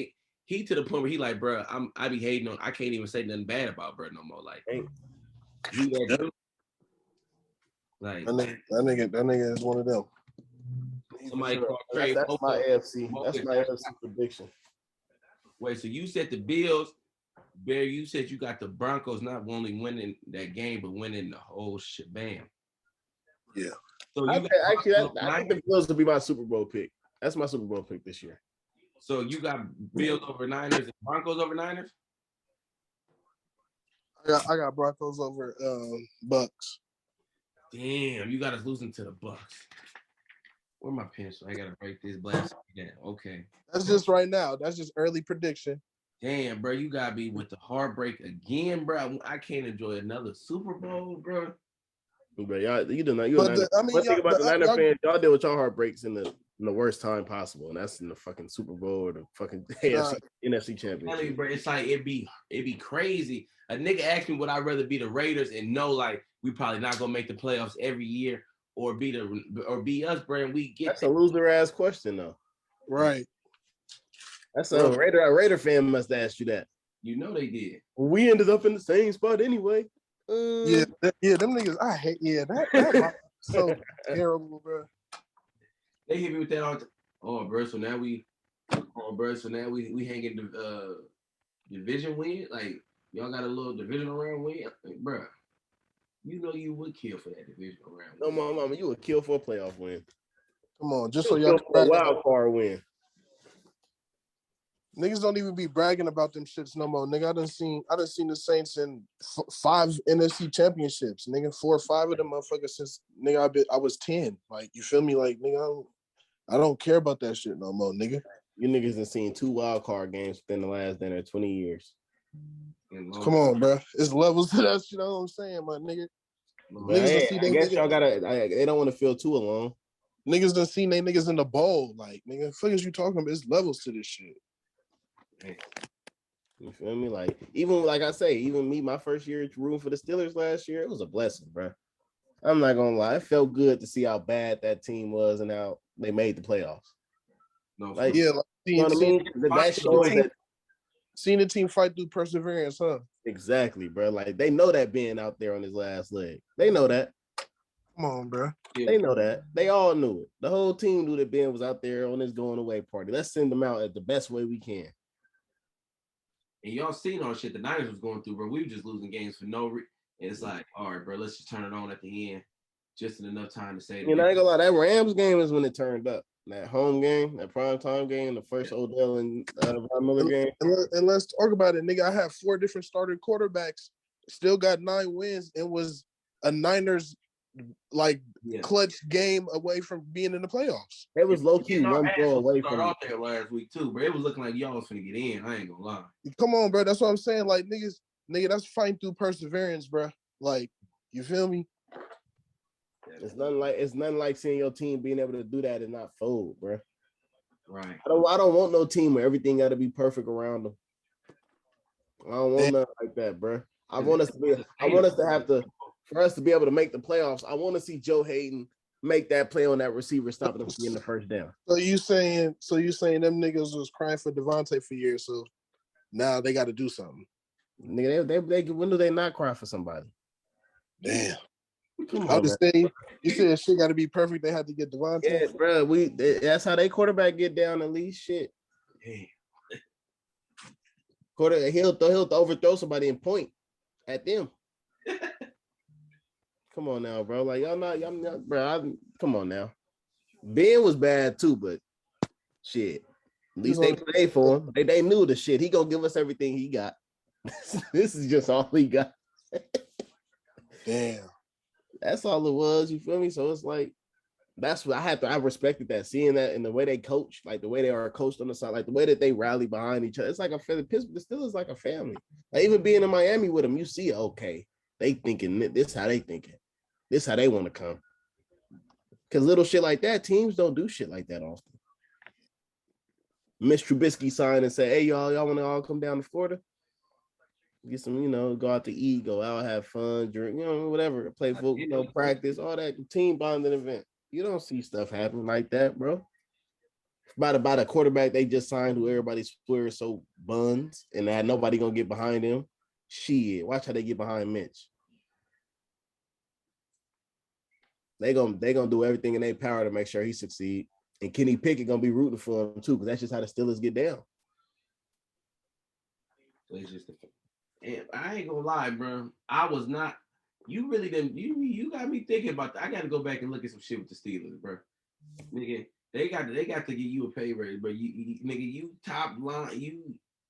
he to the point where he like, bro, I be hating on. I can't even say nothing bad about bro no more. Like, he that dude. Like that nigga is one of them. Somebody called Trey. That's my AFC. That's my AFC prediction. Wait, so you said the Bills, Barry? You said you got the Broncos not only winning that game but winning the whole shebang. Yeah. So I think the Bills will be my Super Bowl pick. That's my Super Bowl pick this year. So you got Bills over Niners and Broncos over Niners? I got Broncos over Bucks. Damn, you got us losing to the Bucks. Where my pencil? I gotta write this blast down. Okay. That's just right now. That's just early prediction. Damn, bro, you got me with the heartbreak again, bro. I can't enjoy another Super Bowl, bro. But y'all, you do not. One thing about the Niner fans, y'all deal with y'all heartbreaks in the worst time possible, and that's in the fucking Super Bowl or the fucking NFC Championship. Bro, it's like it'd be crazy. A nigga asked me would I rather be the Raiders and know like we probably not gonna make the playoffs every year, or be us, bro. And we get that's a loser ass question though. Right. That's a Raider fan must ask you that. You know they did. We ended up in the same spot anyway. Yeah, them niggas. I hate. Yeah, that so terrible, bro. They hit me with that all. Bro. So now we hanging the division win. Like y'all got a little divisional round win, like, bro. You know you would kill for that divisional round. No, mama, you would kill for a playoff win. Come on, just so y'all a wild card win. Niggas don't even be bragging about them shits no more. Nigga, I done seen the Saints in 5 NFC championships. Nigga, 4 or 5 of them motherfuckers since nigga I was 10. Like, you feel me? Like, nigga, I don't care about that shit no more, nigga. You niggas have seen 2 wild card games within the last 20 years. Come on, bro. It's levels to that shit. You know what I'm saying, my nigga. I guess y'all gotta. They don't want to feel too alone. Niggas done seen they niggas in the bowl. Like, nigga, fuck is you talking about? It's levels to this shit. You feel me? Like, even like I say, even me, my first year rooting for the Steelers last year, it was a blessing, bro. I'm not gonna lie. It felt good to see how bad that team was and how they made the playoffs. No, like, yeah, like, you know what I mean? That shows that seeing the team fight through perseverance, huh? Exactly, bro. Like, they know that being out there on his last leg. They know that. Come on, bro. They know that. They all knew it. The whole team knew that Ben was out there on his going away party. Let's send them out at the best way we can. And y'all seen all shit the Niners was going through, bro. We were just losing games for no reason. It's like, all right, bro, let's just turn it on at the end, just in enough time to say. You know, I ain't gonna lie. That Rams game is when it turned up. That home game, that primetime game, the first Odell and Von Miller game. And let's talk about it, nigga. I had 4 different starting quarterbacks, still got 9 wins, and was a Niners clutch game away from being in the playoffs. It was low key one throw away from off there last week too, but it was looking like y'all was finna get in. I ain't gonna lie. Come on, bro. That's what I'm saying. Like, nigga, that's fighting through perseverance, bro. Like, you feel me? It's nothing like seeing your team being able to do that and not fold, bro. Right. I don't want no team where everything got to be perfect around them. I don't want nothing like that, bro. For us to be able to make the playoffs, I want to see Joe Hayden make that play on that receiver, stopping him from getting the first down. So you saying them niggas was crying for Devontae for years, so now they got to do something. Nigga, they when do they not cry for somebody? Damn. I'm just saying, you said shit got to be perfect. They had to get Devontae. Yeah, bro. That's how they quarterback get down at least. Shit. Damn. He'll overthrow somebody and point at them. Come on now, bro. Like y'all not, bro. Come on now. Ben was bad too, but shit. At least they played for him. They knew the shit. He gonna give us everything he got. This is just all he got. Damn. That's all it was. You feel me? So it's like that's what I respected that, seeing that in the way they coach, like the way they are coached on the side, like the way that they rally behind each other. It's like a family. Pittsburgh, the Steelers like a family. Like even being in Miami with them, you see, okay, they thinking this how they thinking. This how they want to come. Because little shit like that, teams don't do shit like that often. Mitch Trubisky signed and say, hey, y'all want to all come down to Florida? Get some, go out to eat, go out, have fun, drink, whatever, play football, practice, all that team bonding event. You don't see stuff happen like that, bro. About a quarterback they just signed who everybody swears so buns and had nobody gonna get behind him. Shit, watch how they get behind Mitch. They gonna do everything in their power to make sure he succeed. And Kenny Pickett gonna be rooting for him too, because that's just how the Steelers get down. It's just I ain't gonna lie, bro. I was not. You really didn't. You got me thinking about that. I got to go back and look at some shit with the Steelers, bro. Nigga, they got to give you a pay raise, bro. You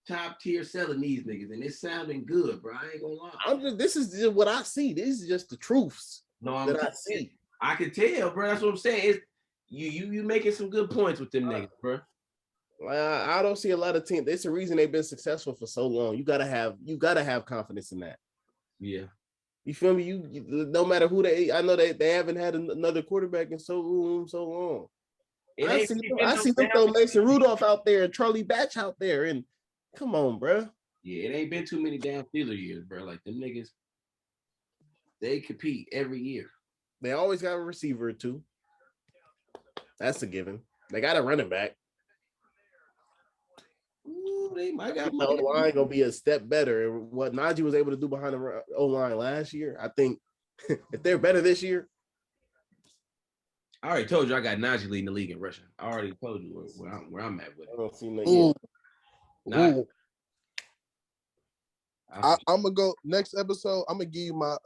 top tier selling these niggas, and it's sounding good, bro. I ain't gonna lie. This is just what I see. This is just the truths that I see. I can tell, bro. That's what I'm saying. It's you making some good points with them niggas, bro. I don't see a lot of teams. There's a reason they've been successful for so long. You gotta have confidence in that. Yeah. You feel me? You no matter who I know they haven't had another quarterback in so long. I see them throw Mason Rudolph out there and Charlie Batch out there, and come on, bro. Yeah, it ain't been too many damn Steeler years, bro. Like them niggas, they compete every year. They always got a receiver or two. That's a given. They got a running back. Ooh, they might got the O-line gonna be a step better. And what Najee was able to do behind the O-line last year, I think if they're better this year. I already told you I got Najee leading the league in rushing. I already told you where I'm at with it. I don't see no yet. I'm gonna go next episode. I'm gonna give you my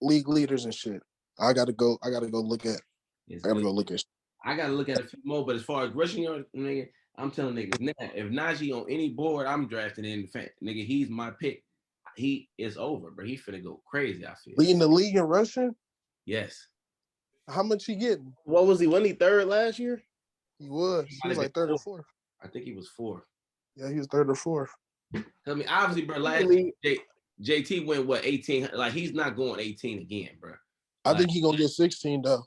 league leaders and shit. I gotta go look at. I gotta look at a few more, but as far as rushing yards, nigga, I'm telling niggas now, if Najee on any board I'm drafting in, nigga, he's my pick. He is over, bro. He finna go crazy. I feel leading the league in rushing. Yes. How much he getting? What was he? Wasn't he third last year? He was. He was like third or fourth. I think he was fourth. Yeah, he was third or fourth. I mean, obviously, bro. Last year, JT went 18. Like he's not going 18 again, bro. I think he gonna get 16 though.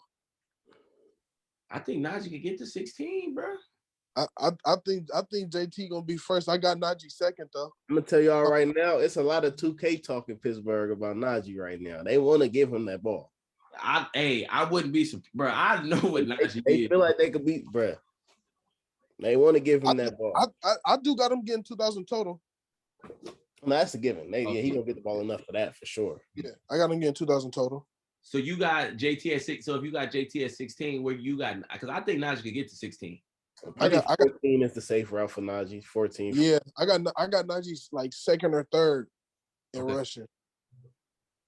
I think Najee could get to 16, bro. I think JT gonna be first. I got Najee second though. I'm gonna tell y'all right now, it's a lot of 2K talk in Pittsburgh about Najee right now. They want to give him that ball. I wouldn't be surprised, bro. I know what Najee they feel like they could beat, bro. They want to give him that ball. I do got him getting 2,000 total. No, that's a given. He gonna get the ball enough for that for sure. Yeah, I got him getting 2,000 total. So you got JT at 6. So if you got JT at 16, where you got? Because I think Najee could get to 16. I got 14 is the safe route for Najee. 14. Yeah, I got Najee's like second or third in rushing.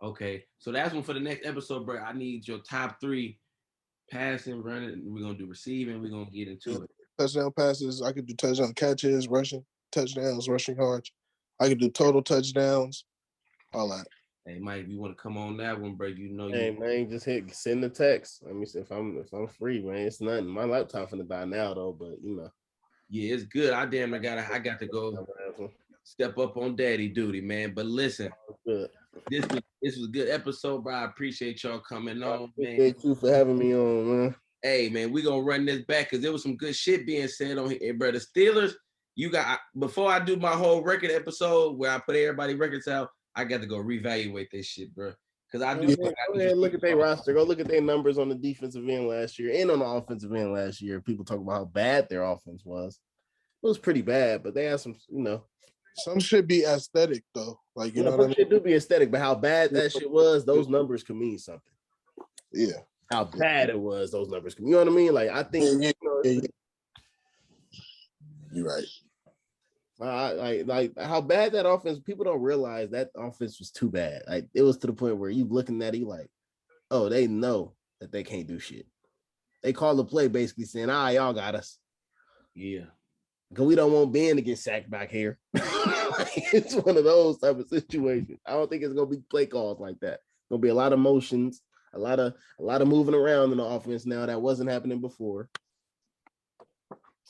Okay, so that's one for the next episode, bro. I need your top 3 passing, running. We're gonna do receiving. We're gonna get into it. Touchdown passes. I could do touchdown catches, rushing touchdowns, rushing yards. I could do total touchdowns, all that. Hey, Mike, you want to come on that one, bro? You know, hey man, just send the text. Let me see if I'm free, man. It's nothing. My laptop finna die now though, but you know. Yeah, it's good. I got to go step up on daddy duty, man. But listen, this was a good episode, bro. I appreciate y'all coming on, man. Thank you for having me on, man. Hey, man, we gonna run this back because there was some good shit being said on here, bro. The Steelers, before I do my whole record episode where I put everybody records out, I got to go reevaluate this shit, bro. Because I do. Go ahead, look at their roster. Go look at their numbers on the defensive end last year and on the offensive end last year. People talk about how bad their offense was. It was pretty bad, but they had some, Some should be aesthetic though. Like you know what I mean? Shit do be aesthetic, but how bad that shit was, those numbers could mean something. Yeah. How bad it was, those numbers could, you know what I mean? Like I think you're right. Like how bad that offense, people don't realize that offense was too bad. Like it was to the point where you looking at it, you like, oh, they know that they can't do shit. They call the play basically saying, y'all got us. Yeah. Because we don't want Ben to get sacked back here. It's one of those type of situations. I don't think it's gonna be play calls like that. It's gonna be a lot of motions, a lot of moving around in the offense now that wasn't happening before.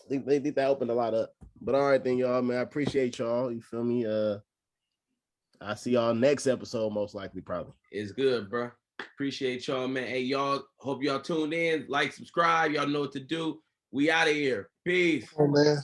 They did that opened a lot up. But all right then, y'all, man. I appreciate y'all. You feel me? I'll see y'all next episode, most likely, probably. It's good, bro. Appreciate y'all, man. Hey, y'all, hope y'all tuned in. Like, subscribe. Y'all know what to do. We out of here. Peace. Oh, man.